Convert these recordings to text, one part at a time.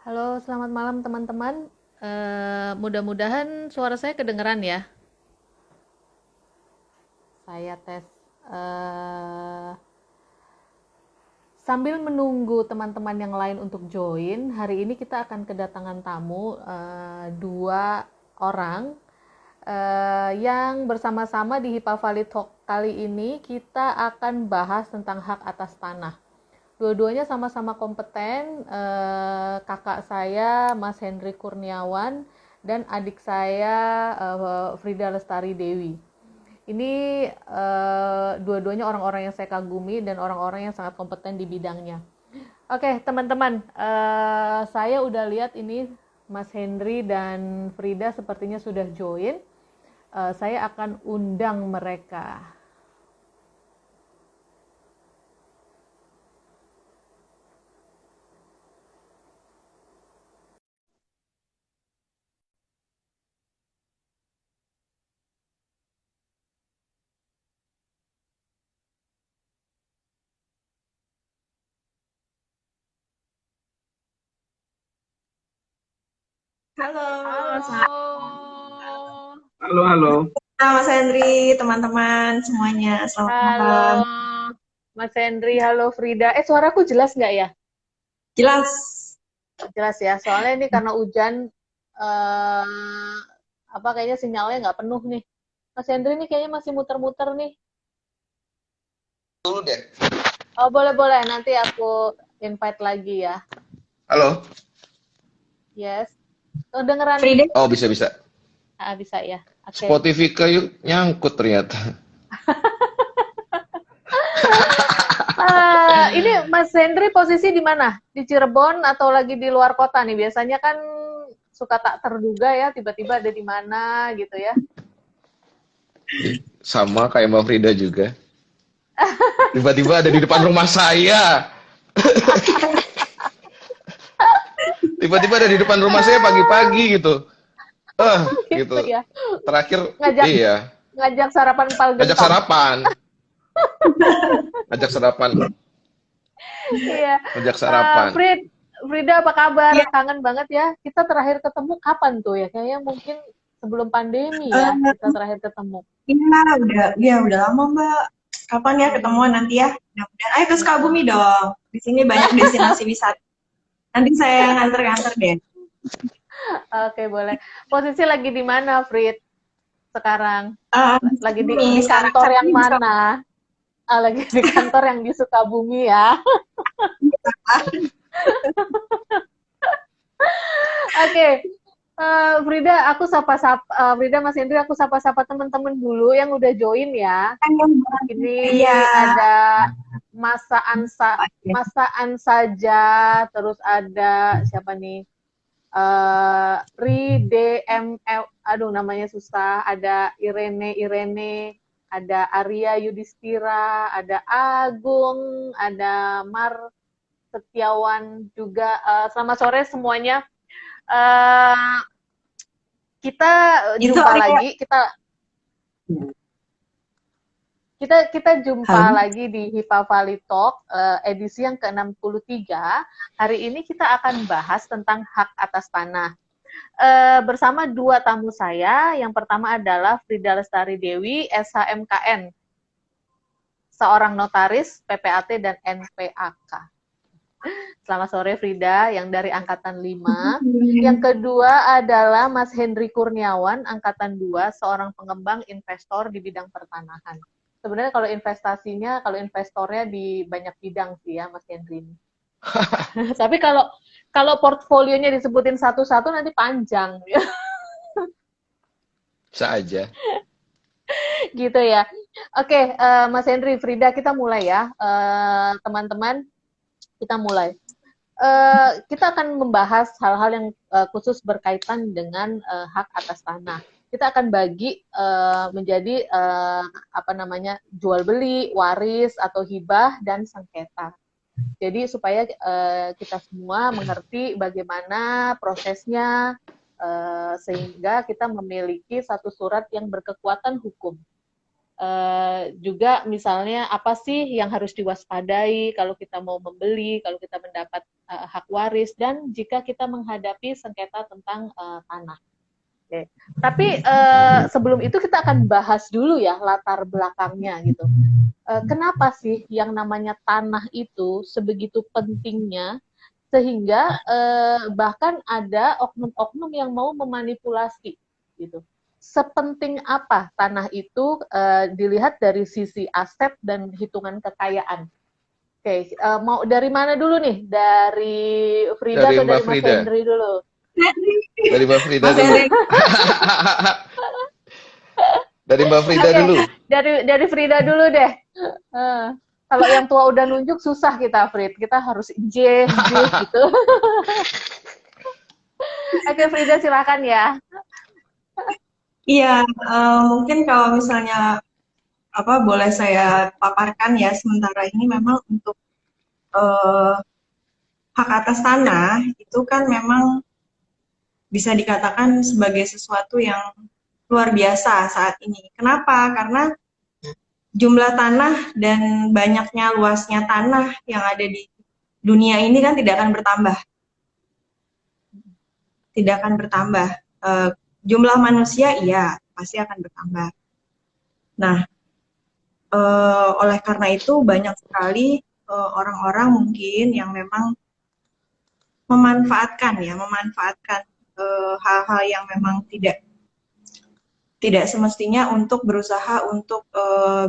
Halo, selamat malam teman-teman. Mudah-mudahan suara saya kedengeran ya. Saya tes. Eh, Sambil menunggu teman-teman yang lain untuk join, hari ini kita akan kedatangan tamu dua orang yang bersama-sama di HIPA Valley Talk kali ini kita akan bahas tentang hak atas tanah. Dua-duanya sama-sama kompeten, kakak saya Mas Henry Kurniawan dan adik saya Frida Lestari Dewi. Ini dua-duanya orang-orang yang saya kagumi dan orang-orang yang sangat kompeten di bidangnya. Oke, teman-teman, saya udah lihat ini Mas Henry dan Frida sepertinya sudah join. Saya akan undang mereka. Halo, selamat Halo. Halo, halo. malam Mas Henry, teman-teman semuanya. Selamat Halo, malam. Mas Henry, halo Frida. Suaraku jelas nggak ya? Jelas. Jelas ya, soalnya ini karena hujan, eh, apa kayaknya sinyalnya nggak penuh nih. Mas Henry ini kayaknya masih muter-muter nih. Dulu deh. Oh, boleh-boleh, nanti aku invite lagi ya. Halo. Yes. Kedengeran nih? Frida, Oh, bisa-bisa. Bisa ya. Oke. Spotify kayu nyangkut ternyata. Ini Mas Henry posisi di mana? Di Cirebon atau lagi di luar kota nih? Biasanya kan suka tak terduga ya, tiba-tiba ada di mana gitu ya. Sama kayak Mbak Frida juga. Tiba-tiba ada di depan rumah saya. Tiba-tiba ada di depan rumah saya pagi-pagi gitu. Gitu Gitu. ya. Terakhir, Ngajak iya. ngajak sarapan pal Ngajak gentong. sarapan. Ngajak sarapan. Iya. Ngajak sarapan. Frida apa kabar? ya, Kangen banget ya. Kita terakhir ketemu kapan tuh ya? Kayaknya mungkin sebelum pandemi ya kita terakhir ketemu. udah lama Mbak. Kapan ya ketemuan nanti ya? Mudah-mudahan. Ayo ke Sukabumi Mm-mm. dong. Di sini banyak destinasi wisata. Nanti saya nganter-nganter deh. Oke, boleh. Posisi lagi di mana, Frid? Sekarang Di lagi di sini di sekarang kantor saat yang ini di mana? Lagi di kantor yang di Sukabumi ya. Sukabumi. Oke. Frida, Frida Mas Hendri, aku sapa-sapa teman-teman dulu yang udah join ya. Iya. Ini ada Masaan saja, terus ada siapa nih? Ri DML, aduh namanya susah. Ada Irene, ada Arya Yudhistira, ada Agung, ada Mar Setiawan juga. Selamat sore semuanya. Eh, kita Itu jumpa Arya. lagi. Kita jumpa Halo. lagi di HIPA Valley Talk edisi yang ke-63. Hari ini kita akan bahas tentang hak atas tanah. Bersama dua tamu saya. Yang pertama adalah Frida Lestari Dewi, SHMKN, seorang notaris, PPAT dan NPAK. Selamat sore Frida, yang dari Angkatan 5. Yang kedua adalah Mas Henry Kurniawan, Angkatan 2, seorang pengembang investor di bidang pertanahan. Sebenarnya kalau investornya di banyak bidang sih ya Mas Henry. Tapi kalau portfolionya disebutin satu-satu nanti panjang Bisa aja. gitu ya. Oke, Mas Henry, Frida, kita mulai ya. Teman-teman, kita mulai. Kita akan membahas hal-hal yang khusus berkaitan dengan hak atas tanah. Kita akan bagi menjadi apa namanya, jual beli, waris atau hibah dan sengketa. Jadi supaya kita semua mengerti bagaimana prosesnya sehingga kita memiliki satu surat yang berkekuatan hukum. Juga misalnya apa sih yang harus diwaspadai kalau kita mau membeli, kalau kita mendapat hak waris, dan jika kita menghadapi sengketa tentang tanah. Oke. Tapi sebelum itu kita akan bahas dulu ya latar belakangnya gitu. Kenapa sih yang namanya tanah itu sebegitu pentingnya sehingga bahkan ada oknum-oknum yang mau memanipulasi gitu. Sepenting apa tanah itu dilihat dari sisi aset dan hitungan kekayaan. Oke, mau dari mana dulu nih? Dari Frida Dari atau Mbak dari Mas Frida. Henry dulu? Dari Mbak Frida Mas dulu. Henry. Dari Mbak Frida Oke, dulu. dari Frida dulu deh. Kalau yang tua udah nunjuk susah kita, Frid. Kita harus J gitu. Oke, Frida silakan ya. Iya, mungkin kalau misalnya boleh saya paparkan ya, sementara ini memang untuk eh, hak atas tanah itu kan memang bisa dikatakan sebagai sesuatu yang luar biasa saat ini. Kenapa? Karena jumlah tanah dan banyaknya luasnya tanah yang ada di dunia ini kan tidak akan bertambah. Tidak akan bertambah. Jumlah manusia iya pasti akan bertambah. Nah, oleh karena itu banyak sekali orang-orang mungkin yang memang memanfaatkan hal-hal yang memang tidak semestinya untuk berusaha untuk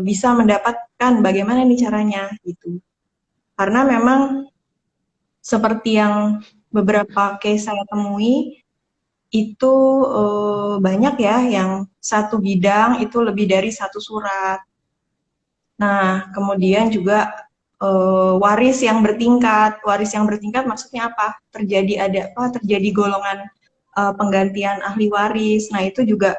bisa mendapatkan bagaimana nih caranya gitu. Karena memang seperti yang beberapa case saya temui itu banyak ya yang satu bidang itu lebih dari satu surat. Nah, kemudian juga waris yang bertingkat. Waris yang bertingkat maksudnya apa? Terjadi golongan penggantian ahli waris. Nah, itu juga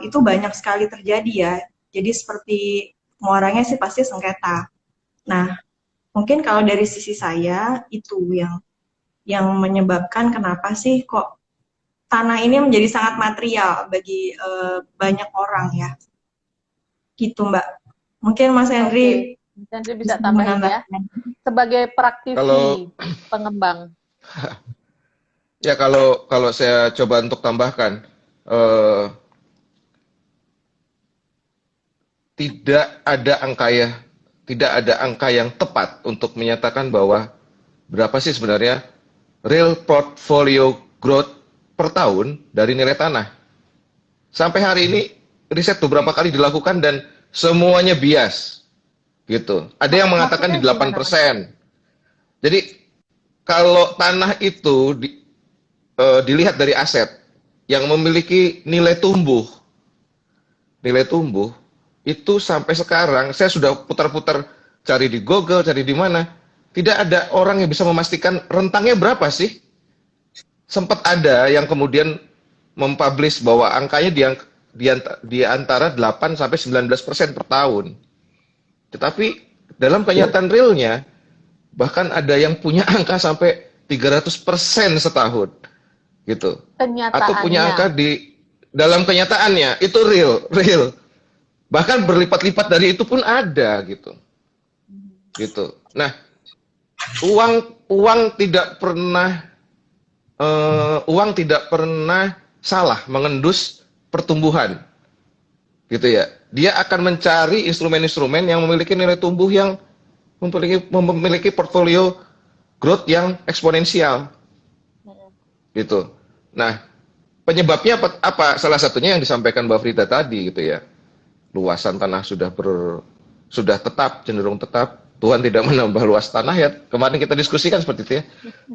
itu banyak sekali terjadi ya. Jadi seperti muaranya sih pasti sengketa. Nah, mungkin kalau dari sisi saya itu yang menyebabkan kenapa sih kok tanah ini menjadi sangat material bagi banyak orang ya. Gitu, Mbak. Mungkin Mas Henry Mas Henry bisa tambahin ya. Sebagai praktisi pengembang. Ya kalau saya coba untuk tambahkan, tidak ada angka yang tepat untuk menyatakan bahwa berapa sih sebenarnya real portfolio growth per tahun dari nilai tanah. Sampai hari ini riset beberapa kali dilakukan dan semuanya bias, gitu. Ada yang mengatakan di 8%. Jadi kalau tanah itu dilihat dari aset yang memiliki nilai tumbuh itu sampai sekarang saya sudah putar-putar cari di Google, cari di mana, tidak ada orang yang bisa memastikan rentangnya berapa sih. Sempat ada yang kemudian mempublish bahwa angkanya di antara 8 sampai 19% per tahun. Tetapi dalam kenyataan realnya bahkan ada yang punya angka sampai 300% setahun. Gitu. Atau punya angka di dalam kenyataannya itu real. Bahkan berlipat-lipat dari itu pun ada gitu. Nah, uang tidak pernah salah mengendus pertumbuhan. Gitu ya. Dia akan mencari instrumen-instrumen yang memiliki nilai tumbuh yang memiliki portfolio growth yang eksponensial. Gitu. Nah, penyebabnya apa? Salah satunya yang disampaikan Mbak Frida tadi gitu ya. Luasan tanah sudah tetap, cenderung tetap. Tuhan tidak menambah luas tanah ya. Kemarin kita diskusikan seperti itu ya.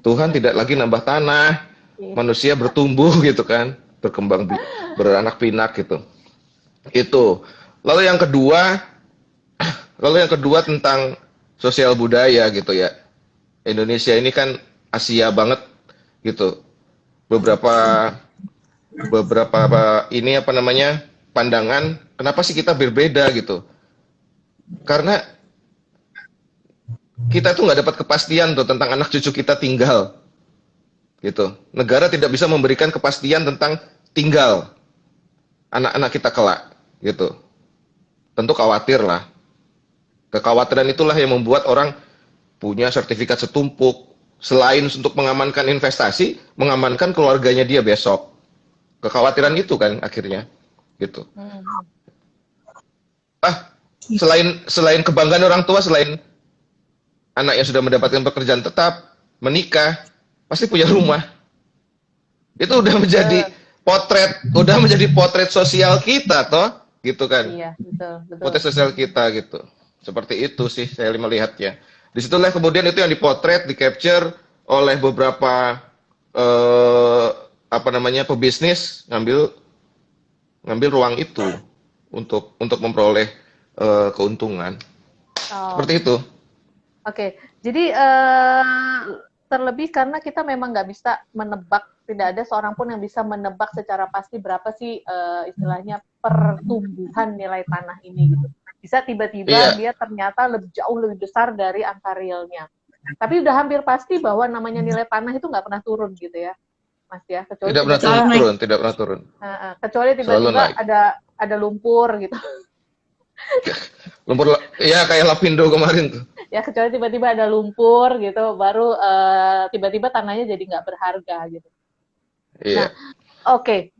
Tuhan tidak lagi nambah tanah, manusia bertumbuh gitu kan, berkembang, beranak pinak gitu. Itu. Lalu yang kedua tentang sosial budaya gitu ya. Indonesia ini kan Asia banget gitu. Beberapa ini pandangan kenapa sih kita berbeda gitu. Karena kita tuh nggak dapat kepastian tuh tentang anak cucu kita tinggal gitu. Negara tidak bisa memberikan kepastian tentang tinggal anak-anak kita kelak gitu. tentu khawatir lah. Kekhawatiran itulah yang membuat orang punya sertifikat setumpuk. Selain untuk mengamankan investasi, mengamankan keluarganya dia besok. Kekhawatiran itu kan akhirnya, gitu. Hmm. Selain kebanggaan orang tua, selain anak yang sudah mendapatkan pekerjaan tetap, menikah, pasti punya rumah. Itu udah menjadi potret sosial kita toh, gitu kan. Iya, betul, betul. Potret sosial kita gitu. Seperti itu sih saya melihatnya. Disitulah kemudian itu yang dipotret, di-capture oleh beberapa pebisnis ngambil ruang itu untuk memperoleh keuntungan. Oh, Seperti itu. oke. Jadi terlebih karena kita memang nggak bisa menebak, tidak ada seorang pun yang bisa menebak secara pasti berapa sih istilahnya pertumbuhan nilai tanah ini gitu. Bisa tiba-tiba dia ternyata jauh lebih besar dari angka realnya. Tapi udah hampir pasti bahwa namanya nilai tanah itu nggak pernah turun gitu ya, Mas ya. Kecuali Tidak pernah turun. Kecuali tiba-tiba ada lumpur gitu. Lumpur, ya kayak Lapindo kemarin tuh. Ya kecuali tiba-tiba ada lumpur gitu, baru tiba-tiba tanahnya jadi nggak berharga gitu. Iya. Nah, oke.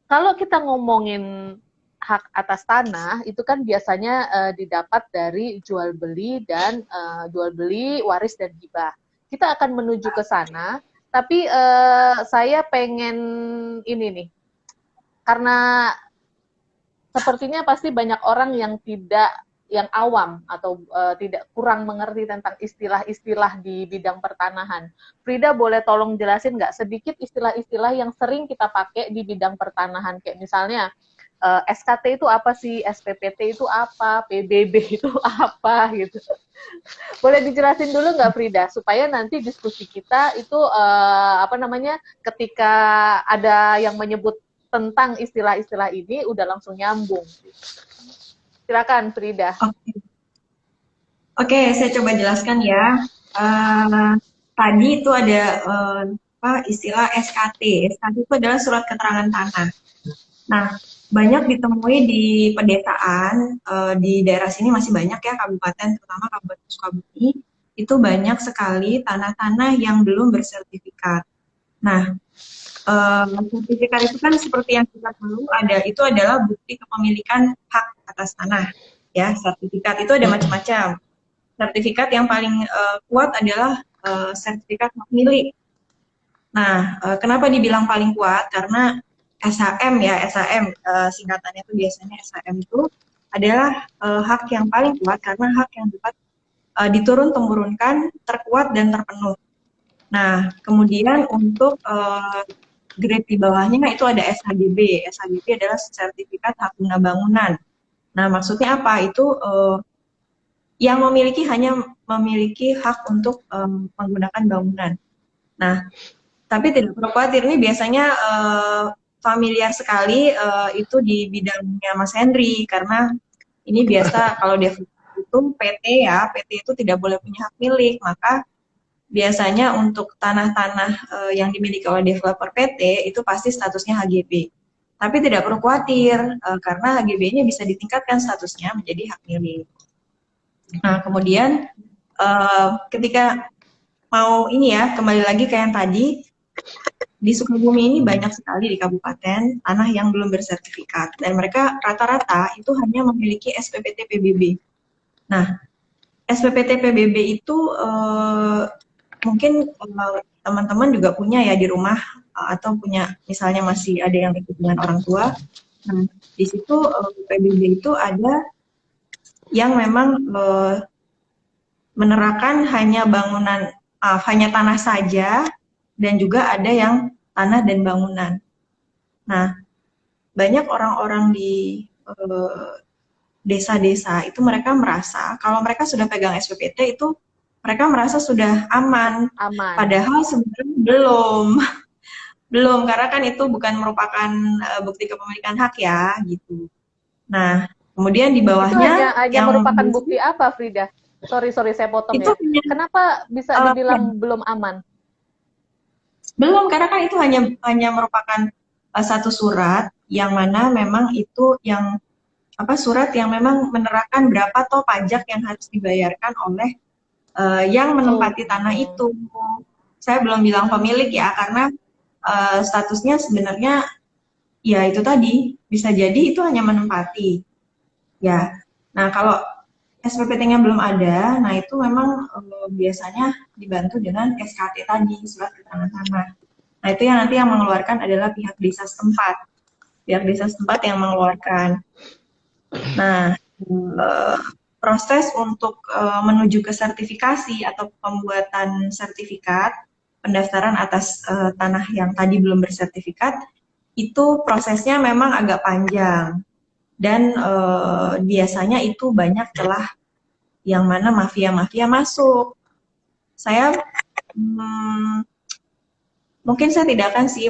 Kalau kita ngomongin hak atas tanah, itu kan biasanya didapat dari jual beli dan jual beli, waris dan hibah. Kita akan menuju ke sana, tapi saya pengen ini nih, karena sepertinya pasti banyak orang yang awam atau tidak kurang mengerti tentang istilah-istilah di bidang pertanahan. Frida boleh tolong jelasin nggak sedikit istilah-istilah yang sering kita pakai di bidang pertanahan, kayak misalnya SKT itu apa sih, SPPT itu apa, PBB itu apa gitu. Boleh dijelasin dulu nggak Frida, supaya nanti diskusi kita itu ketika ada yang menyebut tentang istilah-istilah ini udah langsung nyambung. Silakan Frida. Oke, saya coba jelaskan ya. Tadi itu ada istilah SKT. SKT itu adalah surat keterangan tanah. Nah, banyak ditemui di pedesaan, di daerah sini masih banyak ya, kabupaten, terutama Kabupaten Sukabumi, itu banyak sekali tanah-tanah yang belum bersertifikat. Nah, sertifikat itu kan seperti yang kita tahu itu adalah bukti kepemilikan hak atas tanah. Ya, sertifikat itu ada macam-macam. Sertifikat yang paling kuat adalah sertifikat hak milik. Nah, kenapa dibilang paling kuat? Karena SHM ya, SHM singkatannya itu biasanya SHM itu adalah hak yang paling kuat karena hak yang dapat diturun-temurunkan, terkuat dan terpenuh. Nah, kemudian untuk grade di bawahnya itu ada SHGB. SHGB adalah sertifikat hak guna bangunan. Nah, maksudnya apa? Itu yang hanya memiliki hak untuk menggunakan bangunan. Nah, tapi tidak perlu khawatir, ini biasanya familiar sekali itu di bidangnya Mas Henry, karena ini biasa kalau developer itu PT ya, PT itu tidak boleh punya hak milik, maka biasanya untuk tanah-tanah yang dimiliki oleh developer PT itu pasti statusnya HGB. Tapi tidak perlu khawatir, karena HGB-nya bisa ditingkatkan statusnya menjadi hak milik. Nah, kemudian ketika mau ini ya, kembali lagi ke yang tadi, di Sukabumi ini banyak sekali di kabupaten tanah yang belum bersertifikat, dan mereka rata-rata itu hanya memiliki SPPT PBB. Nah, SPPT PBB itu mungkin teman-teman juga punya ya di rumah, atau punya misalnya masih ada yang ikut dengan orang tua. Nah, di situ PBB itu ada yang memang menerapkan hanya bangunan, hanya tanah saja, dan juga ada yang tanah dan bangunan. Nah, banyak orang-orang di desa-desa itu mereka merasa kalau mereka sudah pegang SPPT itu mereka merasa sudah aman. Padahal sebenarnya belum, karena kan itu bukan merupakan bukti kepemilikan hak ya, gitu. Nah, kemudian di bawahnya itu hanya merupakan bukti apa, Frida? Sorry saya potong itu ya. Kenapa bisa dibilang belum aman? Belum, karena kan itu hanya merupakan satu surat yang mana memang itu yang surat yang memang menerangkan berapa toh pajak yang harus dibayarkan oleh yang menempati tanah Oh. itu. Saya belum bilang pemilik ya, karena statusnya sebenarnya ya itu tadi, bisa jadi itu hanya menempati. Ya, nah kalau SPPT-nya belum ada, nah itu memang biasanya dibantu dengan SKT tadi, surat keterangan tanah. Nah itu yang nanti yang mengeluarkan adalah pihak desa setempat. Pihak desa setempat yang mengeluarkan. Nah, proses untuk menuju ke sertifikasi atau pembuatan sertifikat pendaftaran atas tanah yang tadi belum bersertifikat, itu prosesnya memang agak panjang dan biasanya itu banyak celah yang mana mafia-mafia masuk. Saya mungkin saya tidak akan sih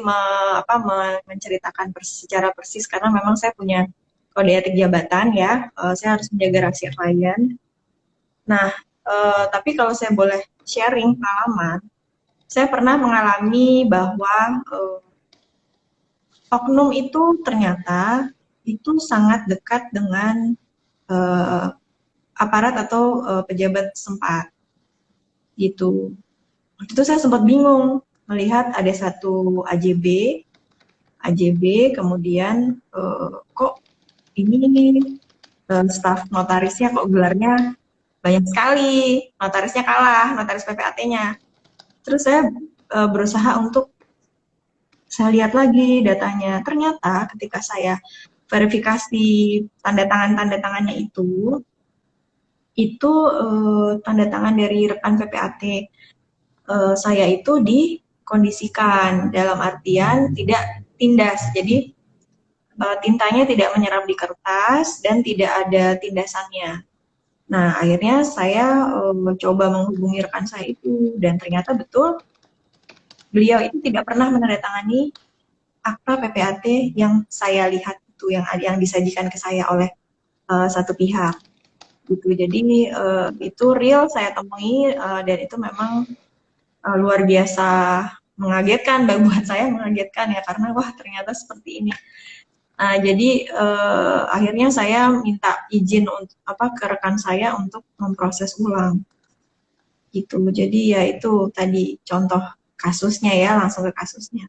menceritakan secara persis karena memang saya punya kode etik jabatan ya, saya harus menjaga rahasia klien. Nah, tapi kalau saya boleh sharing pengalaman, saya pernah mengalami bahwa oknum itu ternyata itu sangat dekat dengan aparat atau pejabat setempat gitu. Waktu itu saya sempat bingung melihat ada satu AJB kemudian kok ini staf notarisnya kok gelarnya banyak sekali, notarisnya kalah, notaris PPAT-nya. Terus saya berusaha untuk saya lihat lagi datanya. Ternyata ketika saya verifikasi tanda tangannya itu tanda tangan dari rekan PPAT saya itu dikondisikan dalam artian tidak tindas. Jadi tintanya tidak menyerap di kertas dan tidak ada tindasannya. Nah, akhirnya saya mencoba menghubungi rekan saya itu dan ternyata betul beliau itu tidak pernah menandatangani akta PPAT yang saya lihat itu yang disajikan ke saya oleh satu pihak gitu. Jadi itu real saya temui dan itu memang luar biasa mengagetkan, buat saya mengagetkan ya karena wah ternyata seperti ini. Nah, jadi akhirnya saya minta izin untuk ke rekan saya untuk memproses ulang gitu. Jadi ya itu tadi contoh kasusnya ya, langsung ke kasusnya.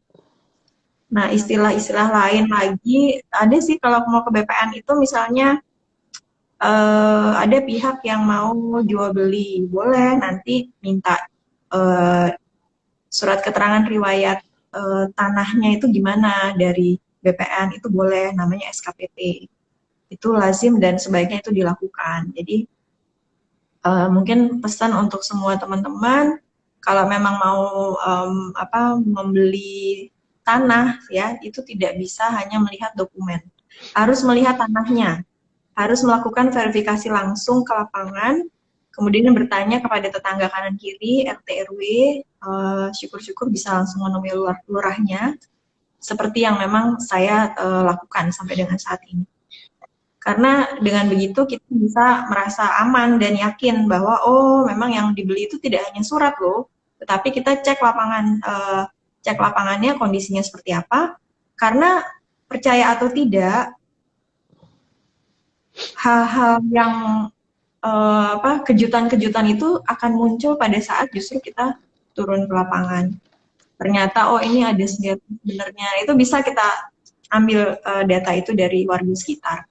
Nah, istilah-istilah lain lagi ada sih kalau mau ke BPN itu misalnya ada pihak yang mau jual beli, boleh nanti minta surat keterangan riwayat tanahnya itu gimana dari BPN itu boleh, namanya SKPT. Itu lazim dan sebaiknya itu dilakukan. Jadi mungkin pesan untuk semua teman-teman kalau memang mau membeli tanah ya itu tidak bisa hanya melihat dokumen, harus melihat tanahnya, harus melakukan verifikasi langsung ke lapangan, kemudian bertanya kepada tetangga kanan kiri, RT RW, syukur-syukur bisa langsung menemui lurahnya, seperti yang memang saya lakukan sampai dengan saat ini. Karena dengan begitu kita bisa merasa aman dan yakin bahwa oh memang yang dibeli itu tidak hanya surat loh, tetapi kita cek lapangannya kondisinya seperti apa. Karena percaya atau tidak, hal-hal yang kejutan-kejutan itu akan muncul pada saat justru kita turun ke lapangan. Ternyata oh ini ada senjata sebenarnya. Itu bisa kita ambil data itu dari warga sekitar.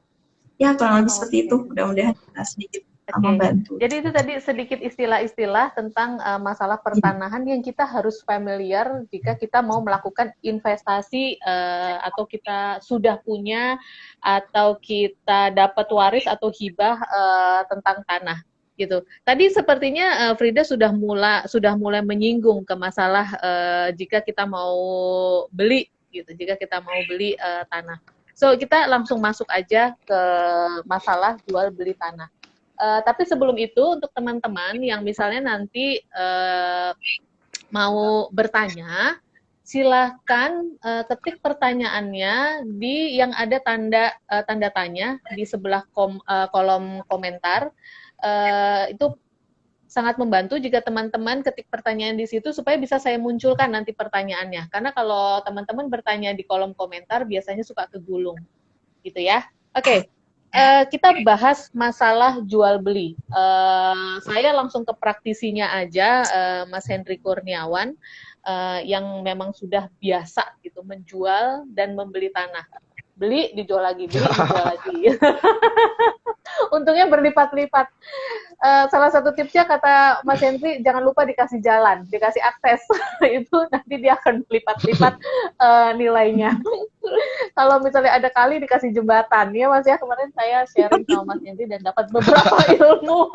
Ya kurang lebih seperti itu. Mudah-mudahan kita sedikit membantu. Jadi itu tadi sedikit istilah-istilah tentang masalah pertanahan yang kita harus familiar jika kita mau melakukan investasi atau kita sudah punya atau kita dapat waris atau hibah tentang tanah gitu. Tadi sepertinya Frida sudah mulai menyinggung ke masalah jika kita mau beli gitu, jika kita mau beli tanah. So kita langsung masuk aja ke masalah jual beli tanah. Tapi sebelum itu untuk teman-teman yang misalnya nanti mau bertanya, silahkan ketik pertanyaannya di yang ada tanda tanya di sebelah kolom komentar. Itu sangat membantu jika teman-teman ketik pertanyaan di situ supaya bisa saya munculkan nanti pertanyaannya. Karena kalau teman-teman bertanya di kolom komentar biasanya suka kegulung, gitu ya. Oke. kita bahas masalah jual beli. Saya langsung ke praktisinya aja, Mas Henry Kurniawan, yang memang sudah biasa gitu menjual dan membeli tanah. Beli, dijual lagi, beli, dijual lagi. Untungnya berlipat-lipat. Salah satu tipsnya kata Mas Henry, jangan lupa dikasih jalan, dikasih akses. Itu nanti dia akan berlipat-lipat nilainya. Kalau misalnya ada kali dikasih jembatan, ya Mas ya, kemarin saya sharing sama Mas Henry dan dapat beberapa ilmu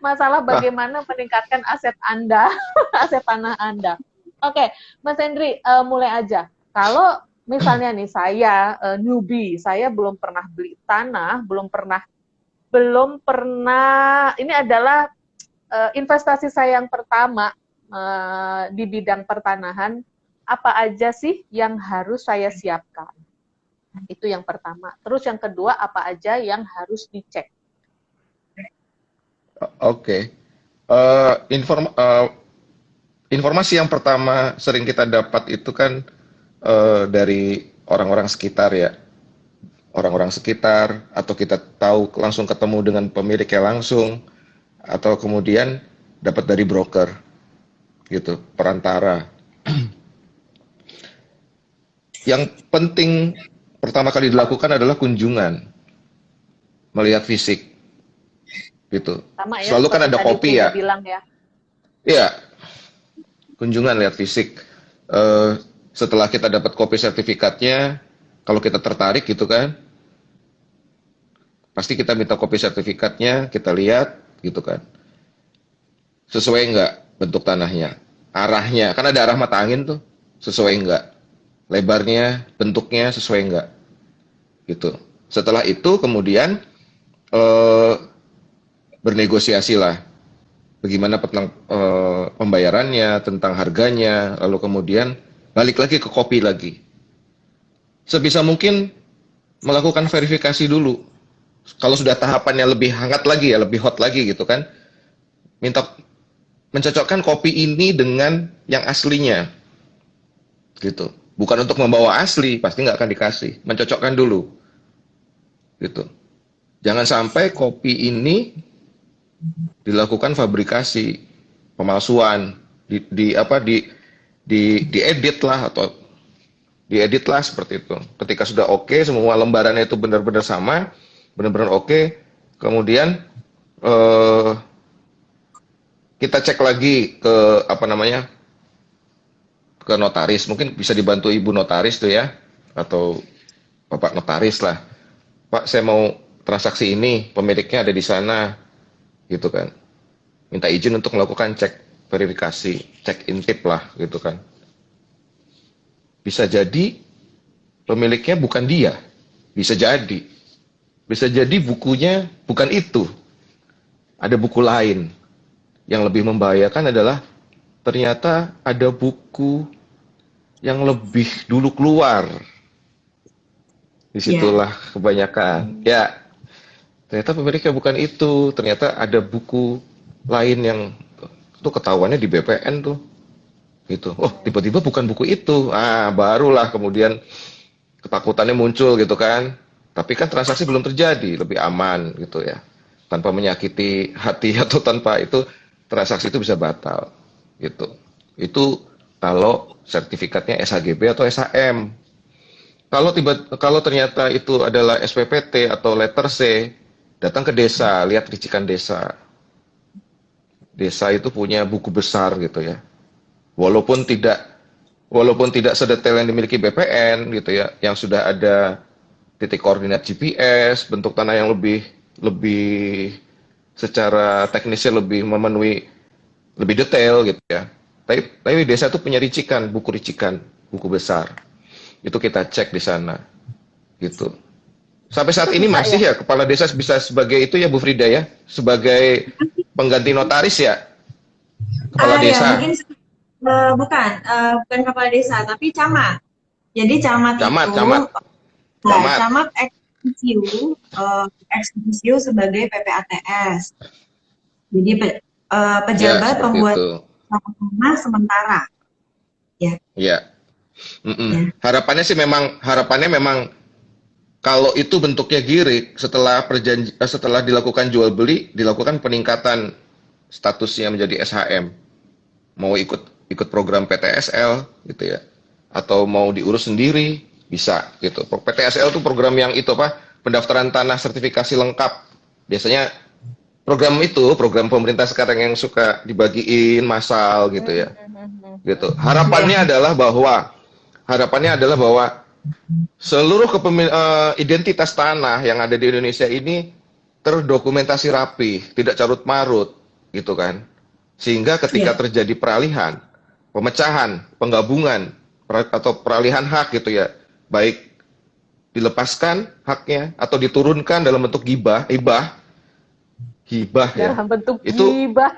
masalah bagaimana meningkatkan aset Anda, aset tanah Anda. Oke, Mas Henry, mulai aja. Kalau misalnya nih saya newbie, saya belum pernah beli tanah, belum pernah. Ini adalah investasi saya yang pertama di bidang pertanahan. Apa aja sih yang harus saya siapkan? Itu yang pertama. Terus yang kedua, apa aja yang harus dicek? Oke. Informasi yang pertama sering kita dapat itu kan dari orang-orang sekitar ya. Orang-orang sekitar, atau kita tahu langsung ketemu dengan pemiliknya langsung, atau kemudian dapat dari broker gitu, perantara. Yang penting pertama kali dilakukan adalah kunjungan, melihat fisik gitu. Sama ya, Selalu kan seperti ada tadi kopi Punya ya. bilang ya. Iya, kunjungan lihat fisik. Setelah kita dapat kopi sertifikatnya, kalau kita tertarik gitu kan, pasti kita minta kopi sertifikatnya, kita lihat gitu kan. Sesuai nggak bentuk tanahnya, arahnya, kan ada arah mata angin tuh, sesuai nggak, lebarnya, bentuknya sesuai nggak, gitu. Setelah itu kemudian bernegosiasi lah, bagaimana tentang pembayarannya, tentang harganya, lalu kemudian balik lagi ke kopi lagi. Sebisa mungkin melakukan verifikasi dulu. Kalau sudah tahapannya lebih hangat lagi ya, lebih hot lagi gitu kan, minta mencocokkan kopi ini dengan yang aslinya, gitu. Bukan untuk membawa asli, pasti nggak akan dikasih. Mencocokkan dulu, gitu. Jangan sampai kopi ini dilakukan fabrikasi, pemalsuan, diedit lah, atau diedit lah seperti itu. Ketika sudah oke, semua lembarannya itu benar-benar sama, benar-benar oke, kemudian kita cek lagi ke ke notaris. Mungkin bisa dibantu ibu notaris tuh ya, atau bapak notaris lah. Pak, saya mau transaksi ini, pemiliknya ada di sana, gitu kan. Minta izin untuk melakukan cek verifikasi, cek intip lah, gitu kan. Bisa jadi pemiliknya bukan dia, bisa jadi bukunya bukan itu, ada buku lain. Yang lebih membahayakan adalah ternyata ada buku yang lebih dulu keluar. Disitulah kebanyakan. Ya, ternyata pemiliknya bukan itu, ternyata ada buku lain yang itu ketahuannya di BPN tuh. Gitu. Oh, tiba-tiba bukan buku itu. Barulah kemudian ketakutannya muncul gitu kan. Tapi kan transaksi belum terjadi, lebih aman gitu ya. Tanpa menyakiti hati atau tanpa itu, transaksi itu bisa batal gitu. Itu kalau sertifikatnya SHGB atau SHM. Kalau ternyata itu adalah SPPT atau letter C, datang ke desa, lihat ricikan desa. Desa itu punya buku besar gitu ya. Walaupun tidak sedetail yang dimiliki BPN gitu ya, yang sudah ada titik koordinat GPS, bentuk tanah yang lebih secara teknisnya lebih memenuhi, lebih detail gitu ya. Tapi desa itu punya buku ricikan, buku besar. Itu kita cek di sana. Gitu. Sampai saat ini masih ya kepala desa bisa sebagai itu ya Bu Frida ya, sebagai pengganti notaris ya. Kepala desa. Ya, mungkin bukan kepala desa, tapi camat. Jadi camat. Camat eksekusiu sebagai PPATS. Jadi pejabat pembuat tanah sementara. Ya. Ya. Harapannya memang Kalau itu bentuknya giring, setelah dilakukan jual beli, dilakukan peningkatan statusnya menjadi SHM, mau ikut program PTSL gitu ya, atau mau diurus sendiri bisa gitu. PTSL itu program yang itu apa? Pendaftaran tanah sertifikasi lengkap. Biasanya program pemerintah sekarang yang suka dibagiin massal gitu ya. Gitu. Ya, Harapannya adalah bahwa seluruh identitas tanah yang ada di Indonesia ini terdokumentasi rapi, tidak carut marut, gitu kan? Sehingga ketika ya, terjadi peralihan, pemecahan, penggabungan, atau peralihan hak gitu ya, baik dilepaskan haknya atau diturunkan dalam bentuk hibah ya, Dalam bentuk itu gibah.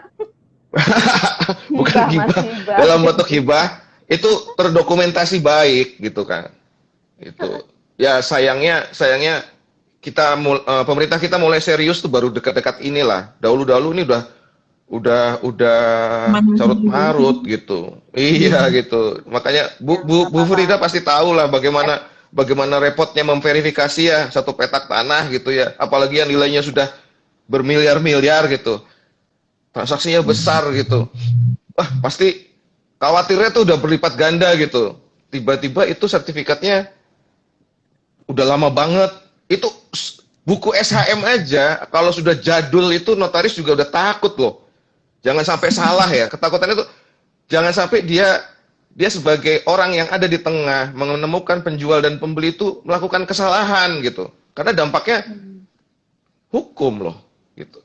bukan Hibah, Mas, hibah, hibah. dalam bentuk hibah itu terdokumentasi baik gitu kan. Itu ya sayangnya pemerintah kita mulai serius tuh baru dekat-dekat inilah. Dahulu-dahulu ini udah carut marut gitu. Iya ya, gitu. Makanya Ya, nggak Bu apa-apa. Frida pasti tahu lah bagaimana repotnya memverifikasi ya satu petak tanah gitu ya. Apalagi yang nilainya sudah bermiliar-miliar gitu. Transaksinya besar gitu. Wah, pasti khawatirnya tuh udah berlipat ganda gitu. Tiba-tiba itu sertifikatnya udah lama banget. Itu buku SHM aja, kalau sudah jadul itu notaris juga udah takut loh. Jangan sampai salah ya. Ketakutannya tuh jangan sampai dia sebagai orang yang ada di tengah menemukan penjual dan pembeli itu melakukan kesalahan gitu. Karena dampaknya Hmm. hukum loh gitu.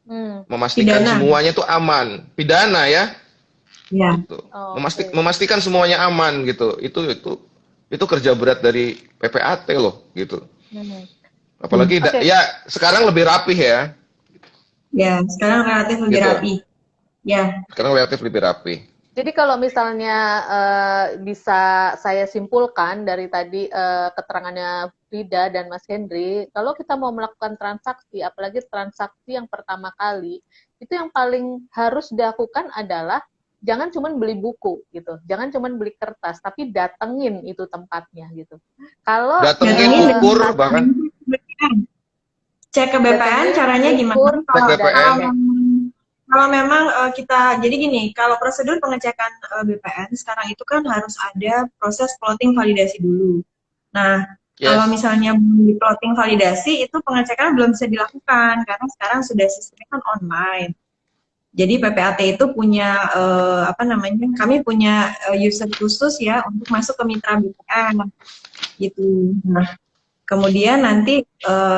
Hmm. Memastikan pidana. semuanya itu aman. Pidana ya Ya, gitu. Oke. Memastikan semuanya aman gitu. Itu kerja berat dari PPAT loh gitu. Hmm. Apalagi Oke. ya sekarang lebih rapih ya. ya, sekarang relatif lebih Gitu. rapi. Ya, Sekarang relatif lebih rapih. Jadi kalau misalnya bisa saya simpulkan dari tadi keterangannya Frida dan Mas Hendri, kalau kita mau melakukan transaksi, apalagi transaksi yang pertama kali, itu yang paling harus dilakukan adalah jangan cuma beli buku gitu, jangan cuma beli kertas, tapi datengin itu tempatnya gitu. Kalau Datengin, datangin dan ukur bahkan BPN. Cek ke BPN datengin, caranya gimana? ukur, cek Kalau BPN. oke. kalau memang kita jadi gini, kalau prosedur pengecekan BPN sekarang itu kan harus ada proses plotting validasi dulu. Nah, kalau Yes. misalnya belum di plotting validasi itu pengecekan belum bisa dilakukan karena sekarang sudah sistemnya kan online. Jadi PPAT itu punya apa namanya? Kami punya user khusus ya untuk masuk ke mitra BPN gitu. Nah, kemudian nanti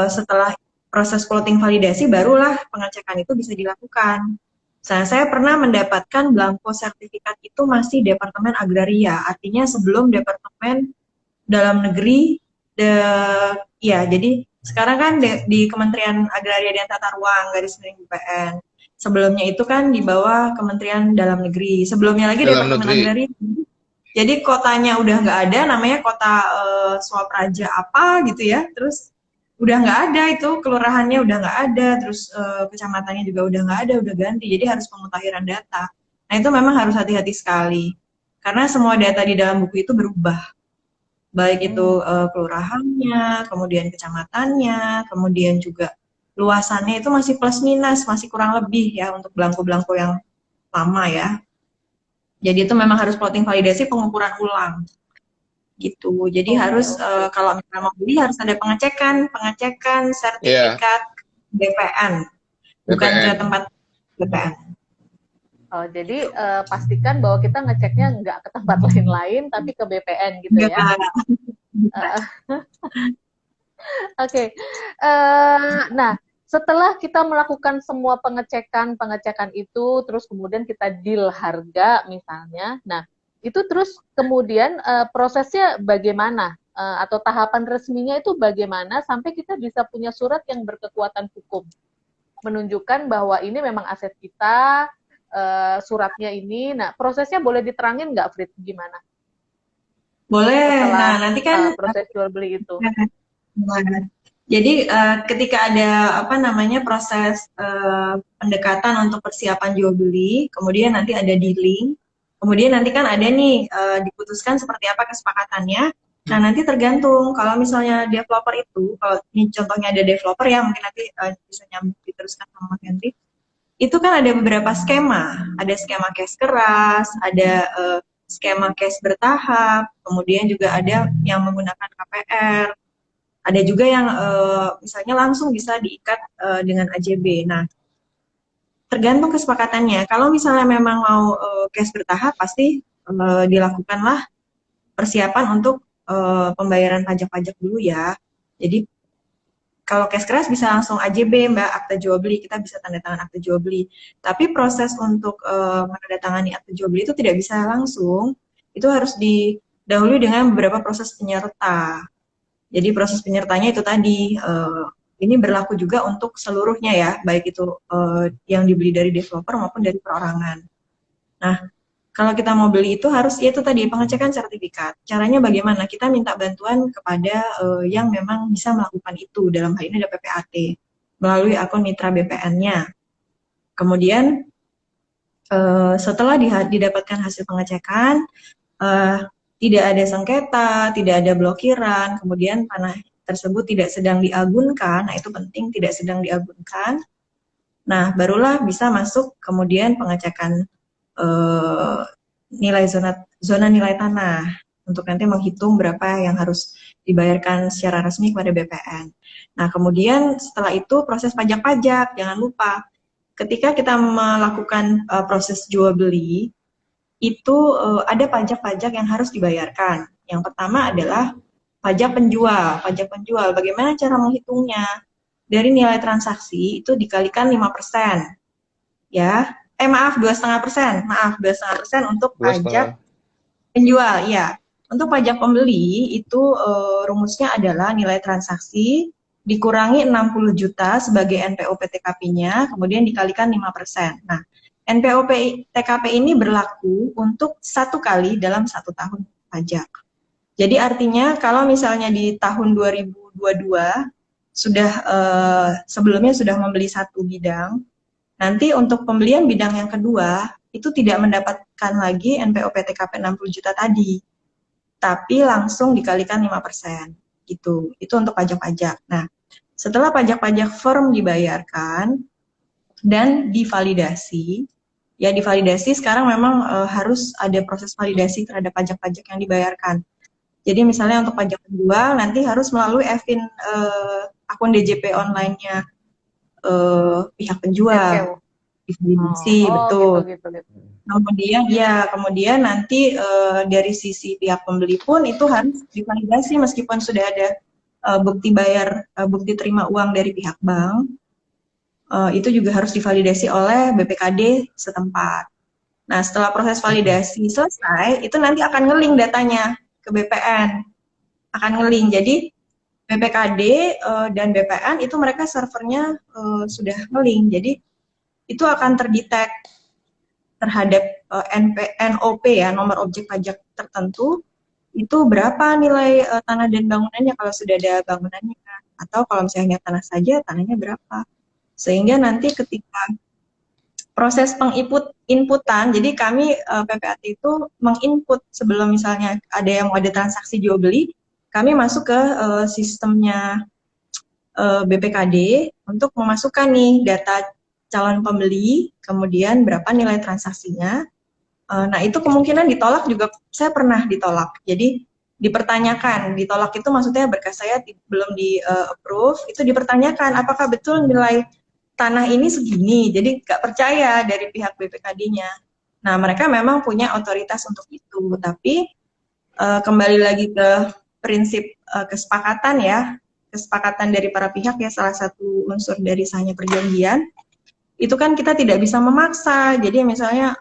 setelah proses plotting validasi barulah pengecekan itu bisa dilakukan. Saya pernah mendapatkan belangko sertifikat itu masih Departemen Agraria, artinya sebelum Departemen Dalam Negeri. Ya, jadi sekarang kan di Kementerian Agraria dan Tata Ruang garis miring BPN. Sebelumnya itu kan di bawah Kementerian Dalam Negeri. Sebelumnya lagi Dalam Departemen negeri. Agraria. Jadi kotanya udah nggak ada, namanya kota Swapraja apa gitu ya. Terus udah nggak ada itu, kelurahannya udah nggak ada, terus kecamatannya juga udah nggak ada, udah ganti. Jadi harus pemutahiran data. Nah itu memang harus hati-hati sekali. Karena semua data di dalam buku itu berubah. Baik itu kelurahannya, kemudian kecamatannya, kemudian juga luasannya itu masih plus minus, masih kurang lebih ya untuk belangko-belangko yang lama ya. Jadi itu memang harus plotting validasi pengukuran ulang gitu. Jadi Oke, harus oke. kalau misalnya mau beli harus ada pengecekan Iya, sertifikat BPN, bukan ke BPN. tempat BPN. Oh, jadi pastikan bahwa kita ngeceknya nggak ke tempat lain-lain, tapi ke BPN gitu ya. Enggak. Uh, Oke. Nah, setelah kita melakukan semua pengecekan itu, terus kemudian kita deal harga misalnya. Nah, itu terus kemudian prosesnya bagaimana? Atau tahapan resminya itu bagaimana sampai kita bisa punya surat yang berkekuatan hukum, menunjukkan bahwa ini memang aset kita, suratnya ini. Nah, prosesnya boleh diterangin nggak, Frit, gimana Boleh. setelah Nah, nanti kan proses jual beli itu? nah, jadi ketika ada apa namanya proses pendekatan untuk persiapan jual beli, kemudian nanti ada dealing, kemudian nanti kan ada nih diputuskan seperti apa kesepakatannya. Nah, nanti tergantung kalau misalnya developer itu, kalau ini contohnya ada developer ya, mungkin nanti bisa nyambung diteruskan sama Mas Henry. Itu kan ada beberapa skema, ada skema cash keras, ada skema cash bertahap, kemudian juga ada yang menggunakan KPR, ada juga yang misalnya langsung bisa diikat dengan AJB. Nah, tergantung kesepakatannya. Kalau misalnya memang mau cash bertahap, pasti dilakukanlah persiapan untuk pembayaran pajak-pajak dulu ya. Jadi kalau cash keras bisa langsung AJB, Mbak, akta jual beli, kita bisa tanda tangan akta jual beli. Tapi proses untuk menandatangani akta jual beli itu tidak bisa langsung, itu harus didahului dengan beberapa proses penyerta. Jadi proses penyertanya itu tadi, ini berlaku juga untuk seluruhnya ya, baik itu yang dibeli dari developer maupun dari perorangan. Nah, kalau kita mau beli itu harus ya itu tadi pengecekan sertifikat. Caranya bagaimana? Kita minta bantuan kepada yang memang bisa melakukan itu. Dalam hal ini ada PPAT melalui akun mitra BPN-nya. Kemudian setelah didapatkan hasil pengecekan, tidak ada sengketa, tidak ada blokiran, kemudian tanah tersebut tidak sedang diagunkan. Nah, itu penting, tidak sedang diagunkan. Nah, barulah bisa masuk kemudian pengecekan nilai zona nilai tanah untuk nanti menghitung berapa yang harus dibayarkan secara resmi kepada BPN. Nah, kemudian setelah itu proses pajak-pajak, jangan lupa ketika kita melakukan proses jual beli itu ada pajak-pajak yang harus dibayarkan. Yang pertama adalah pajak penjual. Pajak penjual, bagaimana cara menghitungnya? Dari nilai transaksi itu dikalikan 5%. Ya, maaf 2,5%, maaf 2,5% untuk pajak penjual, ya. Untuk pajak pembeli itu rumusnya adalah nilai transaksi dikurangi 60 juta sebagai NPOP TKP-nya, kemudian dikalikan 5%. Nah, NPOP TKP ini berlaku untuk 1 kali dalam 1 tahun pajak. Jadi artinya kalau misalnya di tahun 2022 sudah sebelumnya sudah membeli 1 bidang, nanti untuk pembelian bidang yang kedua, itu tidak mendapatkan lagi NPOP TKP 60 juta tadi, tapi langsung dikalikan 5%, gitu. Itu untuk pajak-pajak. Nah, setelah pajak-pajak firm dibayarkan dan divalidasi, ya divalidasi sekarang memang harus ada proses validasi terhadap pajak-pajak yang dibayarkan. Jadi misalnya untuk pajak penjual, nanti harus melalui akun DJP online-nya pihak penjual, divalidasi, betul. Gitu. Kemudian nanti dari sisi pihak pembeli pun itu harus divalidasi meskipun sudah ada bukti bayar, bukti terima uang dari pihak bank, itu juga harus divalidasi oleh BPKD setempat. Nah, setelah proses validasi selesai, itu nanti akan nge-link datanya ke BPN, akan nge-link. Jadi BPKD dan BPN itu mereka servernya sudah nge-link, jadi itu akan terdetek terhadap NOP ya, nomor objek pajak tertentu, itu berapa nilai tanah dan bangunannya kalau sudah ada bangunannya, atau kalau misalnya tanah saja, tanahnya berapa. Sehingga nanti ketika proses inputan, jadi kami PPAT itu menginput sebelum misalnya ada yang mau ada transaksi jual beli, kami masuk ke sistemnya BPKD untuk memasukkan nih data calon pembeli, kemudian berapa nilai transaksinya. Nah, itu kemungkinan ditolak juga, saya pernah ditolak. Jadi dipertanyakan, ditolak itu maksudnya berkas saya belum di-approve, itu dipertanyakan apakah betul nilai tanah ini segini, jadi nggak percaya dari pihak BPKD-nya. Nah, mereka memang punya otoritas untuk itu, tapi kembali lagi ke prinsip kesepakatan ya, kesepakatan dari para pihak ya, salah satu unsur dari sahnya perjanjian, itu kan kita tidak bisa memaksa, jadi misalnya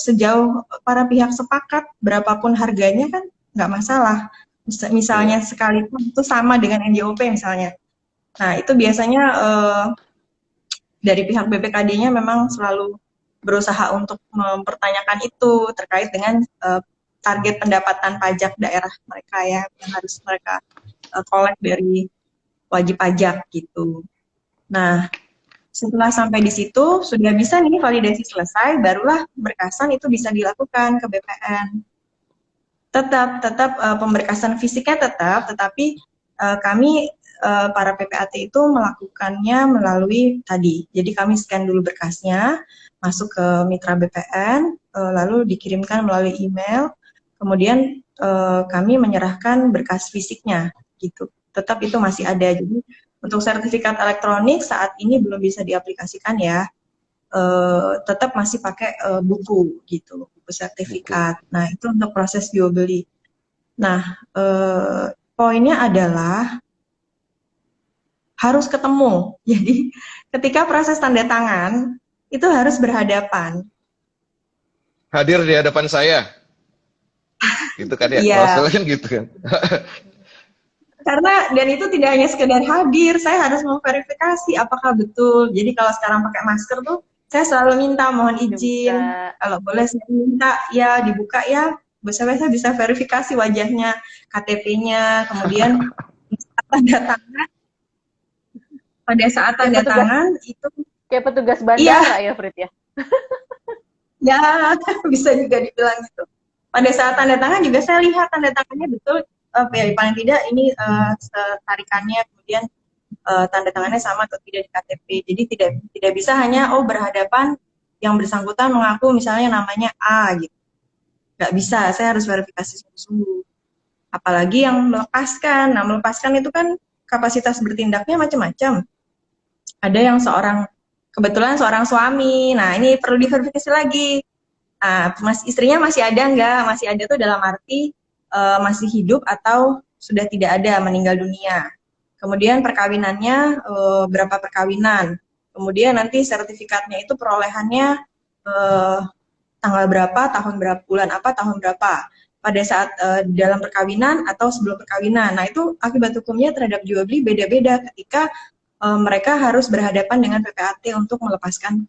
sejauh para pihak sepakat, berapapun harganya kan nggak masalah, misalnya sekalipun itu sama dengan NJOP misalnya. Nah, itu biasanya dari pihak BPKD-nya memang selalu berusaha untuk mempertanyakan itu terkait dengan target pendapatan pajak daerah mereka ya, yang harus mereka collect dari wajib pajak gitu. Nah, setelah sampai di situ, sudah bisa nih validasi selesai, barulah berkasan itu bisa dilakukan ke BPN. Tetap pemberkasan fisiknya tetap, tetapi kami para PPAT itu melakukannya melalui tadi. Jadi kami scan dulu berkasnya, masuk ke mitra BPN, lalu dikirimkan melalui email, kemudian kami menyerahkan berkas fisiknya gitu. Tetap itu masih ada. Jadi untuk sertifikat elektronik saat ini belum bisa diaplikasikan ya. Tetap masih pakai buku gitu, buku sertifikat. Nah, itu untuk proses jual beli. Nah, poinnya adalah harus ketemu. Jadi, ketika proses tanda tangan itu harus berhadapan. Hadir di hadapan saya. Gitu kan ya. Iya. Masalah kan gitu kan. Karena dan itu tidak hanya sekedar hadir, saya harus memverifikasi apakah betul. Jadi kalau sekarang pakai masker tuh, saya selalu minta mohon izin. Kalau boleh saya minta ya dibuka ya. Saya bisa verifikasi wajahnya, KTP-nya, kemudian tanda tangan. Pada saat tanda tangan itu kayak petugas bandara ya, Frit ya. Ya, bisa juga dibilang gitu. Pada saat tanda tangan juga saya lihat tanda tangannya betul, ya, paling tidak ini tarikannya, kemudian tanda tangannya sama atau tidak di KTP. Jadi tidak bisa hanya berhadapan yang bersangkutan mengaku misalnya namanya A gitu. Nggak bisa, saya harus verifikasi sungguh-sungguh. Apalagi yang melepaskan. Nah, melepaskan itu kan kapasitas bertindaknya macam-macam. Ada yang kebetulan seorang suami. Nah, ini perlu diverifikasi lagi. Nah, istrinya masih ada nggak? Masih ada tuh dalam arti masih hidup atau sudah tidak ada, meninggal dunia. Kemudian perkawinannya, berapa perkawinan. Kemudian nanti sertifikatnya itu perolehannya tanggal berapa, tahun berapa, bulan apa, tahun berapa. Pada saat dalam perkawinan atau sebelum perkawinan. Nah, itu akibat hukumnya terhadap jual beli beda-beda ketika mereka harus berhadapan dengan PPAT untuk melepaskan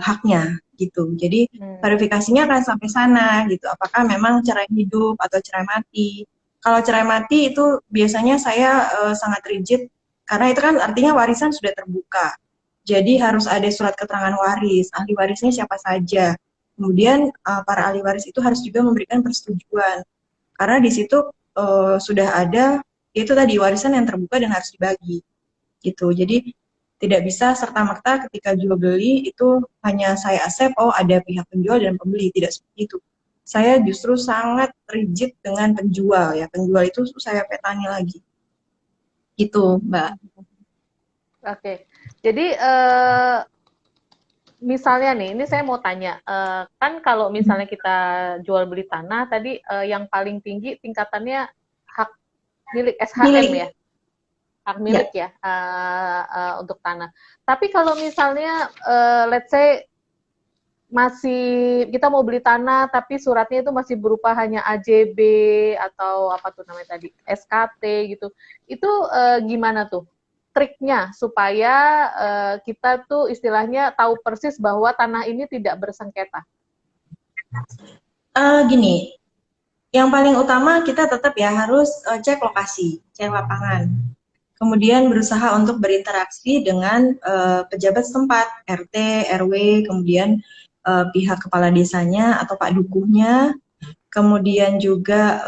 haknya gitu. Jadi verifikasinya akan sampai sana gitu. Apakah memang cerai hidup atau cerai mati? Kalau cerai mati itu biasanya saya sangat rigid karena itu kan artinya warisan sudah terbuka. Jadi harus ada surat keterangan waris, ahli warisnya siapa saja. Kemudian para ahli waris itu harus juga memberikan persetujuan. Karena di situ sudah ada itu tadi warisan yang terbuka dan harus dibagi. Gitu. Jadi tidak bisa serta-merta ketika jual beli itu hanya saya accept, ada pihak penjual dan pembeli, tidak seperti itu. Saya justru sangat rigid dengan penjual ya. Penjual itu saya petani lagi. Gitu, Mbak. Oke. Jadi misalnya nih, ini saya mau tanya, kan kalau misalnya kita jual beli tanah tadi yang paling tinggi tingkatannya hak milik SHM ya, hak milik ya, untuk tanah. Tapi kalau misalnya let's say masih kita mau beli tanah tapi suratnya itu masih berupa hanya AJB atau apa tuh namanya tadi, SKT gitu, itu gimana tuh triknya supaya kita tuh istilahnya tahu persis bahwa tanah ini tidak bersengketa? Gini, yang paling utama kita tetap ya harus cek lokasi, cek lapangan. Kemudian berusaha untuk berinteraksi dengan pejabat setempat, RT, RW, kemudian pihak kepala desanya atau Pak Dukuhnya, kemudian juga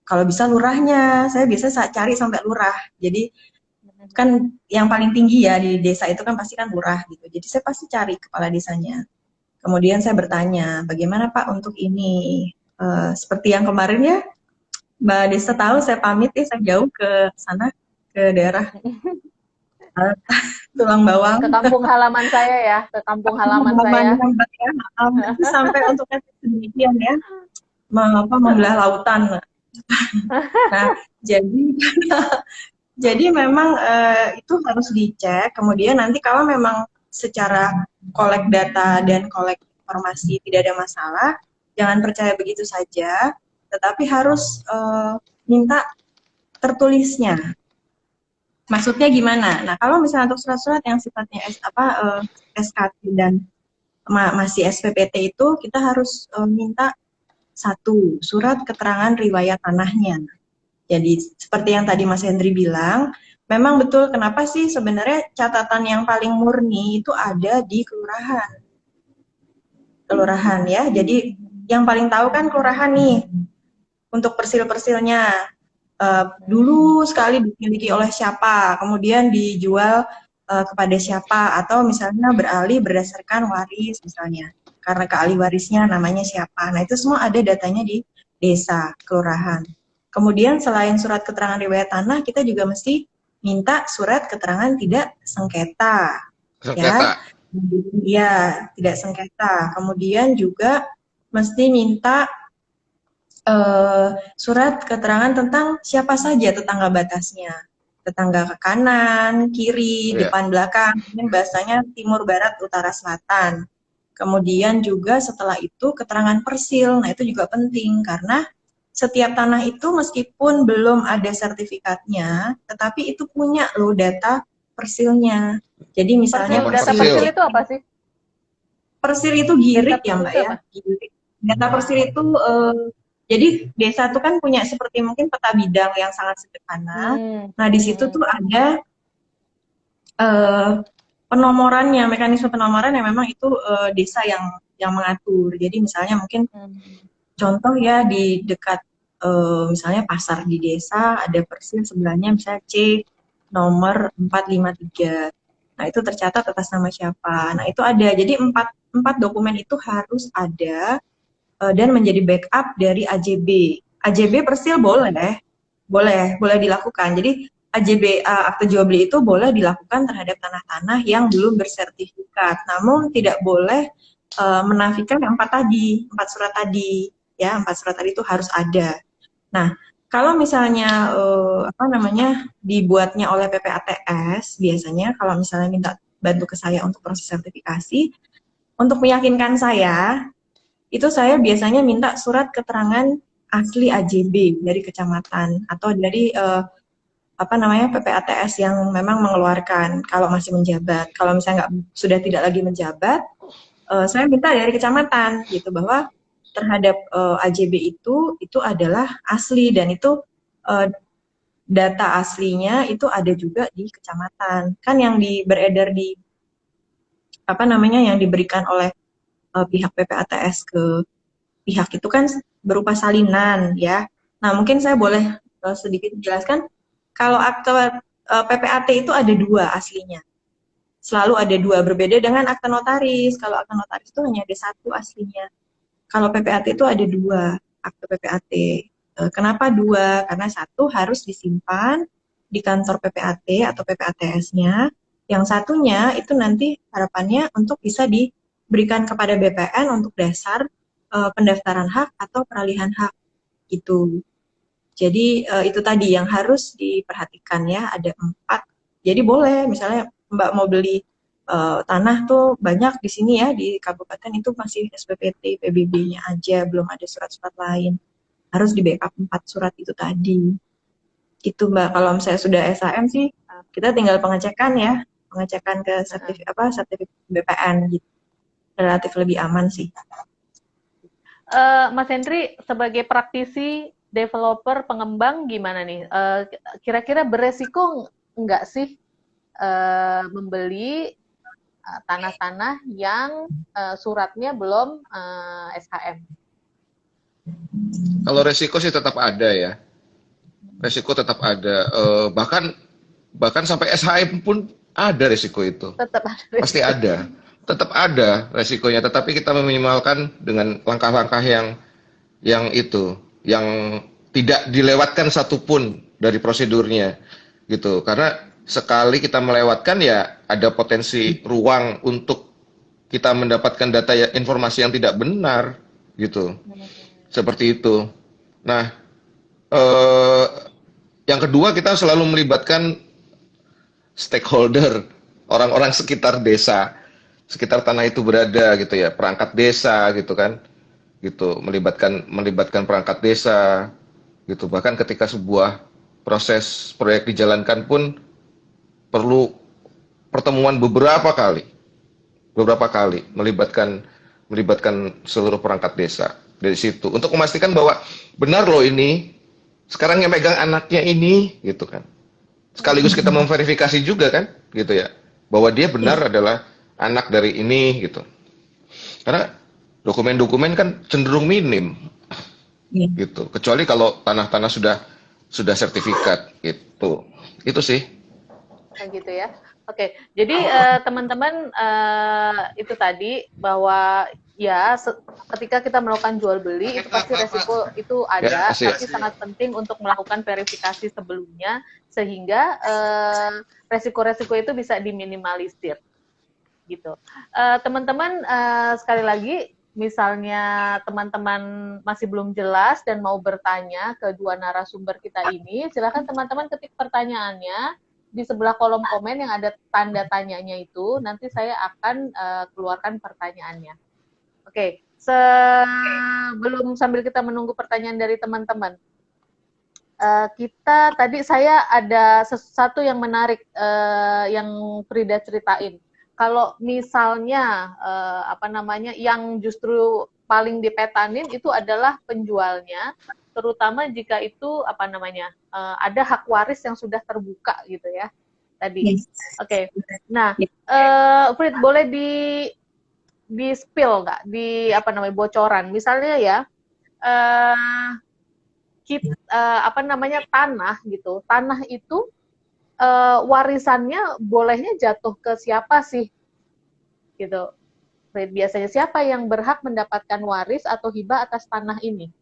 kalau bisa lurahnya. Saya biasa cari sampai lurah. Jadi kan yang paling tinggi ya di desa itu kan pasti kan lurah gitu. Jadi saya pasti cari kepala desanya. Kemudian saya bertanya, bagaimana Pak untuk ini? Seperti yang kemarin ya, Mbak Desa tahu saya pamit saya jauh ke sana, ke daerah Tulang Bawang. Ke kampung halaman saya ya, ke kampung halaman saya. Itu sampai untuk sedemikian ya, membelah lautan. Nah, jadi memang itu harus dicek. Kemudian nanti kalau memang secara kolek data dan kolek informasi tidak ada masalah, jangan percaya begitu saja, tetapi harus minta tertulisnya. Maksudnya gimana? Nah, kalau misalnya untuk surat-surat yang sifatnya SKT dan masih SPPT itu, kita harus minta satu surat keterangan riwayat tanahnya. Jadi seperti yang tadi Mas Hendri bilang, memang betul kenapa sih sebenarnya catatan yang paling murni itu ada di kelurahan ya. Jadi yang paling tahu kan kelurahan nih. untuk persil-persilnya. Dulu sekali dimiliki oleh siapa, kemudian dijual kepada siapa, atau misalnya beralih berdasarkan waris misalnya, karena keahli warisnya namanya siapa. Nah, itu semua ada datanya di desa, kelurahan. Kemudian selain surat keterangan riwayat tanah, kita juga mesti minta surat keterangan tidak sengketa, Sengketa. ya. Iya, tidak sengketa. Kemudian juga mesti minta surat keterangan tentang siapa saja tetangga batasnya. Tetangga ke kanan, kiri, Ya. depan, belakang. Ini bahasanya timur, barat, utara, selatan. Kemudian juga setelah itu keterangan persil. Nah, itu juga penting karena setiap tanah itu meskipun belum ada sertifikatnya, tetapi itu punya loh data persilnya. Jadi misalnya Data persil. persil itu apa sih? persil itu Data girik ya persil Mbak itu ya. apa? Girik. Data persil itu jadi desa itu kan punya seperti mungkin peta bidang yang sangat sederhana. Nah, di situ tuh ada penomorannya, mekanisme penomoran yang memang itu desa yang mengatur. Jadi misalnya mungkin contoh ya di dekat misalnya pasar di desa ada persil sebelahnya misalnya C nomor 453. Nah, itu tercatat atas nama siapa. Nah, itu ada. Jadi empat dokumen itu harus ada dan menjadi backup dari AJB. AJB persil boleh dilakukan. Jadi AJB akte jual beli itu boleh dilakukan terhadap tanah-tanah yang belum bersertifikat. Namun tidak boleh menafikan yang empat surat tadi, ya 4 surat tadi itu harus ada. Nah, kalau misalnya dibuatnya oleh PPATS, biasanya kalau misalnya minta bantu ke saya untuk proses sertifikasi, untuk meyakinkan saya, itu saya biasanya minta surat keterangan asli AJB dari kecamatan atau dari PPATS yang memang mengeluarkan kalau masih menjabat. Kalau misalnya sudah tidak lagi menjabat, saya minta dari kecamatan gitu bahwa terhadap AJB itu adalah asli dan itu data aslinya itu ada juga di kecamatan. Kan yang beredar di yang diberikan oleh pihak PPATS ke pihak itu kan berupa salinan ya. Nah, mungkin saya boleh sedikit jelaskan kalau akte PPAT itu ada 2 aslinya. Selalu ada 2, berbeda dengan akte notaris. Kalau akte notaris itu hanya ada 1 aslinya. Kalau PPAT itu ada 2 akte PPAT. Kenapa 2? Karena 1 harus disimpan di kantor PPAT atau PPATS-nya. Yang satunya itu nanti harapannya untuk bisa diberikan kepada BPN untuk dasar pendaftaran hak atau peralihan hak gitu. Jadi itu tadi yang harus diperhatikan ya, ada 4. Jadi boleh misalnya Mbak mau beli tanah tuh banyak di sini ya, di kabupaten itu masih SPPT, PBB-nya aja, belum ada surat-surat lain. Harus di backup 4 surat itu tadi. Gitu Mbak, kalau misalnya sudah SHM sih, kita tinggal pengecekan ya, pengecekan ke sertifikat BPN gitu. Relatif lebih aman sih. Mas Hendri, sebagai praktisi, developer, pengembang, gimana nih? Kira-kira beresiko nggak sih membeli tanah-tanah yang suratnya belum SHM? Kalau resiko sih tetap ada ya. Resiko tetap ada. Bahkan sampai SHM pun ada resiko itu. Tetap ada resiko. Pasti ada. Tetap ada resikonya. Tetapi kita meminimalkan dengan langkah-langkah yang tidak dilewatkan satupun dari prosedurnya, gitu. Karena sekali kita melewatkan ya ada potensi ruang untuk kita mendapatkan data informasi yang tidak benar, gitu. Seperti itu. Nah, yang kedua kita selalu melibatkan stakeholder, orang-orang sekitar desa, sekitar tanah itu berada gitu ya, perangkat desa gitu kan, gitu, melibatkan perangkat desa, gitu. Bahkan ketika sebuah proses proyek dijalankan pun perlu pertemuan beberapa kali melibatkan seluruh perangkat desa dari situ untuk memastikan bahwa benar loh ini sekarang yang megang anaknya ini gitu kan. Sekaligus kita memverifikasi juga kan gitu ya bahwa dia benar adalah anak dari ini gitu. Karena dokumen-dokumen kan cenderung minim Iya. gitu. Kecuali kalau tanah-tanah sudah sertifikat gitu. Itu sih. Gitu ya. Oke, jadi teman-teman itu tadi bahwa ya ketika kita melakukan jual beli itu pasti resiko itu Ya, ada, kasih. tapi sangat penting untuk melakukan verifikasi sebelumnya sehingga resiko-resiko itu bisa diminimalisir gitu. Teman-teman sekali lagi misalnya teman-teman masih belum jelas dan mau bertanya ke dua narasumber kita ini, silakan teman-teman ketik pertanyaannya di sebelah kolom komen yang ada tanda tanyanya itu, nanti saya akan keluarkan pertanyaannya. Oke, sebelum sambil kita menunggu pertanyaan dari teman-teman, kita tadi saya ada sesuatu yang menarik yang Frida ceritain. Kalau misalnya apa namanya yang justru paling dipetanin itu adalah penjualnya, terutama jika itu apa namanya ada hak waris yang sudah terbuka gitu ya tadi. Yes. Oke. Nah, Yes. Frid boleh di spill nggak di apa namanya bocoran? Misalnya ya apa namanya tanah gitu. Tanah itu warisannya bolehnya jatuh ke siapa sih? Gitu. Biasanya siapa yang berhak mendapatkan waris atau hibah atas tanah ini?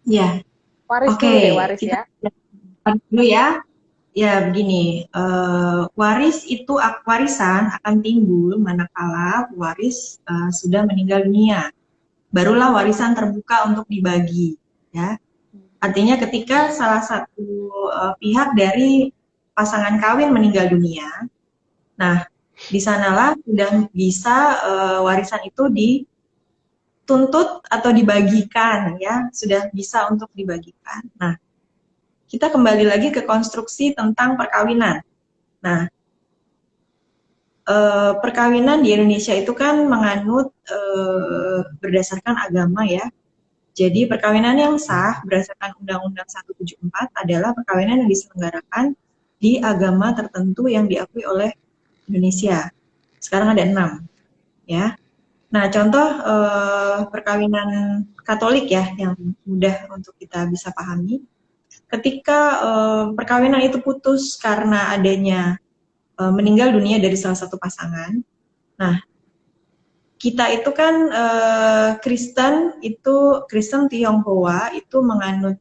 Ya, Waris oke. dulu deh, waris Kita ya. dulu ya. Ya, begini. Warisan akan timbul manakala waris sudah meninggal dunia. Barulah warisan terbuka untuk dibagi. Ya, artinya ketika salah satu pihak dari pasangan kawin meninggal dunia, nah di sanalah sudah bisa warisan itu dituntut atau dibagikan, ya sudah bisa untuk dibagikan. Nah, kita kembali lagi ke konstruksi tentang perkawinan. Nah, perkawinan di Indonesia itu kan menganut berdasarkan agama ya. Jadi perkawinan yang sah berdasarkan Undang-Undang 174 adalah perkawinan yang diselenggarakan di agama tertentu yang diakui oleh Indonesia. Sekarang ada 6, ya. Nah, contoh perkawinan Katolik ya yang mudah untuk kita bisa pahami. Ketika perkawinan itu putus karena adanya meninggal dunia dari salah satu pasangan. Nah, kita itu kan Kristen Tionghoa itu menganut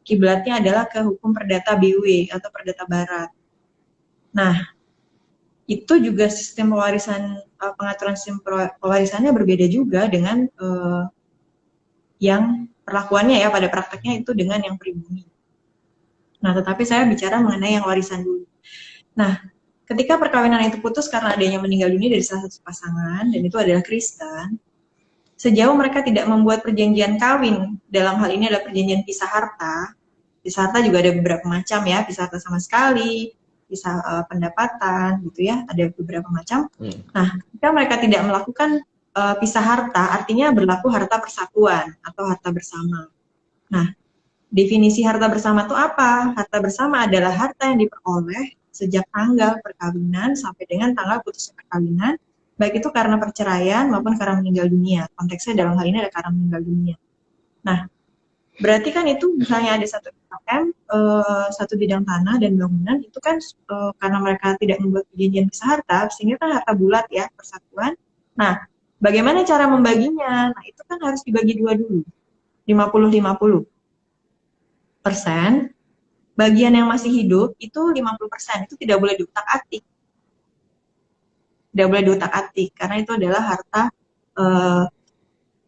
kiblatnya adalah ke hukum perdata BW atau perdata Barat. Nah, itu juga sistem pewarisan pengaturan sistem pewarisannya berbeda juga dengan yang perlakuannya ya pada prakteknya itu dengan yang pribumi. Nah, tetapi saya bicara mengenai yang warisan dulu. Nah, ketika perkawinan itu putus karena adanya meninggal dunia dari salah satu pasangan, dan itu adalah Kristen, sejauh mereka tidak membuat perjanjian kawin, dalam hal ini adalah perjanjian pisah harta. Pisah harta juga ada beberapa macam ya, pisah harta sama sekali, pisah pendapatan, gitu ya, ada beberapa macam. Nah, ketika mereka tidak melakukan pisah harta, artinya berlaku harta persatuan atau harta bersama. Nah, definisi harta bersama itu apa? Harta bersama adalah harta yang diperoleh sejak tanggal perkawinan sampai dengan tanggal putusnya perkawinan, baik itu karena perceraian maupun karena meninggal dunia. Konteksnya dalam hal ini ada karena meninggal dunia. Nah, berarti kan itu misalnya ada satu UKM, satu bidang tanah dan bangunan, itu kan karena mereka tidak membuat perjanjian pisah harta, sehingga kan harta bulat ya, persatuan. Nah, bagaimana cara membaginya? Nah, itu kan harus dibagi dua dulu, 50-50%. Bagian yang masih hidup itu 50%, itu tidak boleh diutak-atik. Tidak boleh diutak-atik, karena itu adalah harta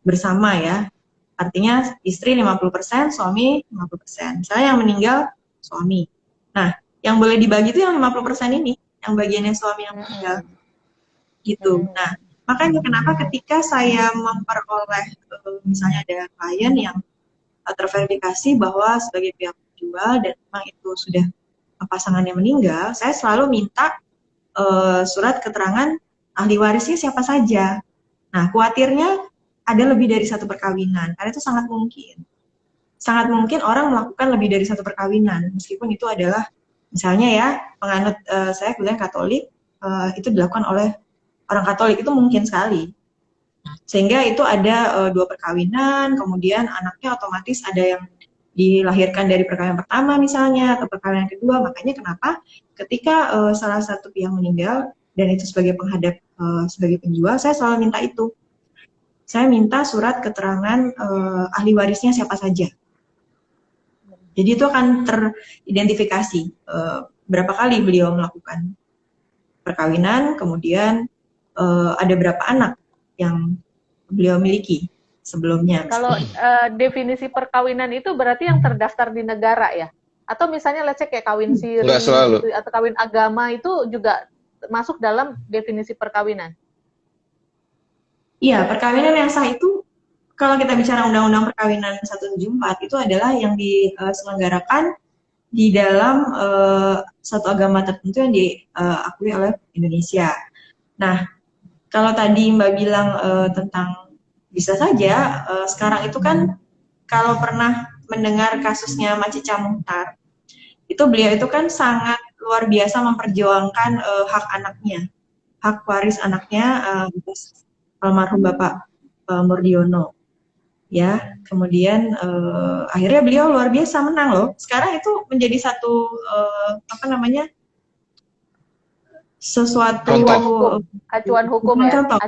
bersama ya. Artinya istri 50%, suami 50%. Saya yang meninggal, suami. Nah, yang boleh dibagi itu yang 50% ini, yang bagiannya suami yang meninggal. Gitu. Nah, makanya kenapa ketika saya memperoleh, misalnya ada klien yang terverifikasi bahwa sebagai pihak penjual dan memang itu sudah pasangannya meninggal, saya selalu minta surat keterangan ahli warisnya siapa saja. Nah, khawatirnya ada lebih dari satu perkawinan, karena itu sangat mungkin. Sangat mungkin orang melakukan lebih dari satu perkawinan, meskipun itu adalah, misalnya ya, penganut saya kebetulan Katolik, itu dilakukan oleh orang Katolik, itu mungkin sekali. Sehingga itu ada 2 perkawinan, kemudian anaknya otomatis ada yang dilahirkan dari perkawinan pertama misalnya, atau perkawinan kedua. Makanya kenapa ketika salah satu pihak meninggal, dan itu sebagai penghadap, sebagai penjual, saya selalu minta itu. Saya minta surat keterangan ahli warisnya siapa saja. Jadi itu akan teridentifikasi berapa kali beliau melakukan perkawinan, kemudian ada berapa anak yang beliau miliki sebelumnya. Kalau definisi perkawinan itu berarti yang terdaftar di negara ya? Atau misalnya let's say kayak kawin Nggak siri selalu. gitu, atau kawin agama itu juga masuk dalam definisi perkawinan? Iya, perkawinan yang sah itu kalau kita bicara Undang-Undang Perkawinan 174 itu adalah yang diselenggarakan di dalam satu agama tertentu yang diakui oleh Indonesia. Nah, kalau tadi Mbak bilang tentang bisa saja, sekarang itu kan kalau pernah mendengar kasusnya Macica Muchtar, itu beliau itu kan sangat luar biasa memperjuangkan hak anaknya, hak waris anaknya atas almarhum Bapak Murdiono. Ya, kemudian akhirnya beliau luar biasa menang loh. Sekarang itu menjadi satu apa namanya, sesuatu Contoh. Acuan hukum bukan ya, contoh,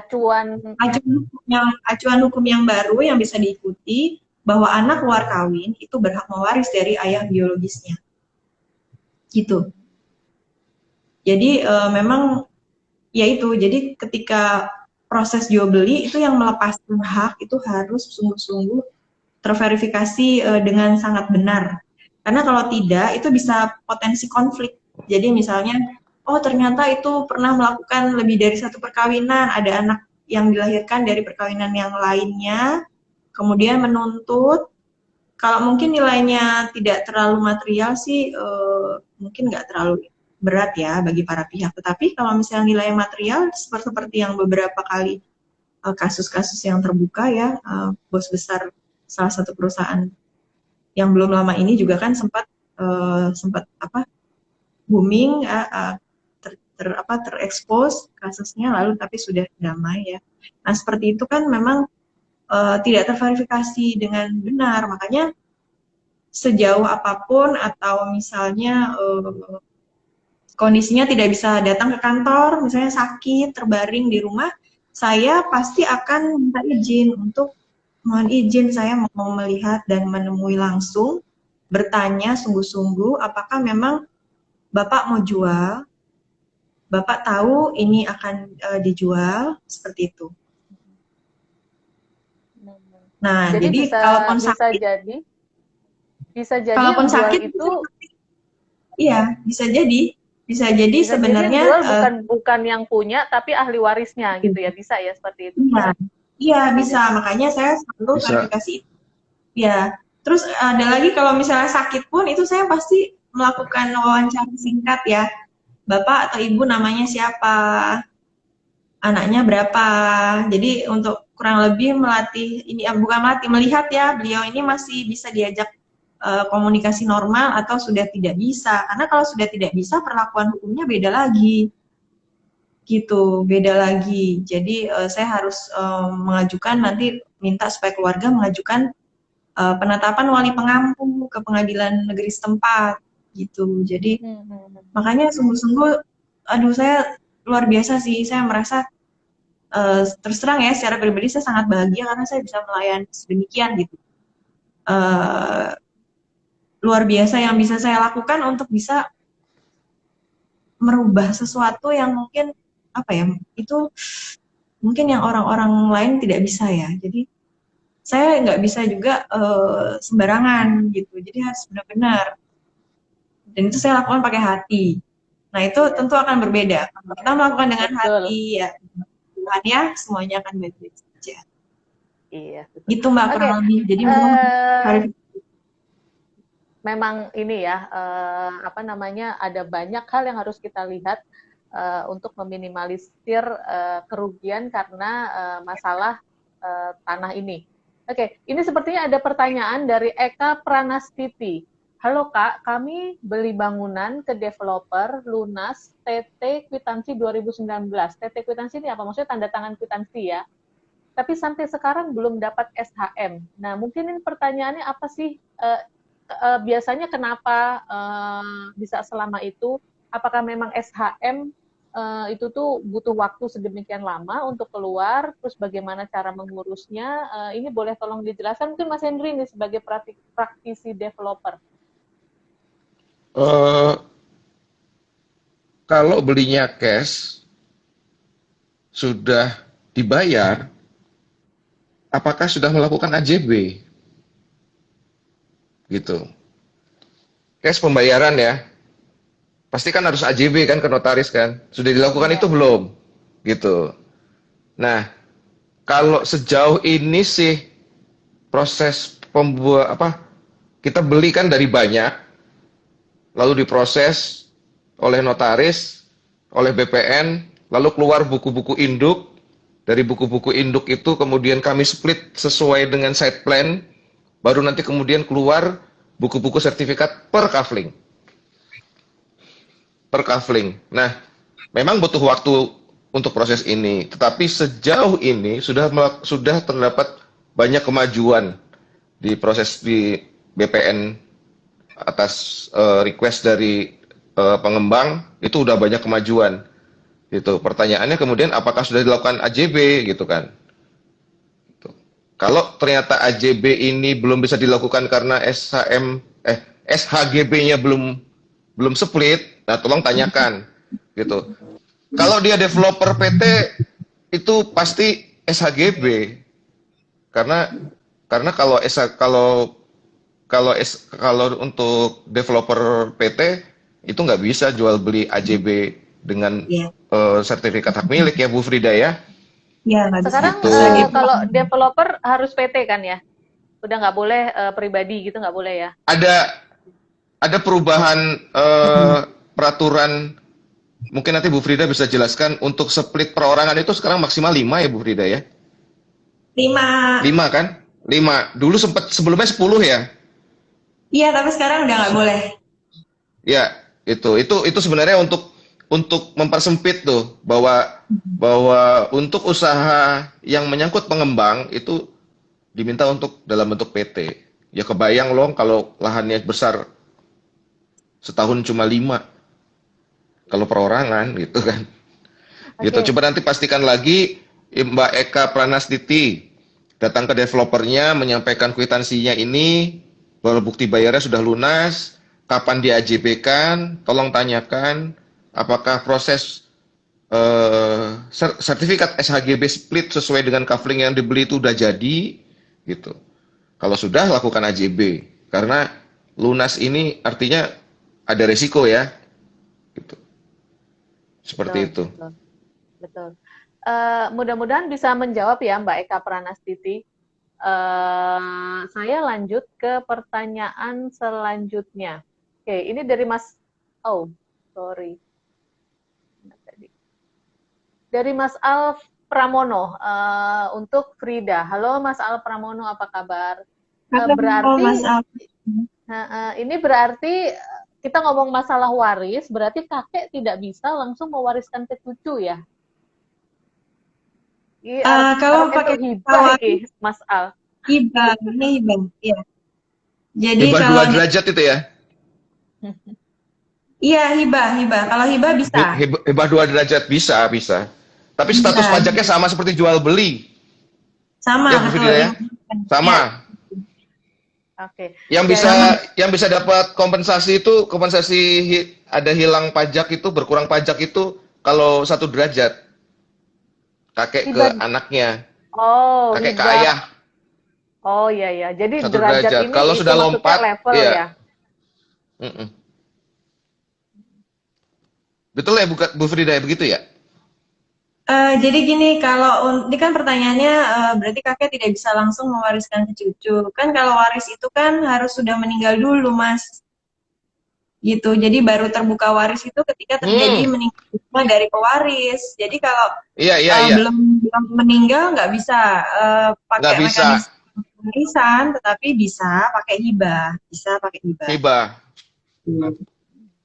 acuan hukum yang baru yang bisa diikuti, bahwa anak luar kawin itu berhak mewaris dari ayah biologisnya, gitu. Jadi memang ya itu. Jadi ketika proses jual beli itu yang melepaskan hak itu harus sungguh-sungguh terverifikasi dengan sangat benar. Karena kalau tidak, itu bisa potensi konflik. Jadi misalnya, oh ternyata itu pernah melakukan lebih dari satu perkawinan, ada anak yang dilahirkan dari perkawinan yang lainnya, kemudian menuntut, kalau mungkin nilainya tidak terlalu material sih, mungkin nggak terlalu berat ya bagi para pihak. Tetapi kalau misalnya nilai material, seperti yang beberapa kali kasus-kasus yang terbuka ya, bos besar salah satu perusahaan yang belum lama ini juga kan sempat booming, terekspos kasusnya, lalu tapi sudah damai ya. Nah seperti itu kan memang tidak terverifikasi dengan benar, makanya sejauh apapun atau misalnya kondisinya tidak bisa datang ke kantor, misalnya sakit, terbaring di rumah, saya pasti akan minta izin untuk mohon izin saya mau melihat dan menemui langsung, bertanya sungguh-sungguh apakah memang Bapak mau jual, Bapak tahu ini akan dijual, seperti itu. Nah, Jadi jadi bisa kalaupun sakit, kalaupun yang jual sakit itu iya bisa jadi bisa jadi yang sebenarnya jual bukan yang punya tapi ahli warisnya gitu ya, bisa ya seperti itu. iya, iya bisa. Makanya saya selalu Bisa. verifikasi itu. Ya, terus ada lagi kalau misalnya sakit pun itu saya pasti melakukan wawancara singkat ya. Bapak atau Ibu namanya siapa? Anaknya berapa? Jadi untuk kurang lebih melatih ini, bukan melatih, melihat ya beliau ini masih bisa diajak komunikasi normal atau sudah tidak bisa. Karena kalau sudah tidak bisa, perlakuan hukumnya beda lagi. Gitu, beda lagi. Jadi saya harus mengajukan, nanti minta supaya keluarga mengajukan penetapan wali pengampu ke pengadilan negeri setempat gitu. Jadi makanya sungguh-sungguh, aduh saya luar biasa sih. Saya merasa terus terang ya, secara pribadi saya sangat bahagia karena saya bisa melayani sedemikian gitu. Luar biasa yang bisa saya lakukan untuk bisa merubah sesuatu yang mungkin apa ya, itu mungkin yang orang-orang lain tidak bisa ya. Jadi saya nggak bisa juga sembarangan gitu. Jadi harus benar-benar. Dan itu saya lakukan pakai hati. Nah itu tentu akan berbeda. Kalau kita melakukan dengan hati, ya Tuhan ya semuanya akan baik-baik saja. Iya. Gitu Mbak kurang lebih. Jadi memang ini ya, ada banyak hal yang harus kita lihat untuk meminimalisir kerugian karena masalah tanah ini. Oke, ini sepertinya ada pertanyaan dari Eka Pranastiti. Halo Kak, kami beli bangunan ke developer lunas TT Kwitansi 2019. TT Kwitansi ini apa? Maksudnya tanda tangan kwitansi ya. tapi sampai sekarang belum dapat SHM. Nah, mungkin ini pertanyaannya apa sih? Biasanya kenapa bisa selama itu? Apakah memang SHM itu tuh butuh waktu sedemikian lama untuk keluar? Terus bagaimana cara mengurusnya? Ini boleh tolong dijelaskan mungkin Mas Hendri nih sebagai praktisi developer. Eh, kalau belinya cash sudah dibayar, apakah sudah melakukan AJB? Gitu. Cash pembayaran ya, pasti kan harus AJB kan ke notaris kan? Sudah dilakukan itu Iya. belum? Gitu. Nah, kalau sejauh ini sih proses pembuat apa? Kita beli kan dari banyak, lalu diproses oleh notaris, oleh BPN, lalu keluar buku-buku induk. Dari buku-buku induk itu kemudian kami split sesuai dengan site plan, baru nanti kemudian keluar buku-buku sertifikat per kafling. Per kafling. Nah, memang butuh waktu untuk proses ini, tetapi sejauh ini sudah terdapat banyak kemajuan di proses di BPN atas request dari pengembang, itu udah banyak kemajuan. Gitu. Pertanyaannya kemudian apakah sudah dilakukan AJB gitu kan? Gitu. Kalau ternyata AJB ini belum bisa dilakukan karena SHGB-nya belum split, nah tolong tanyakan gitu. Kalau dia developer PT itu pasti SHGB karena kalau untuk developer PT itu nggak bisa jual beli AJB dengan Iya, sertifikat hak milik ya Bu Frida ya. iya nggak bisa. Sekarang Gitu. kalau developer harus PT kan ya? Udah nggak boleh pribadi gitu, nggak boleh ya? Ada perubahan peraturan, mungkin nanti Bu Frida bisa jelaskan untuk split perorangan itu sekarang maksimal 5 ya Bu Frida ya? 5. 5 kan? 5. Dulu sempat sebelumnya 10 ya? Iya, tapi sekarang udah nggak boleh. Ya, itu sebenarnya untuk mempersempit tuh bahwa untuk usaha yang menyangkut pengembang itu diminta untuk dalam bentuk PT. Ya kebayang loh kalau lahannya besar setahun cuma 5 kalau perorangan gitu kan. Gitu. Oke. Coba nanti pastikan lagi Mbak Eka Pranastiti datang ke developernya menyampaikan kwitansinya ini bahwa bukti bayarnya sudah lunas, kapan di-AJB-kan, tolong tanyakan apakah proses sertifikat SHGB split sesuai dengan kafling yang dibeli itu udah jadi gitu. Kalau sudah lakukan AJB karena lunas ini artinya ada resiko ya gitu. Seperti itu. Betul, betul. Mudah-mudahan bisa menjawab ya Mbak Eka Pranastiti. Saya lanjut ke pertanyaan selanjutnya. Oke, ini dari Mas. Oh, sorry. Dari Mas Al Pramono untuk Frida. Halo Mas Al Pramono, apa kabar? Berarti Mas Al. ini berarti kita ngomong masalah waris, berarti kakek tidak bisa langsung mewariskan ke cucu ya? Kalau pakai hibah ini, Mas Al. hibah, ini hibah, iya. Jadi Hibah kalau 2 derajat itu ya? iya hibah. Kalau hibah bisa. Hibah 2 derajat bisa. Tapi status Bisa. pajaknya sama seperti jual beli. Sama, Ya Bu betul. Frida ya? Sama. Iya. Oke. Yang bisa dapat kompensasi itu ada hilang pajak itu berkurang pajak itu kalau 1 derajat. Kakek ke Hibah. anaknya. Oh, Kakek ke hibah. ayah. Oh iya. Jadi 1 derajat derajat. ini Kalau itu sudah maksudnya lompat, level iya. ya. Betul ya Bu Frida ya begitu ya? Jadi gini, kalau ini kan pertanyaannya berarti kakek tidak bisa langsung mewariskan ke cucu. Kan kalau waris itu kan harus sudah meninggal dulu, Mas. Gitu. Jadi baru terbuka waris itu ketika terjadi meninggal dari pewaris. Jadi kalau Iya. belum meninggal nggak bisa pakai Nggak bisa. mekanisme warisan, tetapi bisa pakai hibah. Bisa pakai hibah. Hibah.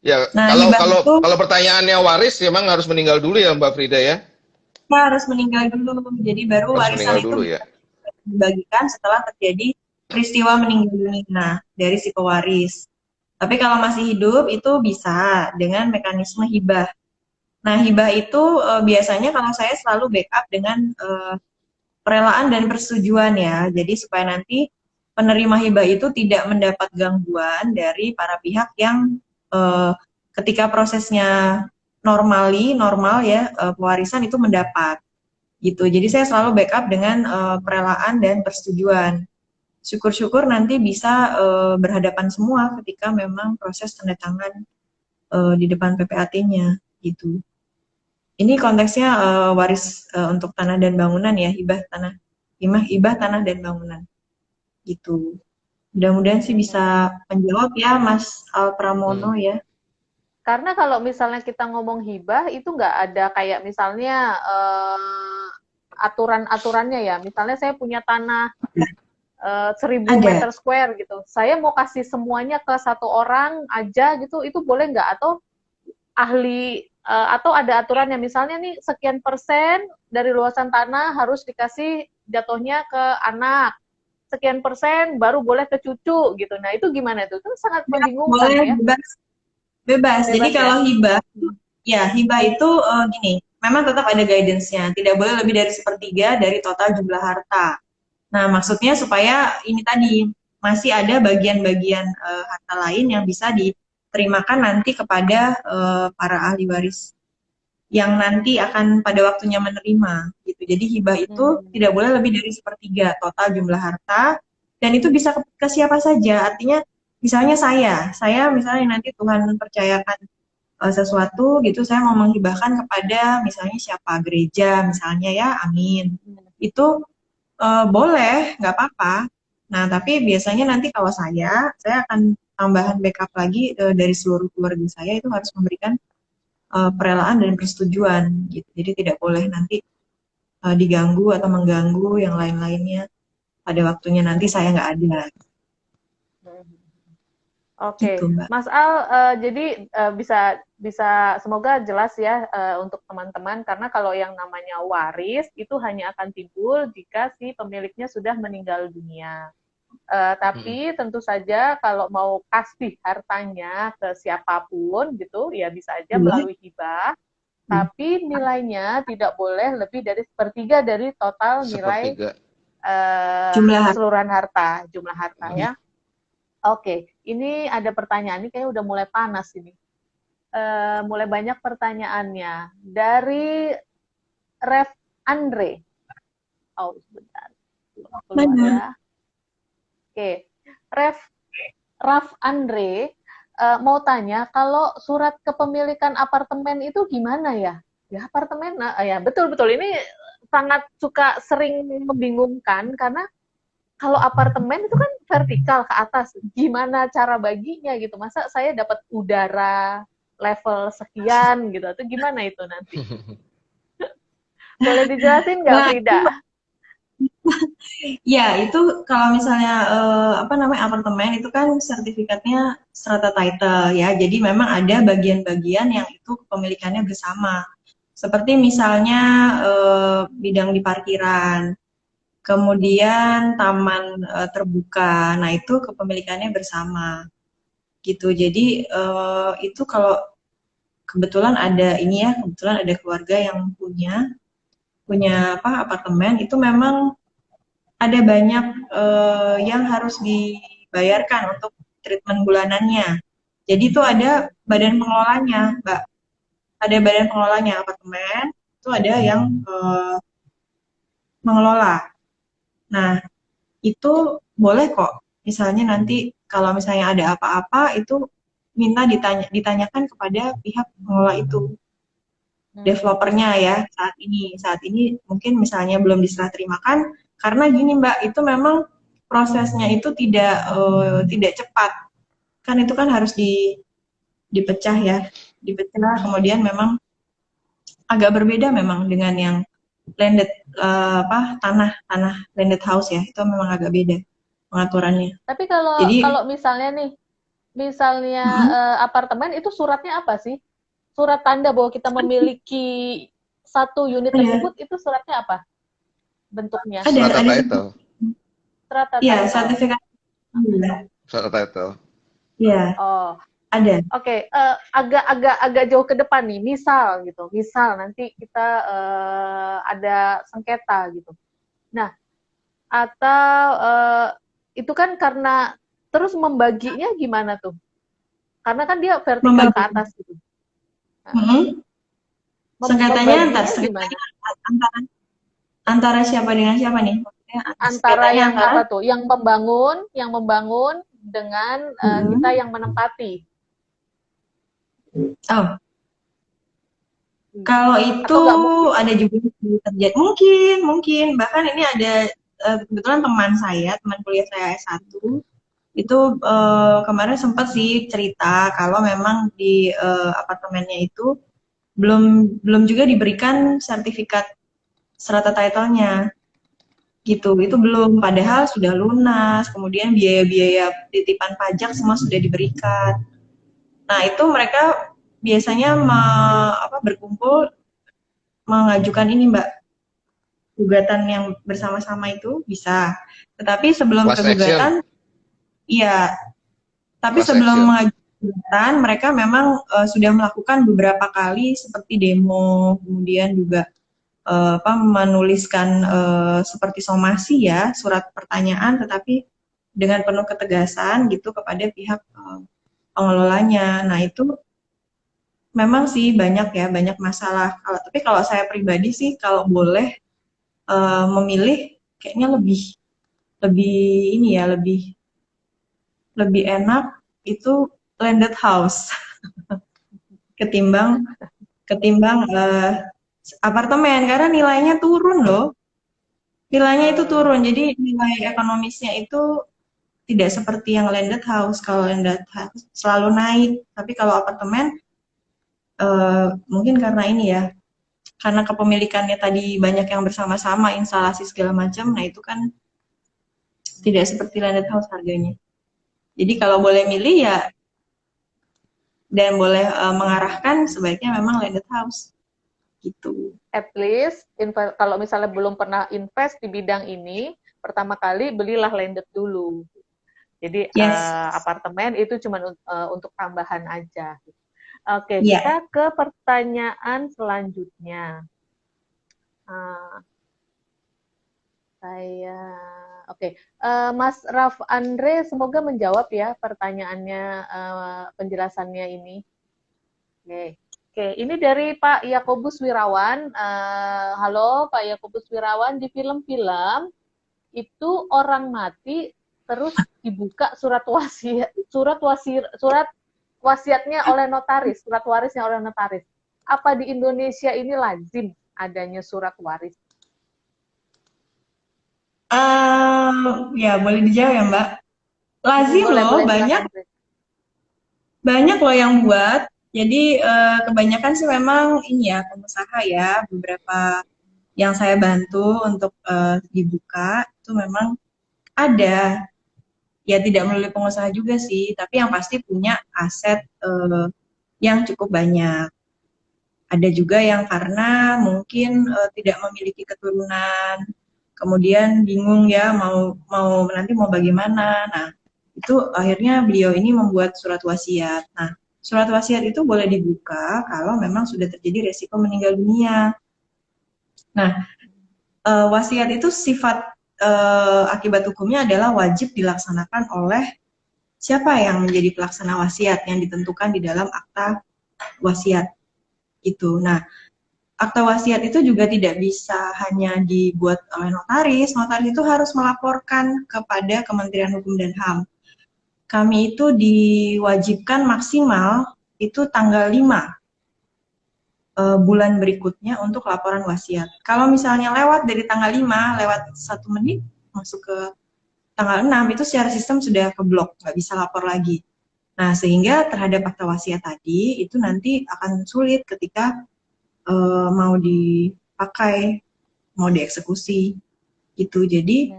Ya, Nah, hibah itu kalau pertanyaannya waris memang harus meninggal dulu ya Mbak Frida ya? harus meninggal dulu. Jadi baru Harus warisan meninggal itu dulu ya. dibagikan setelah terjadi peristiwa meninggal dunia dari si pewaris. Tapi kalau masih hidup itu bisa dengan mekanisme hibah. Nah, hibah itu biasanya kalau saya selalu backup dengan perelaan dan persetujuan ya. Jadi supaya nanti penerima hibah itu tidak mendapat gangguan dari para pihak yang eh, ketika prosesnya normal ya pewarisan itu mendapat gitu. Jadi saya selalu backup dengan perelaan dan persetujuan. Syukur-syukur nanti bisa berhadapan semua ketika memang proses tanda tangan di depan PPAT-nya gitu. Ini konteksnya waris untuk tanah dan bangunan ya, hibah tanah dan bangunan gitu. Mudah-mudahan sih bisa menjawab ya Mas Al Hmm. Pramono ya. Karena kalau misalnya kita ngomong hibah itu nggak ada kayak misalnya aturan-aturannya ya. Misalnya saya punya tanah 1000 Ada, meter square gitu. Saya mau kasih semuanya ke satu orang aja gitu, itu boleh nggak? Atau atau ada aturannya misalnya nih sekian persen dari luasan tanah harus dikasih jatuhnya ke anak, sekian persen baru boleh ke cucu gitu. Nah itu gimana tuh? Itu sangat membingungkan boleh ya. bebas. Bebas. Jadi Bebas ya. kalau hibah, ya hibah itu gini, memang tetap ada guidance-nya. Tidak boleh lebih dari sepertiga dari total jumlah harta. Nah, maksudnya supaya ini tadi masih ada bagian-bagian harta lain yang bisa diterimakan nanti kepada para ahli waris yang nanti akan pada waktunya menerima gitu. Jadi hibah itu tidak boleh lebih dari sepertiga total jumlah harta dan itu bisa ke siapa saja. Artinya misalnya saya misalnya nanti Tuhan percayakan sesuatu gitu, saya mau menghibahkan kepada misalnya siapa gereja misalnya ya, amin. Itu boleh, nggak apa-apa. Nah, tapi biasanya nanti kalau saya akan tambahan backup lagi dari seluruh keluarga saya itu harus memberikan perelaan dan persetujuan gitu. Jadi tidak boleh nanti diganggu atau mengganggu yang lain-lainnya pada waktunya nanti saya nggak ada. Oke, Gitu, Mbak. Mas Al, jadi bisa bisa semoga jelas ya untuk teman-teman karena kalau yang namanya waris itu hanya akan timbul jika si pemiliknya sudah meninggal dunia. Tapi tentu saja kalau mau kasih hartanya ke siapapun gitu ya bisa aja Boleh. melalui hibah, tapi nilainya tidak boleh lebih dari sepertiga dari total nilai Sepertiga. Jumlah harta. keseluruhan harta, jumlah harta ya. Oke, ini ada pertanyaan, ini kayaknya udah mulai panas ini. Mulai banyak pertanyaannya. Dari Ref Andre. Oh, sebentar. Keluar Mana? ya. Oke. Raf Andre mau tanya, kalau surat kepemilikan apartemen itu gimana ya? Ya, apartemen, ya betul-betul. Ini sangat suka sering membingungkan karena kalau apartemen itu kan vertikal ke atas, gimana cara baginya gitu? Masa saya dapat udara level sekian gitu, atau gimana itu nanti? Boleh dijelasin nggak, Nah, Frida? ya itu kalau misalnya apa namanya apartemen itu kan sertifikatnya strata title ya. Jadi memang ada bagian-bagian yang itu kepemilikannya bersama. Seperti misalnya bidang di parkiran, kemudian taman terbuka. Nah, itu kepemilikannya bersama gitu. Jadi itu kalau kebetulan ada ini ya, kebetulan ada keluarga yang punya punya apa apartemen itu memang ada banyak yang harus dibayarkan untuk treatment bulanannya. Jadi itu ada badan pengelolanya, Mbak. Ada badan pengelolanya apartemen, itu ada yang mengelola. Nah, itu boleh kok. Misalnya nanti kalau misalnya ada apa-apa itu minta ditanyakan kepada pihak pengelola itu, developernya ya saat ini mungkin misalnya belum diserah terimakan karena gini Mbak itu memang prosesnya itu tidak cepat kan itu kan harus dipecah ya dipecah kemudian memang agak berbeda memang dengan yang landed tanah tanah landed house ya itu memang agak beda pengaturannya Tapi kalau jadi kalau misalnya nih, misalnya apartemen itu suratnya apa sih? Surat tanda bahwa kita memiliki satu unit Ada, tersebut itu suratnya apa bentuknya? Strata ada title, Strata ya title. sertifikat. Iya, strata title. iya, Oh, ada. oke. Agak jauh ke depan nih. Misal gitu. Misal nanti kita ada sengketa gitu. Nah, atau itu kan karena terus membaginya gimana tuh? Karena kan dia vertikal ke Membagi. atas gitu. Nah, Mm-mm. Sengketanya membaginya gimana? sengketanya antara antara siapa dengan siapa nih? Maksudnya Antara sengketanya yang antara apa tuh? Yang membangun dengan kita mm-mm. yang menempati. Oh, kalau itu Atau nggak mungkin? ada juga terjadi mungkin bahkan ini ada kebetulan teman saya, teman kuliah saya S1 itu kemarin sempat sih cerita kalau memang di apartemennya itu belum belum juga diberikan sertifikat strata title-nya gitu. Itu belum, padahal sudah lunas, kemudian biaya-biaya titipan pajak semua sudah diberikan. Nah, itu mereka biasanya berkumpul mengajukan ini, Mbak, gugatan yang bersama-sama itu bisa. Tetapi sebelum ke Class action, gugatan, iya, tapi class sebelum action. mengajukan gugatan, mereka memang sudah melakukan beberapa kali seperti demo, kemudian juga menuliskan seperti somasi ya, surat pertanyaan, tetapi dengan penuh ketegasan gitu kepada pihak pengelolanya. Nah itu memang sih banyak ya, banyak masalah. Tapi kalau saya pribadi sih kalau boleh memilih, kayaknya lebih lebih ini ya, lebih lebih enak itu landed house ketimbang ketimbang apartemen karena nilainya turun loh. Nilainya itu turun, jadi nilai ekonomisnya itu tidak seperti yang landed house. Kalau landed house selalu naik, tapi kalau apartemen mungkin karena ini ya, karena kepemilikannya tadi banyak yang bersama-sama, instalasi segala macam, nah itu kan tidak seperti landed house harganya. Jadi kalau boleh milih ya, dan boleh mengarahkan, sebaiknya memang landed house gitu. At least kalau misalnya belum pernah invest di bidang ini, pertama kali belilah landed dulu. Jadi Yes, apartemen itu cuma untuk tambahan aja. Oke, ya. kita ke pertanyaan selanjutnya. Uh, saya oke, Mas Raf Andre semoga menjawab ya pertanyaannya, penjelasannya ini. Oke. Oke, ini dari Pak Yakobus Wirawan. Halo Pak Yakobus Wirawan, di film-film itu orang mati terus dibuka surat wasiatnya oleh notaris, surat warisnya oleh notaris. Apa di Indonesia ini lazim adanya surat waris? Ya boleh dijawab ya Mbak. Lazim Boleh, loh, boleh banyak silakan. banyak loh yang buat. Jadi kebanyakan sih memang ini ya pengusaha ya, beberapa yang saya bantu untuk dibuka itu memang ada. Ya tidak melalui pengusaha juga sih, tapi yang pasti punya aset yang cukup banyak. Ada juga yang karena mungkin tidak memiliki keturunan, kemudian bingung ya mau mau nanti mau bagaimana. Nah, itu akhirnya beliau ini membuat surat wasiat. Nah, surat wasiat itu boleh dibuka kalau memang sudah terjadi resiko meninggal dunia. Nah, wasiat itu sifat akibat hukumnya adalah wajib dilaksanakan oleh siapa yang menjadi pelaksana wasiat yang ditentukan di dalam akta wasiat itu. Nah, akta wasiat itu juga tidak bisa hanya dibuat oleh notaris. Notaris itu harus melaporkan kepada Kementerian Hukum dan HAM. Kami itu diwajibkan maksimal itu tanggal 5 bulan berikutnya untuk laporan wasiat. Kalau misalnya lewat dari tanggal 5, lewat 1 menit, masuk ke tanggal 6, itu secara sistem sudah keblok, nggak bisa lapor lagi. Nah, sehingga terhadap akta wasiat tadi, itu nanti akan sulit ketika mau dipakai, mau dieksekusi, gitu. Jadi,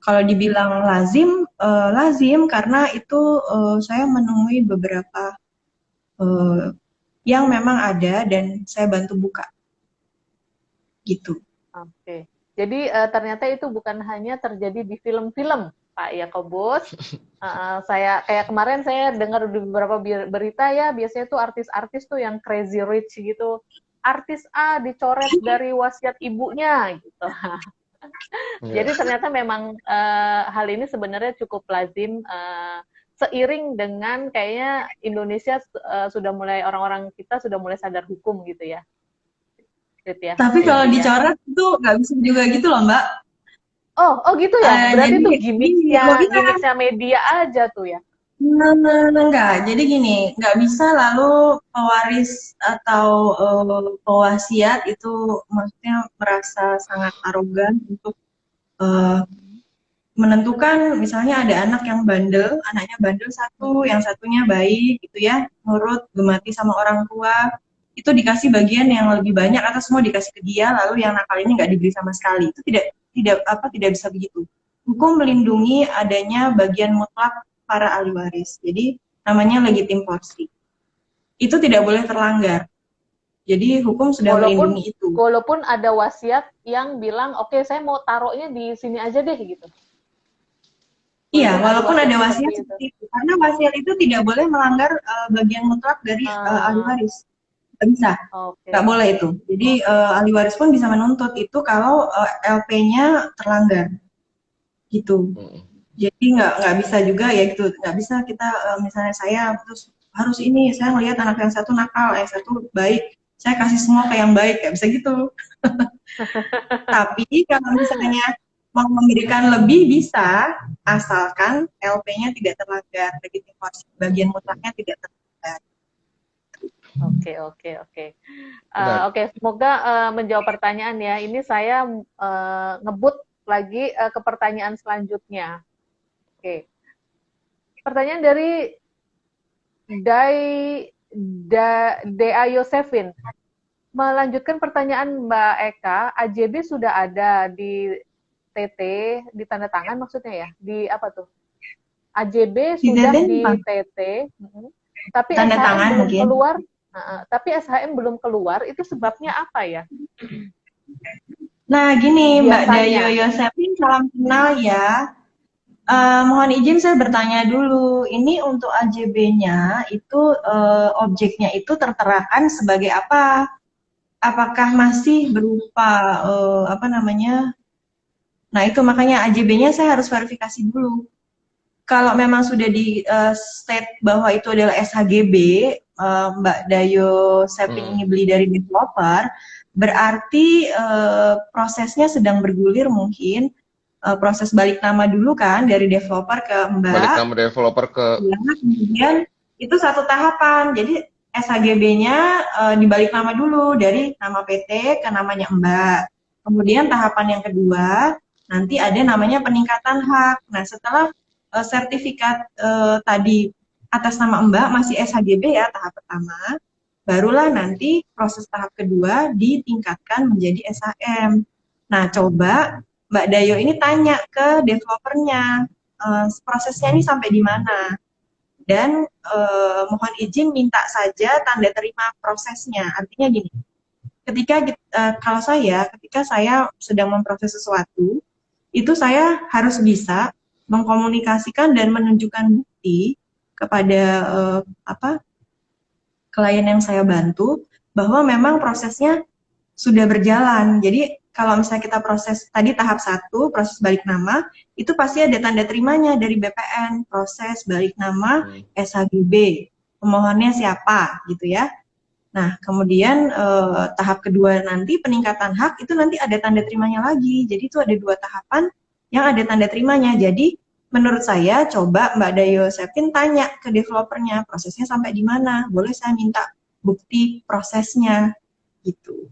kalau dibilang lazim, lazim karena itu saya menemui beberapa yang memang ada dan saya bantu buka gitu. Oke. Jadi ternyata itu bukan hanya terjadi di film-film, Pak Yakobus. Saya kayak kemarin saya dengar di beberapa berita ya, biasanya tuh artis-artis tuh yang crazy rich gitu. Artis A dicoret dari wasiat ibunya gitu. Ya. Jadi ternyata memang hal ini sebenarnya cukup lazim seiring dengan kayaknya Indonesia sudah mulai orang-orang kita sudah mulai sadar hukum gitu ya. Gitu ya. Tapi kalau Jadi ya. dicoret itu nggak bisa juga gitu loh Mbak. Oh gitu ya. Berarti Jadi itu gini, nggak bisa. gimmicksnya media aja tuh ya. Enggak, jadi gini, nggak bisa lalu pewaris atau pewasiat itu maksudnya merasa sangat arogan untuk eh, menentukan misalnya ada anak yang bandel, anaknya bandel satu, yang satunya baik gitu ya, nurut, gemati sama orang tua, itu dikasih bagian yang lebih banyak atau semua dikasih ke dia, lalu yang nakal ini nggak diberi sama sekali. Itu tidak bisa begitu. Hukum melindungi adanya bagian mutlak para ahli waris. Jadi namanya legitim porsi. Itu tidak boleh terlanggar. Jadi hukum sudah melindungi itu. Walaupun ada wasiat yang bilang, oke, saya mau taruhnya di sini aja deh gitu. Iya, walaupun ada wasiat seperti itu. Karena wasiat itu tidak boleh melanggar bagian mutlak dari ahli waris. Nggak bisa. Nggak boleh itu. Jadi ahli waris pun bisa menuntut itu kalau LP-nya terlanggar. Gitu. Jadi nggak bisa juga ya gitu. Nggak bisa kita misalnya saya terus harus ini, saya melihat anak yang satu nakal, yang satu baik. Saya kasih semua ke yang baik, nggak bisa gitu. Tapi kalau misalnya mau memberikan lebih bisa, asalkan LP-nya tidak terlanggar, legitimasi bagian mutlaknya tidak terlanggar. Oke, semoga menjawab pertanyaan ya. Ini saya ngebut lagi ke pertanyaan selanjutnya. Oke. Pertanyaan dari Dea Yosefin. Melanjutkan pertanyaan Mbak Eka, AJB sudah ada di TT, di tanda tangan maksudnya ya? Di apa tuh? AJB sudah di TT, tapi tanda SHM tangan belum mungkin keluar. Tapi SHM belum keluar, itu sebabnya apa ya? Nah, gini Mbak Dayo Yosefin, salam kenal ya. Mohon izin saya bertanya dulu, ini untuk AJB-nya itu objeknya itu terterakan sebagai apa? Apakah masih berupa apa namanya? Nah itu makanya AJB-nya saya harus verifikasi dulu. Kalau memang sudah di state bahwa itu adalah SHGB, Mbak Dayo Sepin ini beli dari developer, berarti prosesnya sedang bergulir mungkin. Proses balik nama dulu kan dari developer ke Mbak. Balik nama developer ke. Ya, kemudian itu satu tahapan. Jadi SHGB-nya dibalik nama dulu dari nama PT ke namanya Mbak. Kemudian tahapan yang kedua nanti ada namanya peningkatan hak. Nah setelah sertifikat tadi atas nama Mbak masih SHGB ya tahap pertama, barulah nanti proses tahap kedua ditingkatkan menjadi SHM. Nah coba Mbak Dayo ini tanya ke developernya, prosesnya ini sampai di mana? Dan mohon izin minta saja tanda terima prosesnya. Artinya gini, ketika saya sedang memproses sesuatu, itu saya harus bisa mengkomunikasikan dan menunjukkan bukti kepada klien yang saya bantu bahwa memang prosesnya sudah berjalan. Jadi kalau misalnya kita proses tadi tahap 1, proses balik nama, itu pasti ada tanda terimanya dari BPN, proses balik nama SHGB, pemohonnya siapa gitu ya. Nah, kemudian tahap kedua nanti peningkatan hak itu nanti ada tanda terimanya lagi. Jadi itu ada 2 tahapan yang ada tanda terimanya. Jadi menurut saya coba Mbak Dayo Sepin tanya ke developernya prosesnya sampai di mana. Boleh saya minta bukti prosesnya gitu.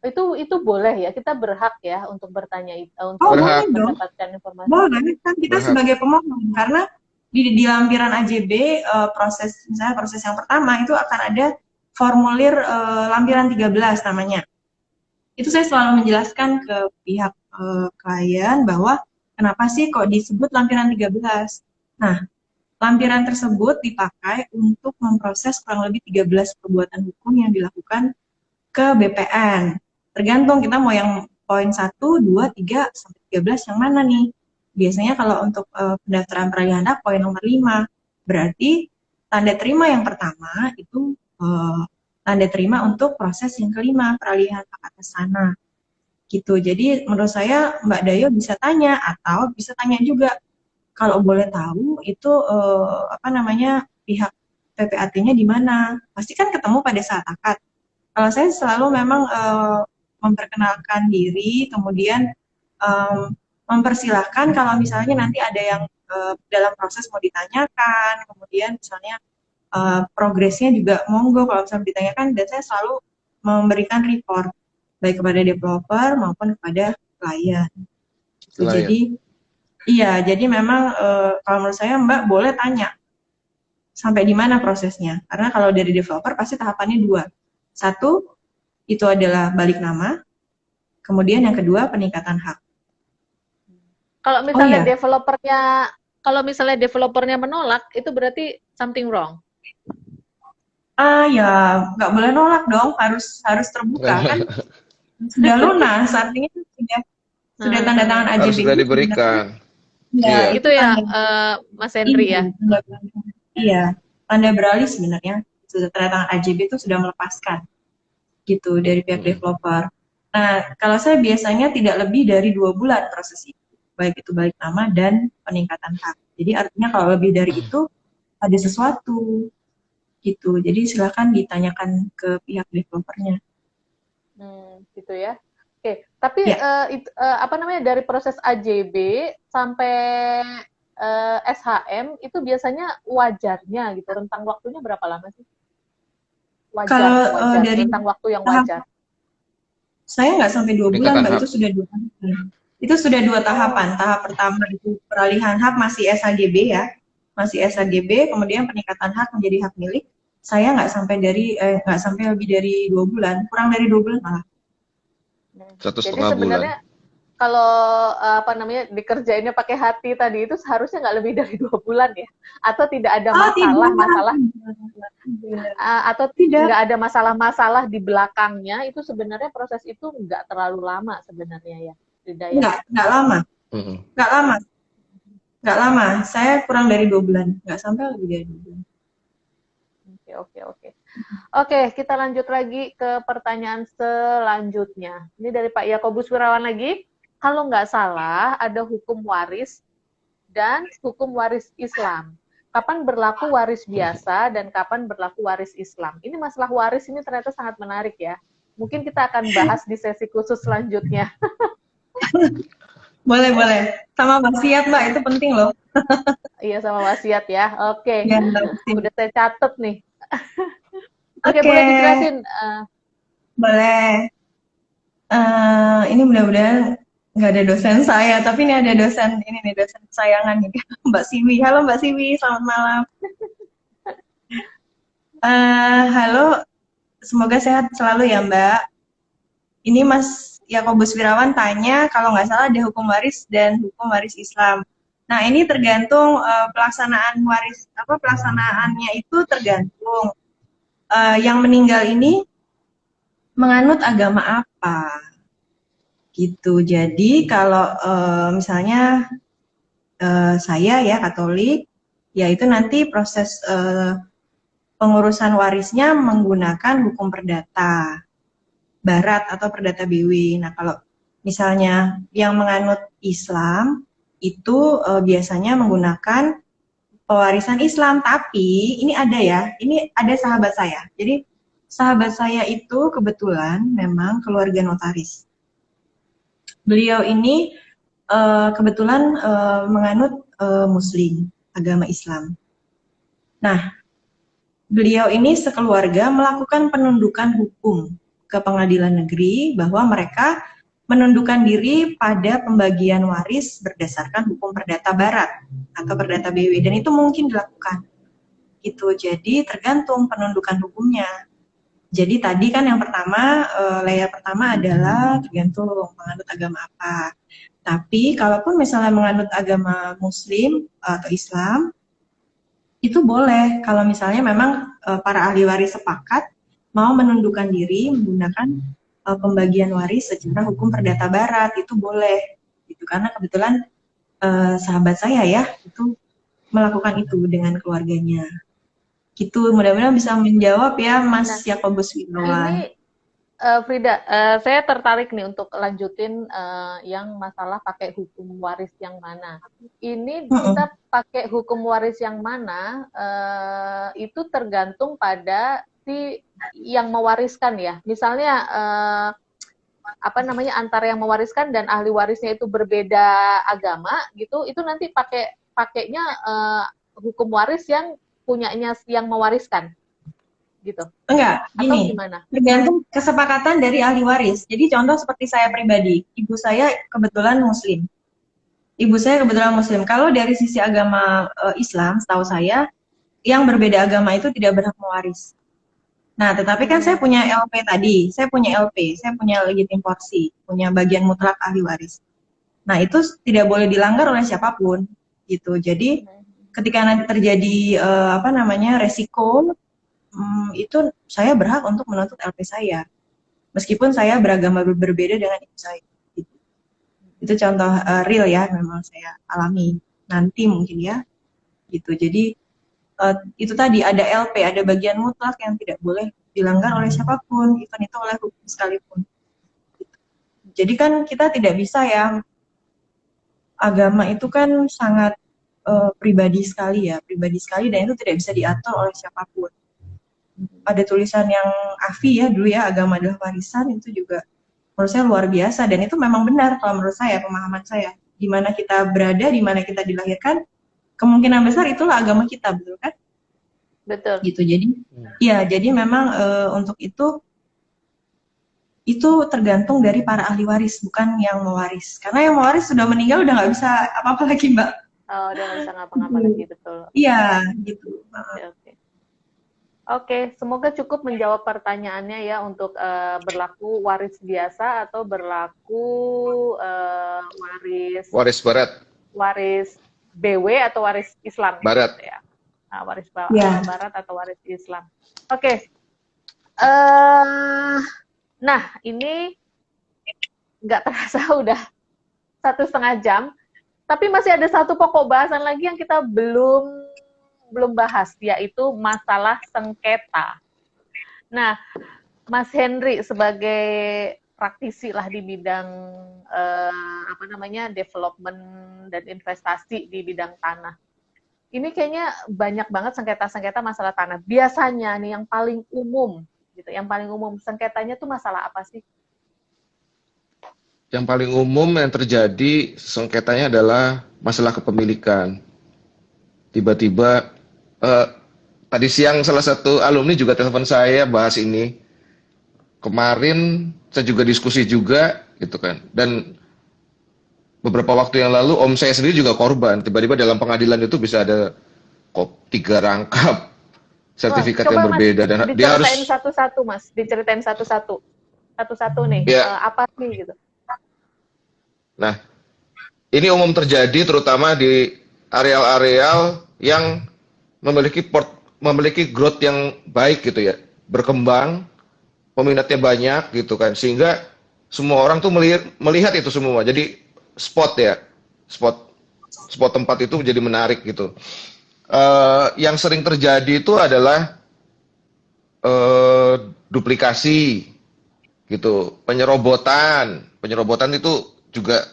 Itu boleh ya, kita berhak ya untuk bertanya untuk mendapatkan informasi. Boleh kan kita sebagai pemohon karena di lampiran AJB misalnya proses yang pertama itu akan ada formulir lampiran 13 namanya. Itu saya selalu menjelaskan ke pihak klien bahwa kenapa sih kok disebut lampiran 13. Nah, lampiran tersebut dipakai untuk memproses kurang lebih 13 perbuatan hukum yang dilakukan ke BPN. tergantung kita mau yang poin 1, 2, 3, sampai 13 yang mana nih. Biasanya kalau untuk pendaftaran peralihan hak poin nomor 5, berarti tanda terima yang pertama itu tanda terima untuk proses yang kelima, peralihan hak atas tanah. Gitu. Jadi menurut saya Mbak Dayo bisa tanya atau bisa tanya juga, kalau boleh tahu itu pihak PPAT-nya di mana? Pasti kan ketemu pada saat akad. Kalau saya selalu memang memperkenalkan diri, kemudian mempersilahkan kalau misalnya nanti ada yang dalam proses mau ditanyakan, kemudian misalnya progresnya juga monggo kalau misalnya ditanyakan, dan saya selalu memberikan report baik kepada developer maupun kepada klien. Jadi iya, jadi memang kalau menurut saya Mbak boleh tanya sampai di mana prosesnya, karena kalau dari developer pasti tahapannya 2. 1 itu adalah balik nama, kemudian yang kedua peningkatan hak. Kalau misalnya developernya menolak, itu berarti something wrong. Ya nggak boleh nolak dong, harus terbuka kan. Sudah lunas, artinya sudah tanda tangan AJB. Harus sudah diberikan. Ya, itu ya Mas Henry ya. Iya, tanda beralih sebenarnya sudah tanda tangan AJB itu sudah melepaskan gitu dari pihak developer. Nah, kalau saya biasanya tidak lebih dari 2 bulan proses itu, baik itu balik nama dan peningkatan hak. Jadi artinya kalau lebih dari itu ada sesuatu gitu. Jadi silakan ditanyakan ke pihak developernya. Gitu ya. Oke, tapi ya. Dari proses AJB sampai SHM itu biasanya wajarnya gitu, rentang waktunya berapa lama sih? Wajar, dari rentang waktu yang wajar. Saya nggak sampai 2 bulan, Mbak, itu sudah 2 tahapan. Itu sudah 2 tahapan. Tahap pertama itu peralihan hak masih SHGB ya, masih SHGB, kemudian peningkatan hak menjadi hak milik. Saya nggak sampai lebih dari 2 bulan, kurang dari 2 bulan malah. 1,5 Jadi sebenarnya kalau dikerjainnya pakai hati tadi itu seharusnya nggak lebih dari 2 bulan ya, atau tidak ada nggak ada masalah-masalah di belakangnya, itu sebenarnya proses itu nggak terlalu lama sebenarnya ya. Nggak lama. Saya kurang dari 2 bulan, nggak sampai lebih dari 2 bulan. Oke, kita lanjut lagi ke pertanyaan selanjutnya. Ini dari Pak Yakobus Wirawan lagi. Kalau nggak salah, ada hukum waris dan hukum waris Islam. Kapan berlaku waris biasa dan kapan berlaku waris Islam? Ini masalah waris ini ternyata sangat menarik ya. Mungkin kita akan bahas di sesi khusus selanjutnya. Boleh. Sama wasiat, Mbak, itu penting loh. Iya, sama wasiat ya. Oke. Ya, udah saya catat nih. Oke, boleh dijelasin? Boleh. Ini mudah-mudahan nggak ada dosen saya, tapi ini ada dosen kesayangan nih, Mbak Siwi. Halo Mbak Siwi, selamat malam. Halo, semoga sehat selalu ya Mbak. Ini Mas Yakobus Wirawan tanya, kalau nggak salah ada hukum waris dan hukum waris Islam. Nah, ini tergantung pelaksanaannya itu tergantung yang meninggal ini menganut agama apa, gitu. Jadi kalau misalnya saya ya Katolik, ya itu nanti proses pengurusan warisnya menggunakan hukum perdata Barat atau perdata BW. Nah, kalau misalnya yang menganut Islam itu biasanya menggunakan pewarisan Islam, tapi ini ada sahabat saya. Jadi sahabat saya itu kebetulan memang keluarga notaris. Beliau ini kebetulan menganut Muslim, agama Islam. Nah, beliau ini sekeluarga melakukan penundukan hukum ke pengadilan negeri bahwa mereka menundukkan diri pada pembagian waris berdasarkan hukum perdata Barat atau perdata BW, dan itu mungkin dilakukan gitu. Jadi tergantung penundukan hukumnya. Jadi tadi kan yang pertama, layer pertama adalah tergantung menganut agama apa. Tapi kalaupun misalnya menganut agama Muslim atau Islam, itu boleh kalau misalnya memang para ahli waris sepakat mau menundukkan diri menggunakan pembagian waris secara hukum perdata barat itu boleh gitu, karena kebetulan sahabat saya ya itu melakukan itu dengan keluarganya. Gitu, mudah-mudahan bisa menjawab ya Nah, Mas Yakobus Wirawan. ini Frida, saya tertarik nih untuk lanjutin yang masalah pakai hukum waris yang mana. Ini kita pakai hukum waris yang mana itu tergantung pada si yang mewariskan ya. Misalnya apa namanya, antara yang mewariskan dan ahli warisnya itu berbeda agama gitu, itu nanti pakainya hukum waris yang punyanya yang mewariskan gitu. Enggak, Atau gini, gimana? tergantung kesepakatan dari ahli waris. Jadi contoh seperti saya pribadi, ibu saya kebetulan Muslim. Ibu saya kebetulan Muslim. Kalau dari sisi agama Islam, setahu saya, yang berbeda agama itu tidak berhak mewaris. Nah, tetapi kan saya punya LP tadi, saya punya LP, saya punya legitim porsi, punya bagian mutlak ahli waris. Nah, itu tidak boleh dilanggar oleh siapapun, gitu. Jadi, ketika nanti terjadi apa namanya resiko, itu saya berhak untuk menuntut LP saya, meskipun saya beragama berbeda dengan ibu saya. Gitu. Itu contoh real ya, memang saya alami nanti mungkin ya, gitu. Jadi itu tadi ada LP, ada bagian mutlak yang tidak boleh dilanggar oleh siapapun, even itu oleh hukum sekalipun. Jadi kan kita tidak bisa ya, agama itu kan sangat pribadi sekali ya, pribadi sekali, dan itu tidak bisa diatur oleh siapapun. Ada tulisan yang Afi ya dulu ya, agama adalah warisan, itu juga menurut saya luar biasa, dan itu memang benar kalau menurut saya, pemahaman saya. Di mana kita berada, di mana kita dilahirkan, kemungkinan besar itulah agama kita, betul kan? Betul. Gitu. Jadi ya, jadi memang untuk itu tergantung dari para ahli waris, bukan yang mewaris. Karena yang mewaris sudah meninggal, udah nggak bisa apa-apa lagi, Mbak. Oh, udah nggak bisa ngapa-ngapa lagi, betul. Iya, gitu. Oke, semoga cukup menjawab pertanyaannya ya, untuk berlaku waris biasa atau berlaku Waris barat. Waris BW atau waris Islam Barat. gitu ya. Nah, waris barat atau waris Islam. Oke. Nah, ini nggak terasa udah 1,5 jam, tapi masih ada satu pokok bahasan lagi yang kita belum bahas, yaitu masalah sengketa. Nah, Mas Henry sebagai praktisi lah di bidang apa namanya, development dan investasi di bidang tanah. Ini kayaknya banyak banget sengketa-sengketa masalah tanah. Biasanya nih yang paling umum gitu, yang paling umum sengketanya tuh masalah apa sih? Yang paling umum yang terjadi sengketanya adalah masalah kepemilikan. Tiba-tiba tadi siang salah satu alumni juga telepon saya bahas ini. Kemarin saya juga diskusi juga gitu kan. Dan beberapa waktu yang lalu om saya sendiri juga korban. Tiba-tiba dalam pengadilan itu bisa ada 3 rangkap sertifikat yang berbeda, dan dia harus diceritain satu-satu, Mas. Diceritain satu-satu nih. Ya. Apa sih gitu? Nah, ini umum terjadi terutama di areal-areal yang memiliki growth yang baik gitu ya, berkembang, peminatnya banyak gitu kan, sehingga semua orang tuh melihat itu semua. Jadi spot tempat itu menjadi menarik gitu. Yang sering terjadi itu adalah duplikasi gitu, penyerobotan itu juga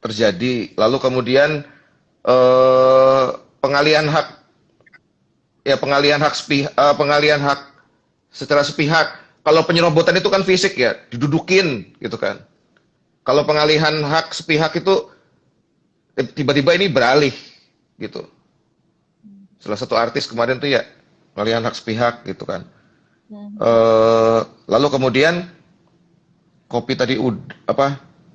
terjadi. Lalu kemudian pengalihan hak secara sepihak. Kalau penyerobotan itu kan fisik ya, didudukin gitu kan. Kalau pengalihan hak sepihak itu tiba-tiba ini beralih gitu. Salah satu artis kemarin tuh ya pengalihan hak sepihak gitu kan. Lalu kemudian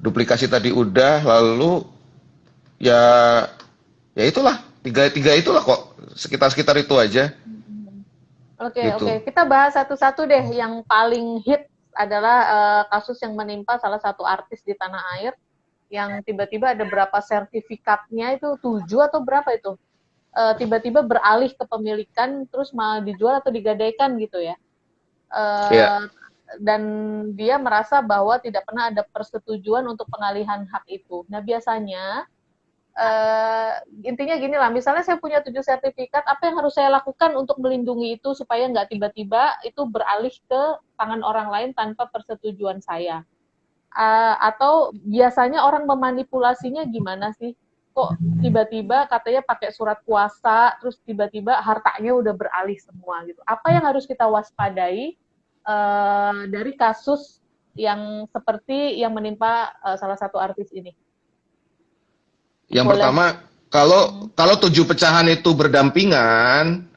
duplikasi tadi udah, lalu ya itulah tiga itulah kok, sekitar itu aja. Oke. Kita bahas satu-satu deh. Yang paling hit adalah kasus yang menimpa salah satu artis di tanah air, yang tiba-tiba ada berapa sertifikatnya, itu 7 atau berapa itu, tiba-tiba beralih kepemilikan, terus malah dijual atau digadaikan gitu ya. dan dia merasa bahwa tidak pernah ada persetujuan untuk pengalihan hak itu. Nah, biasanya intinya gini lah, misalnya saya punya 7 sertifikat, apa yang harus saya lakukan untuk melindungi itu supaya nggak tiba-tiba itu beralih ke tangan orang lain tanpa persetujuan saya. Atau biasanya orang memanipulasinya gimana sih? Kok tiba-tiba katanya pakai surat kuasa, terus tiba-tiba hartanya udah beralih semua gitu. Apa yang harus kita waspadai dari kasus yang seperti yang menimpa salah satu artis ini? Yang Boleh. pertama, kalau 7 pecahan itu berdampingan,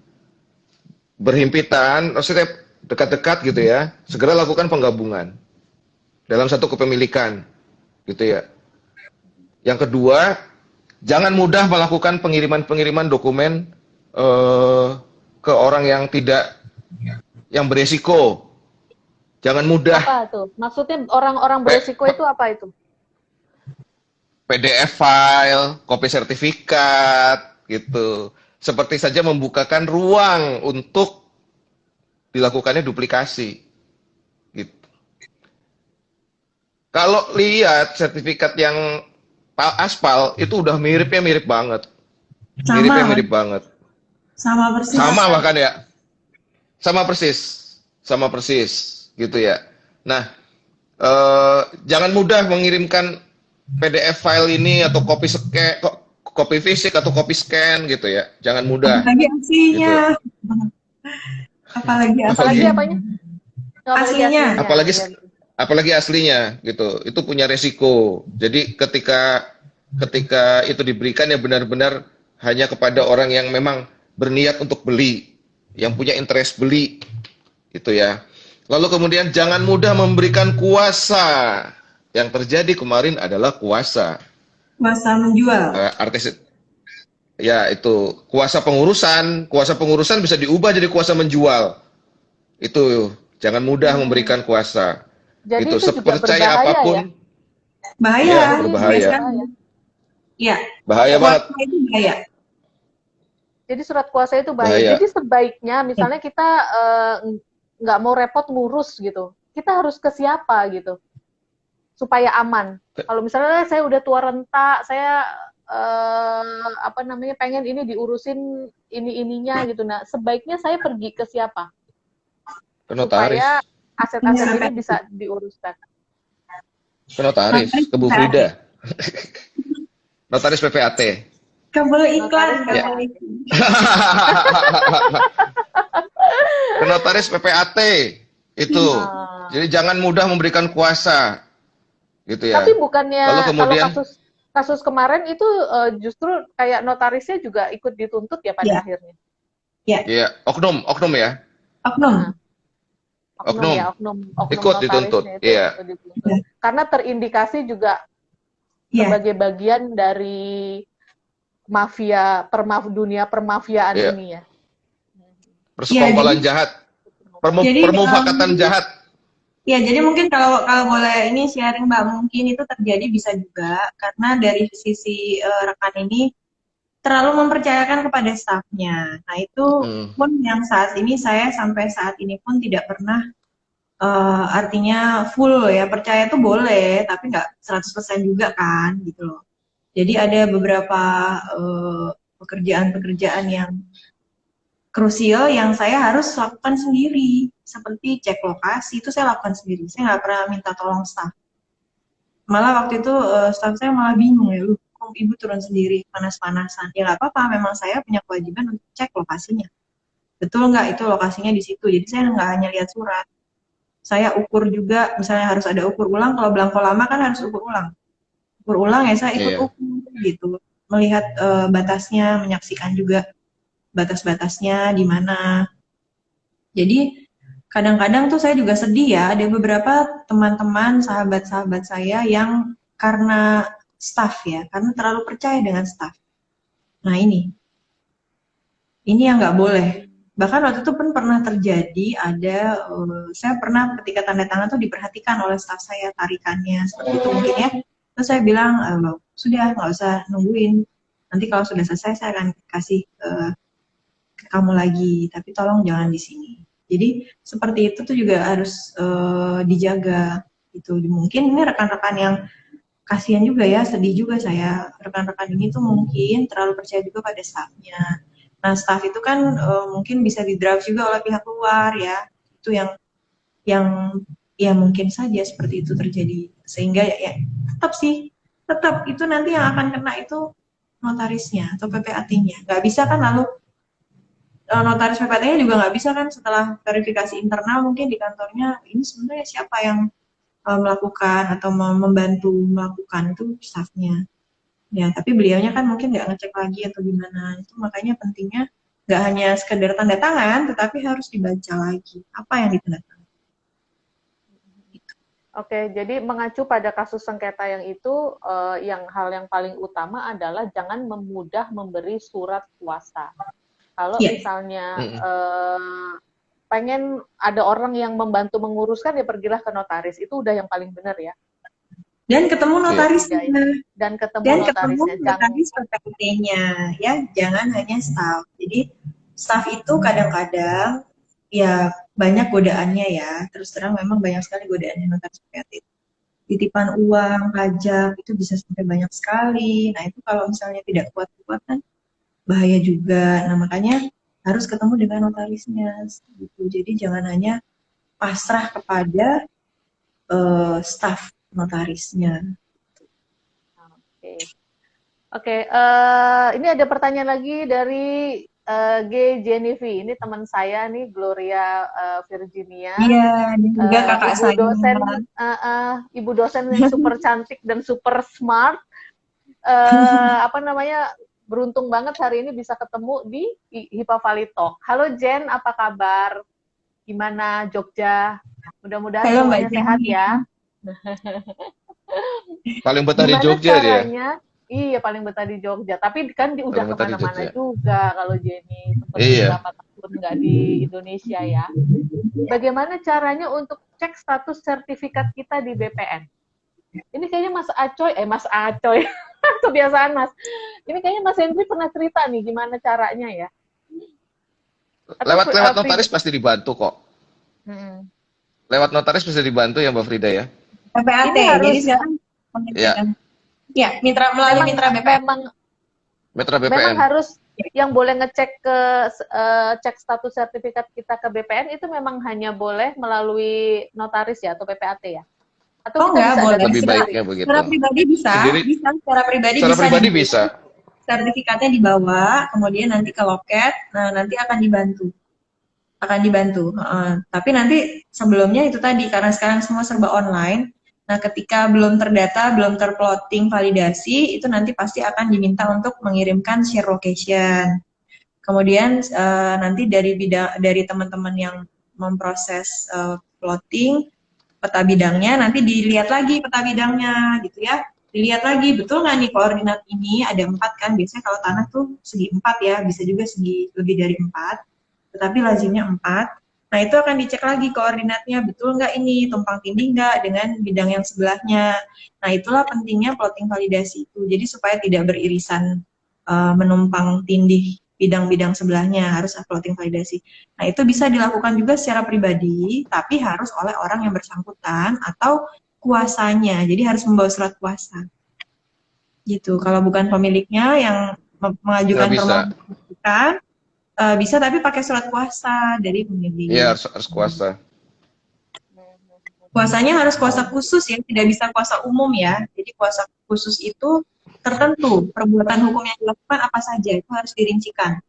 berhimpitan, maksudnya dekat-dekat gitu ya, segera lakukan penggabungan dalam satu kepemilikan, gitu ya. Yang kedua, jangan mudah melakukan pengiriman-pengiriman dokumen ke orang yang beresiko. Jangan mudah. Apa tuh? Maksudnya orang-orang beresiko itu apa itu? PDF file, kopi sertifikat, gitu. Seperti saja membukakan ruang untuk dilakukannya duplikasi. Gitu. Kalau lihat sertifikat yang aspal, itu udah miripnya mirip banget. Miripnya mirip banget. Sama persis. Sama bahkan ya. Sama persis. Sama persis. Gitu ya. Nah, jangan mudah mengirimkan PDF file ini atau kopi fisik atau kopi scan gitu ya. Jangan mudah. Apalagi aslinya. Gitu. Apalagi apanya? Aslinya. Apalagi aslinya gitu. Itu punya resiko. Jadi ketika itu diberikan ya benar-benar hanya kepada orang yang memang berniat untuk beli, yang punya interest beli gitu ya. Lalu kemudian jangan mudah memberikan kuasa. Yang terjadi kemarin adalah kuasa menjual. Artis ya itu kuasa pengurusan bisa diubah jadi kuasa menjual. Itu jangan mudah memberikan kuasa. Jadi itu juga sepercaya berbahaya, apapun. ya? Bahaya. Ya, berbahaya. Iya. Bahaya banget. Itu bahaya. Jadi surat kuasa itu bahaya. Bahaya. Jadi sebaiknya misalnya kita nggak mau repot ngurus gitu, kita harus ke siapa gitu supaya aman. Kalau misalnya saya udah tua renta, saya pengen ini diurusin ininya gitu. Nah, sebaiknya saya pergi ke siapa? Ke notaris. Supaya aset-aset ini bisa diuruskan. Ke notaris, ke Bu Frida. Notaris PPAT. Kabel iklan. Ke notaris PPAT itu. Jadi jangan mudah memberikan kuasa. Gitu ya. Tapi bukannya lalu kemudian, kalau kasus kemarin itu justru kayak notarisnya juga ikut dituntut ya pada akhirnya. Iya, oknum ya. Oknum ikut dituntut. Iya. Karena terindikasi juga sebagai bagian dari dunia permafiaan ini ya. Persekongkolan jahat. Permufakatan jahat. Ya, jadi mungkin kalau boleh ini sharing Mbak, mungkin itu terjadi bisa juga karena dari sisi rekan ini terlalu mempercayakan kepada stafnya. Nah, itu pun yang saat ini saya sampai saat ini pun tidak pernah artinya full ya, percaya itu boleh, tapi nggak 100% juga kan, gitu loh. Jadi ada beberapa pekerjaan-pekerjaan yang krusial yang saya harus lakukan sendiri, seperti cek lokasi, itu saya lakukan sendiri. Saya nggak pernah minta tolong staff. Malah waktu itu staff saya malah bingung ya, kok ibu turun sendiri panas-panasan. Ya nggak apa-apa, memang saya punya kewajiban untuk cek lokasinya. Betul nggak itu lokasinya di situ. Jadi saya nggak hanya lihat surat. Saya ukur juga, misalnya harus ada ukur ulang, kalau belangko lama kan harus ukur ulang. Ukur ulang ya saya ikut ukur gitu. Melihat batasnya, menyaksikan juga batas-batasnya di mana. Jadi kadang-kadang tuh saya juga sedih ya, ada beberapa teman-teman, sahabat-sahabat saya yang karena staff ya, karena terlalu percaya dengan staff. Nah ini yang nggak boleh. Bahkan waktu itu pun pernah terjadi, saya pernah ketika tanda tangan tuh diperhatikan oleh staff saya, tarikannya seperti itu mungkin ya. Terus saya bilang, sudah nggak usah nungguin, nanti kalau sudah selesai saya akan kasih ke kamu lagi, tapi tolong jangan di sini. Jadi seperti itu tuh juga harus dijaga gitu. Mungkin ini rekan-rekan yang kasihan juga ya, sedih juga saya. Rekan-rekan ini tuh mungkin terlalu percaya juga pada staffnya. Nah, staff itu kan mungkin bisa di-drive juga oleh pihak luar ya. Itu yang ya mungkin saja seperti itu terjadi. Sehingga ya tetap sih, tetap itu nanti yang akan kena itu notarisnya atau PPAT-nya. Nggak bisa kan lalu notaris PPAT-nya juga nggak bisa kan setelah verifikasi internal mungkin di kantornya ini sebenarnya siapa yang melakukan atau membantu melakukan itu staffnya. Ya, tapi beliaunya kan mungkin nggak ngecek lagi atau gimana. Itu makanya pentingnya nggak hanya sekedar tanda tangan, tetapi harus dibaca lagi apa yang ditandatangani. Oke, jadi mengacu pada kasus sengketa yang itu, yang hal yang paling utama adalah jangan memudah memberi surat kuasa. Kalau Iya. misalnya pengen ada orang yang membantu menguruskan, ya pergilah ke notaris. Itu udah yang paling benar ya. Dan ketemu notarisnya. Dan ketemu Dan notarisnya. ketemu notaris PPAT-nya ya, jangan hanya staff. Jadi staff itu kadang-kadang ya banyak godaannya ya. Terus terang memang banyak sekali godaannya notaris PPAT. Titipan uang, pajak itu bisa sampai banyak sekali. Nah, itu kalau misalnya tidak kuat-kuat kan bahaya juga. Nah, makanya harus ketemu dengan notarisnya gitu. Jadi jangan hanya pasrah kepada staf notarisnya. Oke, ini ada pertanyaan lagi dari G. Jennifer. Ini teman saya nih, Gloria Virginia. Iya, dan juga kakak ibu saya. dosen, ibu dosen yang super cantik dan super smart. Apa namanya? Beruntung banget hari ini bisa ketemu di HIPA Valley Talk. Halo Jen, apa kabar? Gimana Jogja? Mudah-mudahan semuanya sehat ya. Paling betah di Gimana Jogja caranya? dia. Iya, paling betah di Jogja. Tapi kan udah Paling betah di kemana-mana Jogja. juga kalau Jenny. Sempat Iya. beberapa tahun nggak di Indonesia ya. Bagaimana caranya untuk cek status sertifikat kita di BPN? Ini kayaknya Mas Acoy. Kebiasaan Mas. Ini kayaknya Mas Hendri pernah cerita nih gimana caranya ya. Lewat notaris pasti dibantu kok. Lewat notaris bisa dibantu ya Mbak Frida ya. PPAT. Jadi sekarang ya, melalui mitra BPN. Mitra BPN. Memang harus yang boleh ngecek ke cek status sertifikat kita ke BPN itu memang hanya boleh melalui notaris ya atau PPAT ya? Atau kita bisa boleh. Lebih baiknya begitu. Secara pribadi bisa. Secara pribadi bisa. Sertifikatnya dibawa, kemudian nanti ke loket, nah nanti akan dibantu. Tapi nanti sebelumnya itu tadi karena sekarang semua serba online. Nah, ketika belum terdata, belum terplotting validasi, itu nanti pasti akan diminta untuk mengirimkan share location. Kemudian nanti dari teman-teman yang memproses plotting peta bidangnya, nanti dilihat lagi peta bidangnya, gitu ya. Dilihat lagi betul nggak nih koordinat ini ada 4 kan? Biasanya kalau tanah tuh segi 4 ya, bisa juga segi lebih dari 4. Tetapi lazimnya 4. Nah, itu akan dicek lagi koordinatnya, betul nggak ini, tumpang tindih nggak dengan bidang yang sebelahnya. Nah, itulah pentingnya plotting validasi itu. Jadi supaya tidak beririsan menumpang tindih bidang-bidang sebelahnya, harus plotting validasi. Nah, itu bisa dilakukan juga secara pribadi, tapi harus oleh orang yang bersangkutan atau kuasanya. Jadi harus membawa surat kuasa. Gitu. Kalau bukan pemiliknya yang mengajukan permohonan, bisa tapi pakai surat kuasa dari pemilik. Iya, harus kuasa. Kuasanya harus kuasa khusus ya, tidak bisa kuasa umum ya. Jadi kuasa khusus itu tertentu, perbuatan hukum yang dilakukan apa saja, itu harus dirincikan.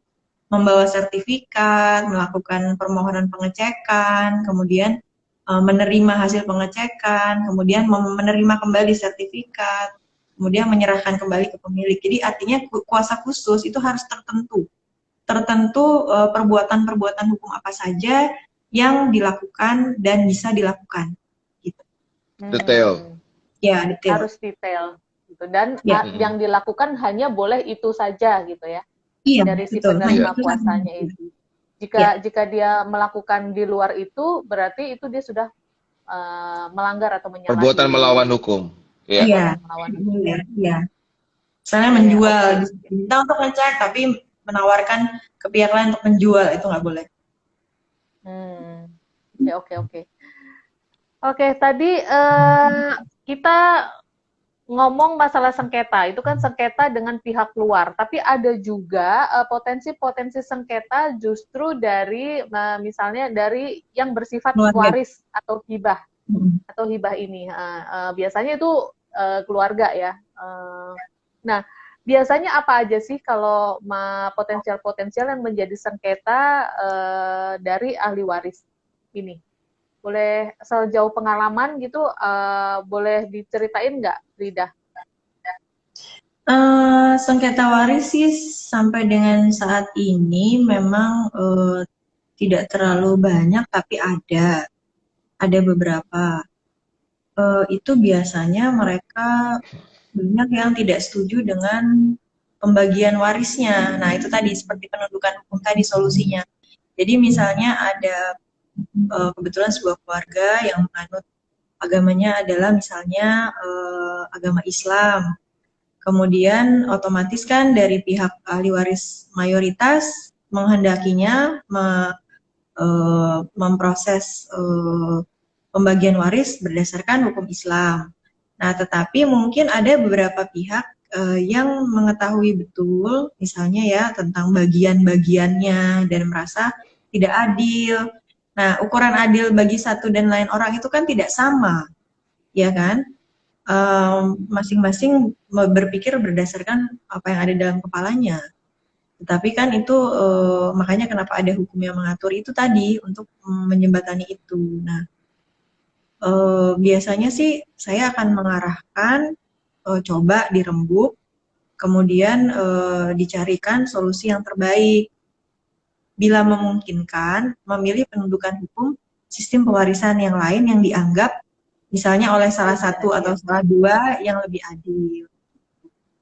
Membawa sertifikat, melakukan permohonan pengecekan, kemudian menerima hasil pengecekan, kemudian menerima kembali sertifikat, kemudian menyerahkan kembali ke pemilik. Jadi artinya kuasa khusus itu harus tertentu perbuatan-perbuatan hukum apa saja yang dilakukan dan bisa dilakukan. Gitu. Detail. Ya, detail. Harus detail. Gitu. Dan yang dilakukan hanya boleh itu saja gitu ya. Iya, dari si penerima kuasanya itu. Jika dia melakukan di luar itu, berarti itu dia sudah melanggar atau menyalahi. Perbuatan melawan hukum. Iya. Iya. Misalnya menjual, diminta untuk ngecek, tapi menawarkan ke pihak lain untuk menjual, itu nggak boleh. Hmm. Oke, oke, oke. Oke, tadi kita ngomong masalah sengketa, itu kan sengketa dengan pihak luar, tapi ada juga potensi-potensi sengketa justru dari misalnya dari yang bersifat Keluarga. waris atau hibah ini. Biasanya itu keluarga ya. Nah, biasanya apa aja sih kalau potensial-potensial yang menjadi sengketa dari ahli waris ini? Boleh sejauh pengalaman gitu, boleh diceritain nggak, Rida? Sengketa waris sih sampai dengan saat ini memang tidak terlalu banyak, tapi ada beberapa. Itu biasanya mereka banyak yang tidak setuju dengan pembagian warisnya. Nah, itu tadi seperti penundukan hukum tadi solusinya. Jadi misalnya ada kebetulan sebuah keluarga yang menganut agamanya adalah misalnya agama Islam. Kemudian otomatis kan dari pihak ahli waris mayoritas menghendakinya memproses pembagian waris berdasarkan hukum Islam. Nah, tetapi mungkin ada beberapa pihak yang mengetahui betul, misalnya ya tentang bagian-bagiannya dan merasa tidak adil. Nah, ukuran adil bagi satu dan lain orang itu kan tidak sama, ya kan? Masing-masing berpikir berdasarkan apa yang ada dalam kepalanya. Tetapi kan itu makanya kenapa ada hukum yang mengatur itu tadi untuk menjembatani itu. Nah, biasanya sih saya akan mengarahkan coba dirembuk, kemudian dicarikan solusi yang terbaik. Bila memungkinkan, memilih penundukan hukum sistem pewarisan yang lain yang dianggap misalnya oleh salah satu atau salah dua yang lebih adil.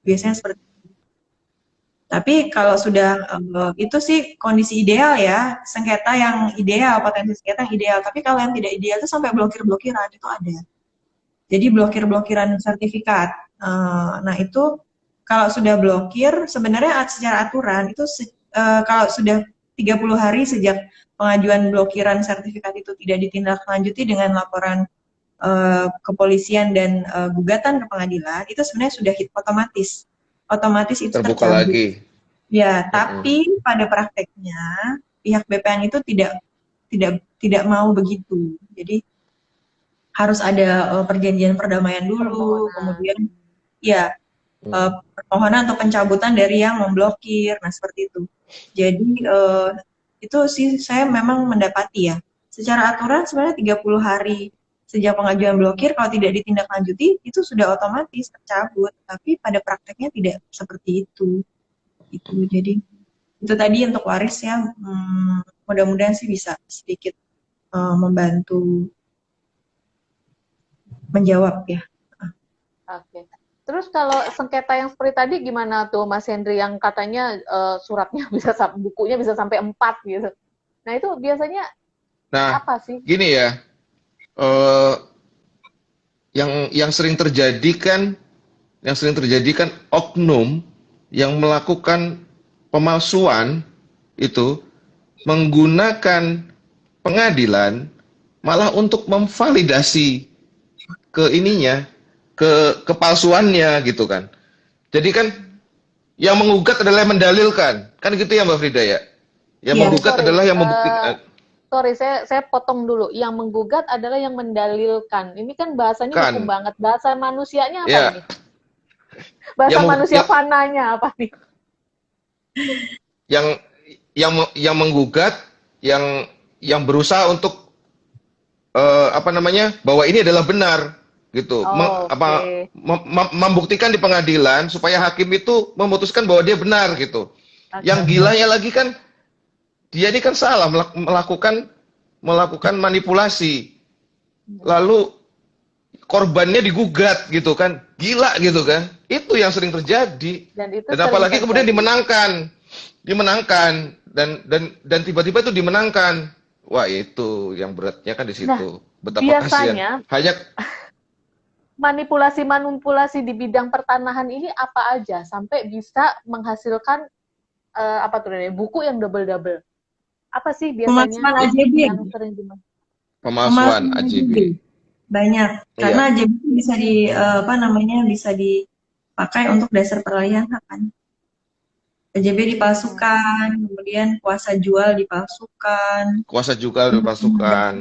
Biasanya seperti itu. Tapi kalau sudah itu sih kondisi ideal ya, sengketa yang ideal, potensi sengketa yang ideal. Tapi kalau yang tidak ideal itu sampai blokir-blokiran itu ada. Jadi blokir-blokiran sertifikat. Nah itu kalau sudah blokir, sebenarnya secara aturan itu kalau sudah 30 hari sejak pengajuan blokiran sertifikat itu tidak ditindaklanjuti dengan laporan kepolisian dan gugatan ke pengadilan, itu sebenarnya sudah hit otomatis. Otomatis itu Terbuka tercabut. lagi. Ya, tapi pada prakteknya pihak BPN itu tidak mau begitu. Jadi harus ada perjanjian perdamaian dulu, kemudian ya permohonan atau pencabutan dari yang memblokir. Nah, seperti itu. Jadi itu sih saya memang mendapati ya. Secara aturan sebenarnya 30 hari sejak pengajuan blokir kalau tidak ditindaklanjuti itu sudah otomatis tercabut, tapi pada prakteknya tidak seperti itu. Itu jadi itu tadi untuk waris ya, mudah-mudahan sih bisa sedikit membantu menjawab ya. Oke. Terus kalau sengketa yang seperti tadi gimana tuh Mas Hendri yang katanya suratnya bukunya bisa sampai 4 gitu. Nah itu biasanya Nah, apa sih? gini ya, eh, yang sering terjadi kan oknum yang melakukan pemalsuan itu menggunakan pengadilan malah untuk memvalidasi ke ininya, ke kepalsuannya gitu kan. Jadi kan yang menggugat adalah yang mendalilkan, kan gitu ya Mbak Frida ya. Yang Iya. menggugat Sorry, adalah yang membuktikan sorry, saya potong dulu. Yang menggugat adalah yang mendalilkan. Ini kan bahasanya hukum kan. banget. Bahasa manusianya apa Ya, ini? Bahasa yang manusia fananya apa nih? yang yang menggugat, yang berusaha untuk apa namanya, bahwa ini adalah benar gitu. Oh, oke. Membuktikan di pengadilan supaya hakim itu memutuskan bahwa dia benar gitu. Yang Oke. gilanya lagi kan dia ini kan salah melakukan manipulasi. Lalu korbannya digugat gitu kan. Gila gitu kan. Itu yang sering terjadi. Dan itu Dan sering apalagi kemudian terjadi. dimenangkan dan tiba-tiba itu dimenangkan. Wah, itu yang beratnya kan di Nah, situ. Betapa kasihan. biasanya Hanya manipulasi-manipulasi di bidang pertanahan ini apa aja sampai bisa menghasilkan apa tuh namanya buku yang double-double. Apa sih biasanya Pemalsuan AJB, yang sering dimaksud? Pemalsuan pemalsuan AJB. AJB banyak karena Iya. AJB itu bisa apa namanya bisa dipakai untuk dasar peralihan hak kan. AJB dipalsukan, kemudian kuasa jual dipalsukan, Kuasa juga untuk dipasukan.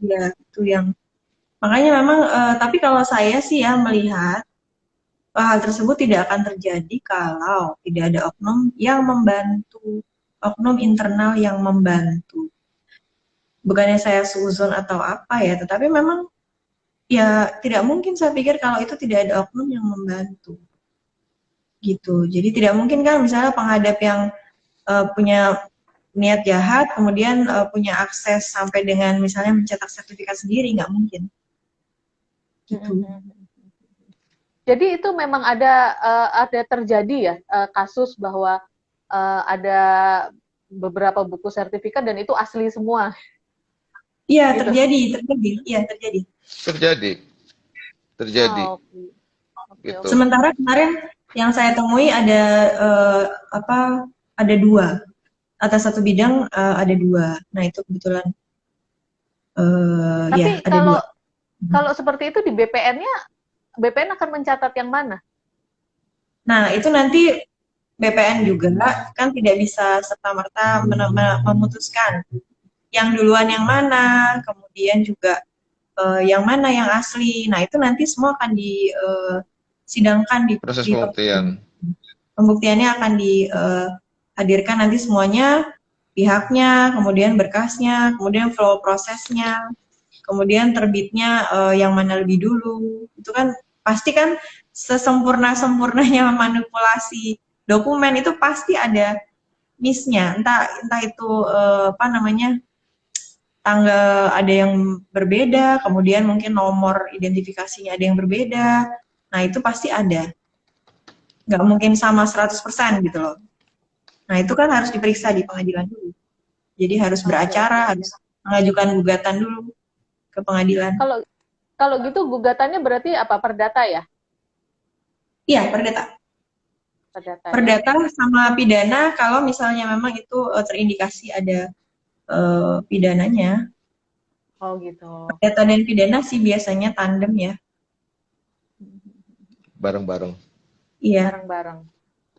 ya itu yang makanya memang tapi kalau saya sih ya melihat hal tersebut tidak akan terjadi kalau tidak ada oknum yang membantu, oknum internal yang membantu. Bukannya saya suzon atau apa ya, tetapi memang ya tidak mungkin saya pikir kalau itu tidak ada oknum yang membantu. Gitu. Jadi tidak mungkin kan misalnya penghadap yang punya niat jahat, kemudian punya akses sampai dengan misalnya mencetak sertifikat sendiri, nggak mungkin. Gitu. Jadi itu memang ada terjadi ya kasus bahwa ada beberapa buku sertifikat dan itu asli semua. Iya, Gitu. terjadi. Iya, terjadi. Terjadi. Oh, oke. Gitu. Sementara kemarin yang saya temui ada ada 2. Atas satu bidang ada 2. Nah, itu kebetulan Tapi ya ada 2. kalau seperti itu di BPN-nya, BPN akan mencatat yang mana? Nah, itu nanti BPN juga kan tidak bisa serta-merta memutuskan yang duluan yang mana, kemudian juga yang mana yang asli. Nah, itu nanti semua akan disidangkan di Proses pembuktian. Pembuktiannya akan dihadirkan nanti semuanya, pihaknya, kemudian berkasnya, kemudian flow prosesnya, kemudian terbitnya yang mana lebih dulu. Itu kan pasti kan sesempurna-sempurnanya manipulasi dokumen itu pasti ada miss-nya. Entah itu apa namanya? Tanggal ada yang berbeda, kemudian mungkin nomor identifikasinya ada yang berbeda. Nah, itu pasti ada. Nggak mungkin sama 100% gitu loh. Nah, itu kan harus diperiksa di pengadilan dulu. Jadi harus beracara, harus mengajukan gugatan dulu ke pengadilan. Kalau gitu gugatannya berarti apa? Perdata ya? Iya, perdata. Perdata sama pidana kalau misalnya memang itu terindikasi ada pidananya. Oh gitu. Perdata dan pidana sih biasanya tandem ya. Bareng-bareng. Iya. Bareng-bareng.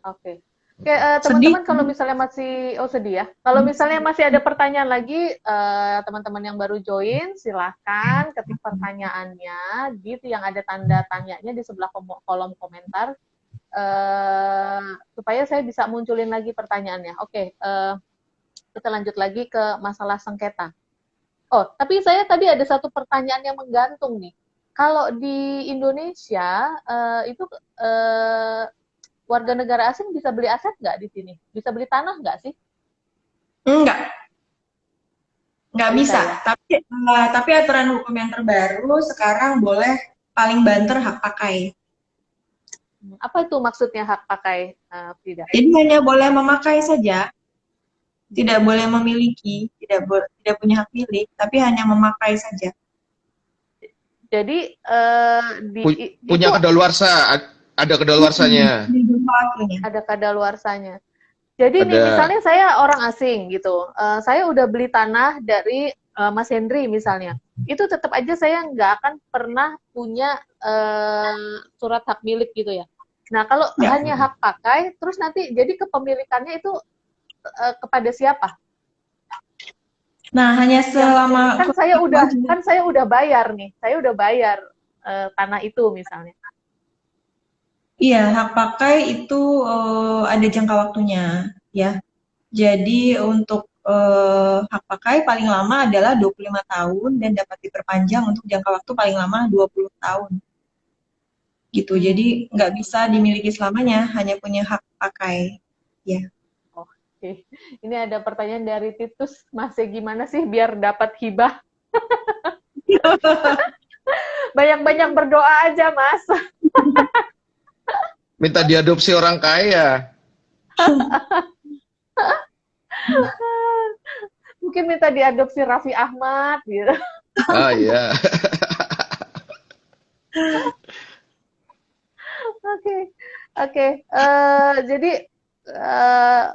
Oke. Oke, teman-teman kalau misalnya masih sedih ya. Kalau misalnya masih ada pertanyaan lagi, teman-teman yang baru join, silahkan ketik pertanyaannya di yang ada tanda tanyanya di sebelah kolom komentar, supaya saya bisa munculin lagi pertanyaannya. Oke, kita lanjut lagi ke masalah sengketa. Oh, tapi saya tadi ada satu pertanyaan yang menggantung nih. Kalau di Indonesia itu warga negara asing bisa beli aset nggak di sini? Bisa beli tanah nggak sih? Nggak bisa. Ya? Tapi aturan hukum yang terbaru sekarang boleh paling banter hak pakai. Apa itu maksudnya hak pakai, Frida? Jadi hanya boleh memakai saja, tidak boleh memiliki, tidak punya hak milik, tapi hanya memakai saja. Jadi punya kadaluarsa, ada kadaluarsanya. Ada kadaluarsanya. Jadi nih misalnya saya orang asing gitu, saya udah beli tanah dari Mas Henry misalnya, itu tetap aja saya nggak akan pernah punya surat hak milik gitu ya. Nah kalau hanya hak pakai, terus nanti jadi kepemilikannya itu kepada siapa? Nah hanya selama kan saya udah bayar nih, saya udah bayar tanah itu misalnya. Iya, hak pakai itu ada jangka waktunya, ya. Jadi untuk hak pakai paling lama adalah 25 tahun dan dapat diperpanjang untuk jangka waktu paling lama 20 tahun. Gitu. Jadi nggak bisa dimiliki selamanya, hanya punya hak pakai, ya. Oke. Ini ada pertanyaan dari Titus, masih gimana sih biar dapat hibah? Banyak-banyak berdoa aja, Mas. Minta diadopsi orang kaya. Mungkin minta diadopsi Raffi Ahmad gitu. Ah iya. Oke. Jadi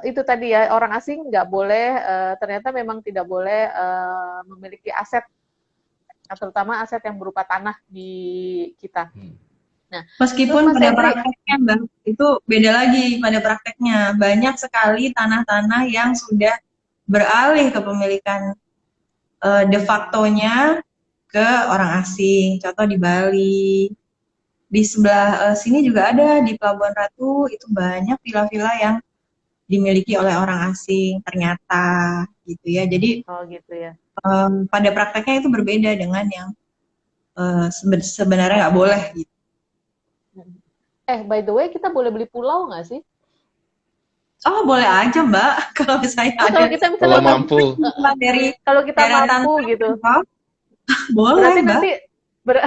itu tadi ya, orang asing nggak boleh, ternyata memang tidak boleh memiliki aset, terutama aset yang berupa tanah di kita. Nah, terus Meskipun Mas pada Hendri, prakteknya, Mbak, itu beda lagi pada prakteknya. Banyak sekali tanah-tanah yang sudah beralih kepemilikan de facto-nya ke orang asing. Contoh di Bali. Di sebelah sini juga ada di Pelabuhan Ratu, itu banyak villa-villa yang dimiliki oleh orang asing ternyata gitu ya. Jadi oh gitu ya. pada prakteknya itu berbeda dengan yang sebenarnya nggak boleh gitu. By the way, kita boleh beli pulau nggak sih? Oh boleh aja Mbak, kalau misalnya Oh, ada kalau kita Kalau misalnya mampu. dari kalau kita daratan mampu gitu, oh, boleh berarti Mbak. nanti ber-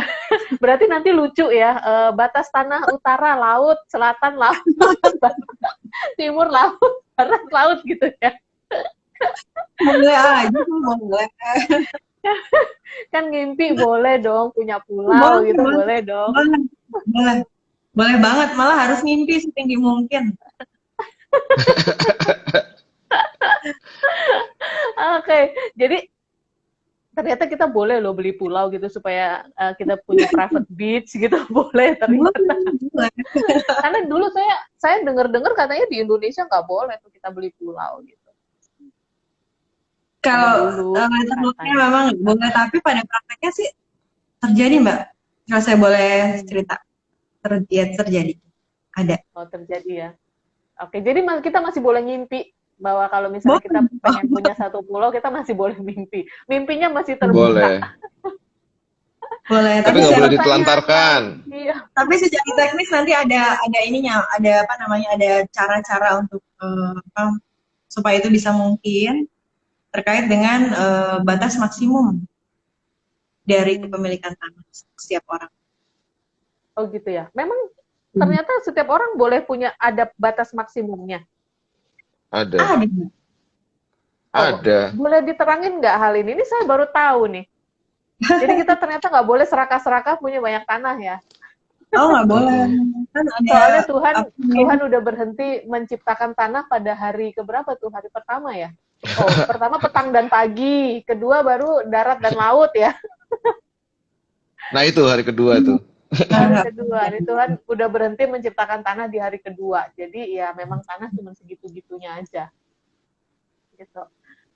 berarti nanti lucu ya, batas tanah utara laut, selatan laut, timur laut, barat laut gitu ya. Boleh aja tuh, boleh. Kan ngimpi boleh dong, punya pulau Boleh, gitu boleh, boleh dong. boleh, boleh. Boleh banget, malah harus mimpi setinggi mungkin. Oke, jadi ternyata kita boleh loh beli pulau gitu supaya kita punya private beach gitu boleh Boleh, ternyata. boleh. Karena dulu saya dengar-dengar katanya di Indonesia nggak boleh tuh kita beli pulau gitu. Zaman Kalau dulu termuknya katanya. memang boleh, tapi pada prakteknya sih terjadi Mbak. Kalau saya boleh Hmm. cerita, ya, terjadi. Ada. Oh, terjadi ya. Oke, jadi kita masih boleh ngimpi bahwa kalau misalnya Boleh, kita pengen punya satu pulau, kita masih boleh mimpi. Mimpinya masih terbuka. Boleh. boleh. Tapi Tapi nggak boleh secara ditelantarkan. Iya. tapi secara teknis nanti ada ininya, ada apa namanya, ada cara-cara untuk supaya itu bisa mungkin terkait dengan batas maksimum dari Hmm. kepemilikan tanah setiap orang. Oh gitu ya. Memang ternyata setiap orang boleh punya ada batas maksimumnya. Ada. Ada. Oh, Ada. boleh diterangin nggak hal ini? Ini saya baru tahu nih. Jadi kita ternyata nggak boleh serakah-serakah punya banyak tanah ya. Oh nggak boleh, Mm-mm. kan ada Soalnya Tuhan apa namanya, Tuhan udah berhenti menciptakan tanah pada hari keberapa tuh? Hari pertama ya? Oh, pertama petang dan pagi, kedua baru darat dan laut ya. Nah itu hari kedua tuh. Hari nggak kedua, ini Tuhan udah berhenti menciptakan tanah di hari kedua. Jadi ya memang tanah cuma segitu-gitunya aja. Gitu.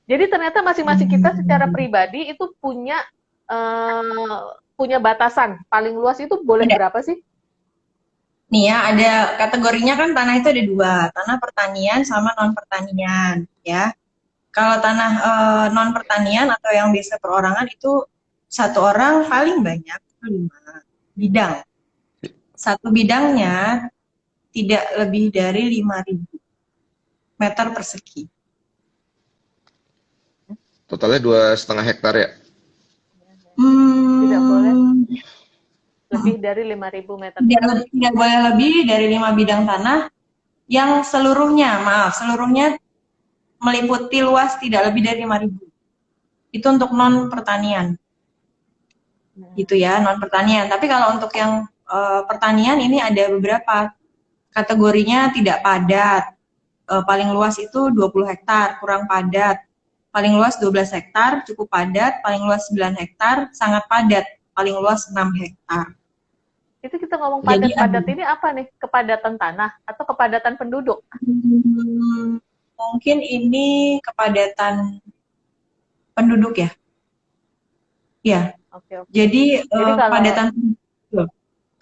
Jadi ternyata masing-masing kita secara pribadi itu eh, punya batasan. Paling luas itu boleh ada. berapa sih? Nih ya, ada kategorinya kan tanah itu ada dua, tanah pertanian sama non pertanian ya. Kalau tanah non pertanian atau yang biasa perorangan itu satu orang paling banyak 5 bidang. Satu bidangnya tidak lebih dari 5.000 meter persegi. Totalnya 2,5 hektar ya. Tidak boleh Hmm, lebih dari 5.000 meter persegi. tidak boleh lebih dari 5 bidang tanah yang seluruhnya meliputi luas tidak lebih dari 5.000. Itu untuk non pertanian, gitu ya, non pertanian. Tapi kalau untuk yang pertanian ini ada beberapa kategorinya: tidak padat, paling luas itu 20 hektar, kurang padat, paling luas 12 hektar, cukup padat, paling luas 9 hektar, sangat padat, paling luas 6 hektar. Itu kita ngomong Jadi ada padat-padat ini apa nih? Kepadatan tanah atau kepadatan penduduk? mungkin ini kepadatan penduduk ya. Ya, Oke, oke. jadi Jadi kalau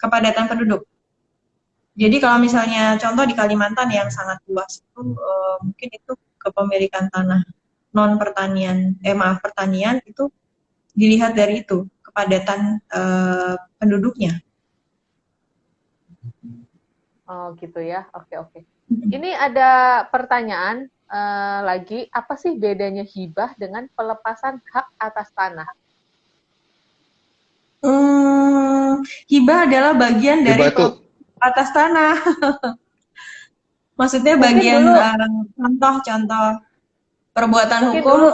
kepadatan penduduk. Jadi kalau misalnya contoh di Kalimantan yang sangat luas itu mungkin itu kepemilikan tanah non pertanian, maaf, pertanian itu dilihat dari itu kepadatan penduduknya. oh gitu ya. Oke, oke. Ini ada pertanyaan lagi, apa sih bedanya hibah dengan pelepasan hak atas tanah? Hibah adalah bagian dari Hibah tuh atas tanah. Maksudnya Mungkin bagian dulu, contoh-contoh perbuatan mungkin hukum dulu,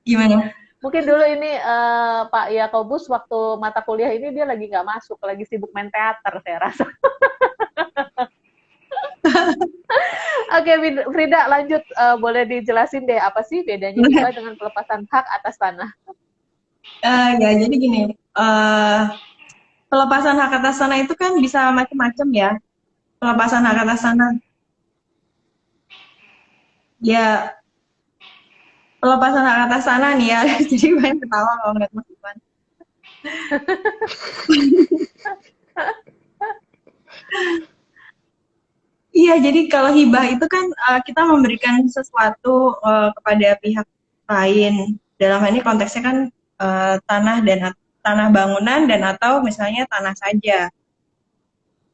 gimana? mungkin dulu ini Pak Yakobus waktu mata kuliah ini dia lagi nggak masuk, lagi sibuk main teater saya rasa. Oke, Frida, lanjut. Boleh dijelasin deh apa sih bedanya hibah dengan pelepasan hak atas tanah? Ya, jadi gini, pelepasan hak atas tanah itu kan bisa macam-macam ya. Pelepasan hak atas tanah, ya pelepasan hak atas tanah nih ya. Jadi banyak ketawa kalau ngeliat Mas Ivan. Iya, jadi kalau hibah itu kan kita memberikan sesuatu kepada pihak lain. Dalam hal ini konteksnya kan tanah dan tanah bangunan dan atau misalnya tanah saja.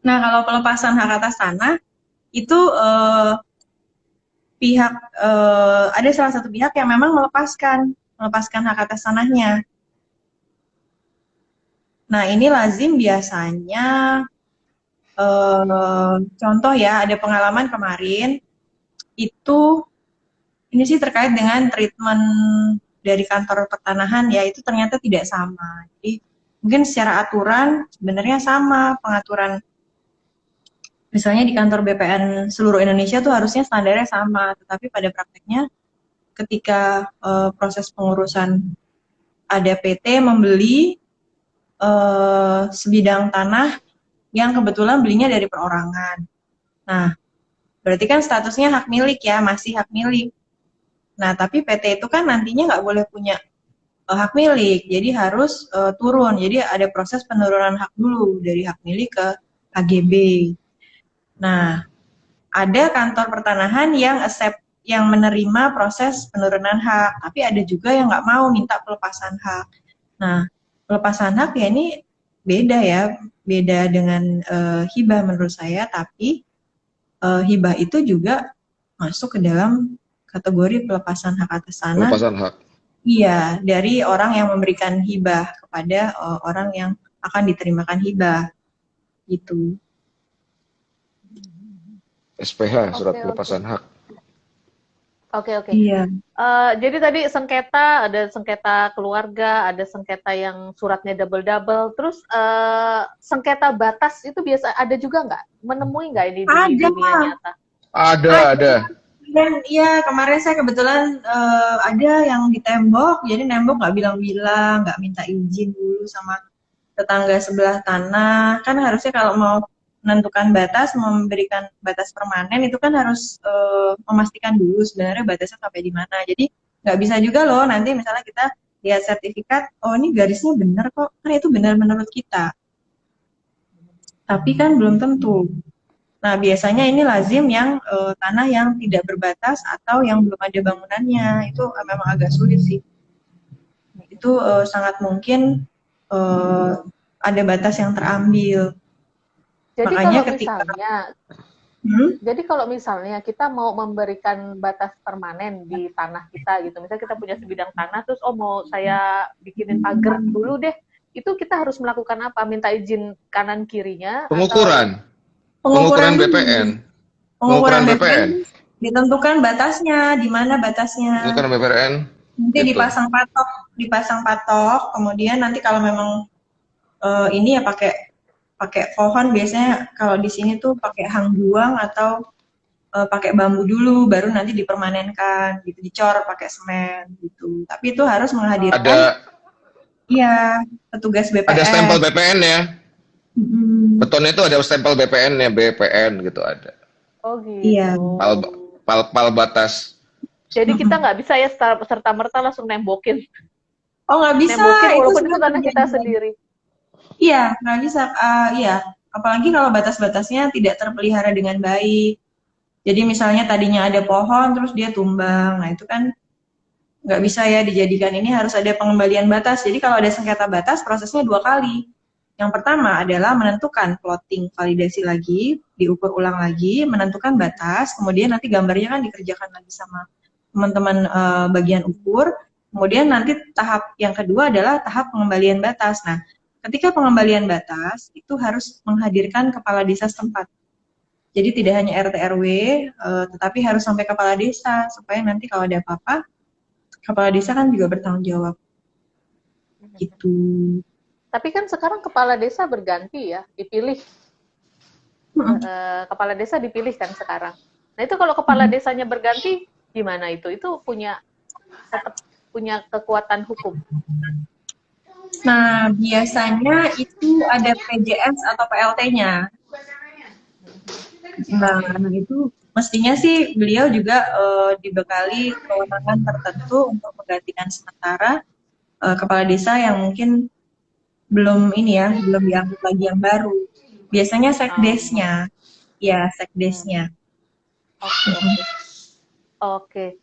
Nah, kalau pelepasan hak atas tanah itu pihak ada salah satu pihak yang memang melepaskan hak atas tanahnya. Nah, ini lazim biasanya contoh ya, ada pengalaman kemarin itu ini sih terkait dengan treatment dari kantor pertanahan ya, itu ternyata tidak sama. Jadi mungkin secara aturan sebenarnya sama pengaturan, misalnya di kantor BPN seluruh Indonesia tuh harusnya standarnya sama, tetapi pada prakteknya ketika proses pengurusan ada PT membeli sebidang tanah yang kebetulan belinya dari perorangan. Nah, berarti kan statusnya hak milik ya, masih hak milik. Nah, tapi PT itu kan nantinya nggak boleh punya hak milik, jadi harus turun. Jadi ada proses penurunan hak dulu dari hak milik ke HGB. Nah, ada kantor pertanahan yang accept, yang menerima proses penurunan hak, tapi ada juga yang nggak mau minta pelepasan hak. Nah, pelepasan hak ya ini beda ya, beda dengan hibah menurut saya, tapi hibah itu juga masuk ke dalam kategori pelepasan hak atas tanah. Pelepasan hak. Iya, dari orang yang memberikan hibah kepada orang yang akan diterimakan hibah, gitu. SPH, surat Oke, pelepasan oke. hak. Oke. Iya, Jadi tadi sengketa, ada sengketa keluarga, ada sengketa yang suratnya double-double, terus sengketa batas itu biasa ada juga nggak? Menemui nggak ini di ada, dunia nyata? Ada. Dan iya kemarin saya kebetulan ada yang di tembok, jadi nembok nggak bilang-bilang, nggak minta izin dulu sama tetangga sebelah tanah. Kan harusnya kalau mau menentukan batas, memberikan batas permanen itu kan harus memastikan dulu sebenarnya batasnya sampai di mana. Jadi nggak bisa juga loh nanti misalnya kita lihat sertifikat, oh ini garisnya benar kok, kan itu benar menurut kita. Tapi kan belum tentu. Nah, biasanya ini lazim yang tanah yang tidak berbatas atau yang belum ada bangunannya. Itu memang agak sulit sih. Itu sangat mungkin ada batas yang terambil. Jadi Makanya kalau ketika misalnya, hmm, jadi kalau misalnya kita mau memberikan batas permanen di tanah kita gitu, misalnya kita punya sebidang tanah, terus mau saya bikinin pagar dulu deh, itu kita harus melakukan apa? Minta izin kanan kirinya atau Pengukuran. pengukuran Pengukuran dulu, BPN. pengukuran Pengukuran BPN BPN. ditentukan batasnya, di mana batasnya. Pengukuran BPN. Nanti Gitu. dipasang patok, kemudian nanti kalau memang ini ya pakai pohon, biasanya kalau di sini tuh pakai hang juang atau pakai bambu dulu baru nanti dipermanenkan gitu, dicor pakai semen gitu. Tapi itu harus menghadirkan Ada iya petugas ada stempel BPN. BPN ya. Mm-mm. Betonnya itu ada stempel BPN ya, BPN gitu ada. oh Iya. gitu. Pal batas. Jadi kita Mm-mm. nggak bisa ya serta-merta langsung nembokin. Oh nggak bisa, Nembokin itu walaupun itu sudah tanah kita terjadi. sendiri. Iya, nggak bisa. Iya, apalagi kalau batas-batasnya tidak terpelihara dengan baik. Jadi misalnya tadinya ada pohon, terus dia tumbang. Nah itu kan nggak bisa ya dijadikan, ini harus ada pengembalian batas. Jadi kalau ada sengketa batas, prosesnya dua kali. Yang pertama adalah menentukan plotting, validasi lagi, diukur ulang lagi, menentukan batas, kemudian nanti gambarnya kan dikerjakan lagi sama teman-teman bagian ukur. Kemudian nanti tahap yang kedua adalah tahap pengembalian batas. Nah, ketika pengembalian batas itu harus menghadirkan kepala desa setempat. Jadi tidak hanya RT RW, tetapi harus sampai kepala desa supaya nanti kalau ada apa-apa, kepala desa kan juga bertanggung jawab. Gitu. Tapi kan sekarang kepala desa berganti ya, dipilih. Kepala desa dipilih kan sekarang. Nah itu kalau kepala desanya berganti gimana itu? Itu tetap punya kekuatan hukum. Nah, biasanya itu ada PJS atau PLT-nya. Nah, itu mestinya sih beliau juga dibekali kewenangan tertentu untuk menggantikan sementara kepala desa yang mungkin belum ini ya, belum diangkat lagi yang baru. Biasanya sekdesnya, ya sekdesnya. Oke.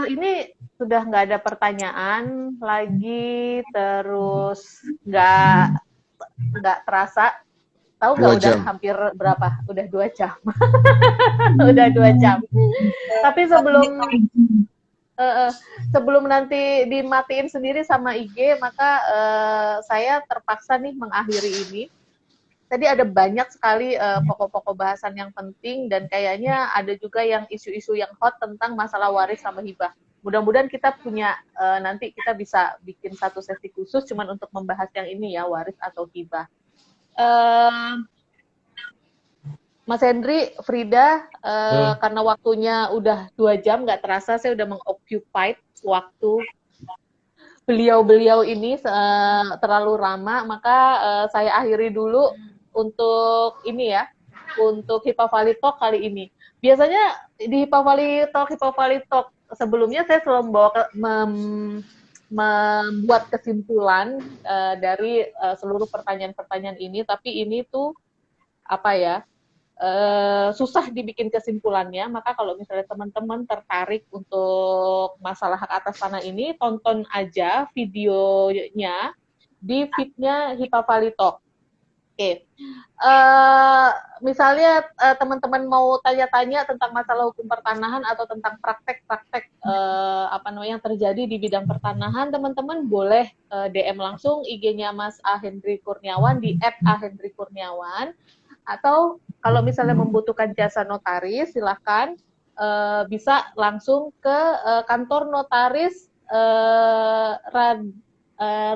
Ini sudah nggak ada pertanyaan lagi, terus nggak terasa. Tahu nggak udah hampir berapa? Udah 2 jam. Udah 2 jam. Tapi sebelum nanti dimatiin sendiri sama IG, maka saya terpaksa nih mengakhiri ini. Tadi ada banyak sekali pokok-pokok bahasan yang penting, dan kayaknya ada juga yang isu-isu yang hot tentang masalah waris sama hibah. Mudah-mudahan kita punya, nanti kita bisa bikin satu sesi khusus cuman untuk membahas yang ini ya, waris atau hibah. Mas Hendri, Frida, karena waktunya udah 2 jam, nggak terasa saya udah mengoccupied waktu beliau-beliau ini terlalu lama, maka saya akhiri dulu untuk ini ya, untuk Hipa Valley Talk kali ini. Biasanya di Hipa Valley Talk sebelumnya saya selalu membuat kesimpulan dari seluruh pertanyaan-pertanyaan ini, tapi ini tuh apa ya, susah dibikin kesimpulannya. Maka kalau misalnya teman-teman tertarik untuk masalah hak atas tanah ini, tonton aja videonya di feed-nya Hipa Valley Talk. Oke. Misalnya teman-teman mau tanya-tanya tentang masalah hukum pertanahan atau tentang praktek-praktek yang terjadi di bidang pertanahan, teman-teman boleh DM langsung IG-nya Mas A. Hendri Kurniawan di @ahendrikurniawan. Atau kalau misalnya membutuhkan jasa notaris, silakan bisa langsung ke kantor notaris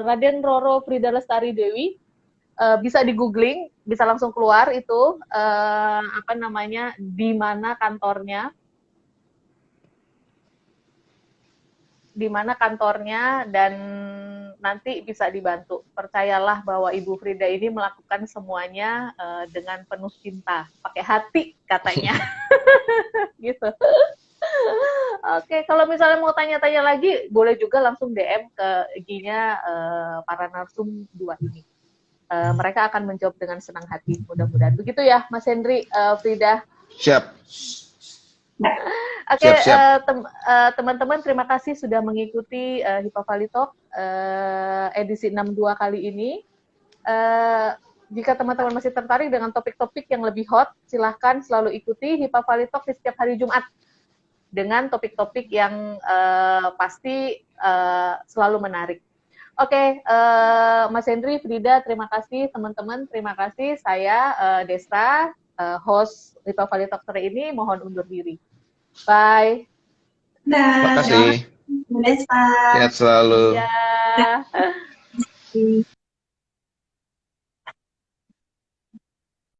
Raden Roro Frida Lestari Dewi. Bisa di googling, bisa langsung keluar itu di mana kantornya, dan nanti bisa dibantu. Percayalah bahwa Ibu Frida ini melakukan semuanya dengan penuh cinta, pakai hati katanya. Gitu. Oke, kalau misalnya mau tanya-tanya lagi, boleh juga langsung DM ke IG-nya para narsum 2 ini. Mereka akan menjawab dengan senang hati, mudah-mudahan. Begitu ya, Mas Hendri, Frida. Siap. Oke, teman-teman, terima kasih sudah mengikuti Hipa Valley Talk edisi 62 kali ini. Jika teman-teman masih tertarik dengan topik-topik yang lebih hot, silahkan selalu ikuti Hipa Valley Talk di setiap hari Jumat dengan topik-topik yang pasti selalu menarik. Oke, Mas Hendri, Frida, terima kasih. Teman-teman, terima kasih. Saya Desta, host Hipa Valley Talk sore ini, mohon undur diri. Bye. Terima kasih. Desta. Sehat selalu. Ya.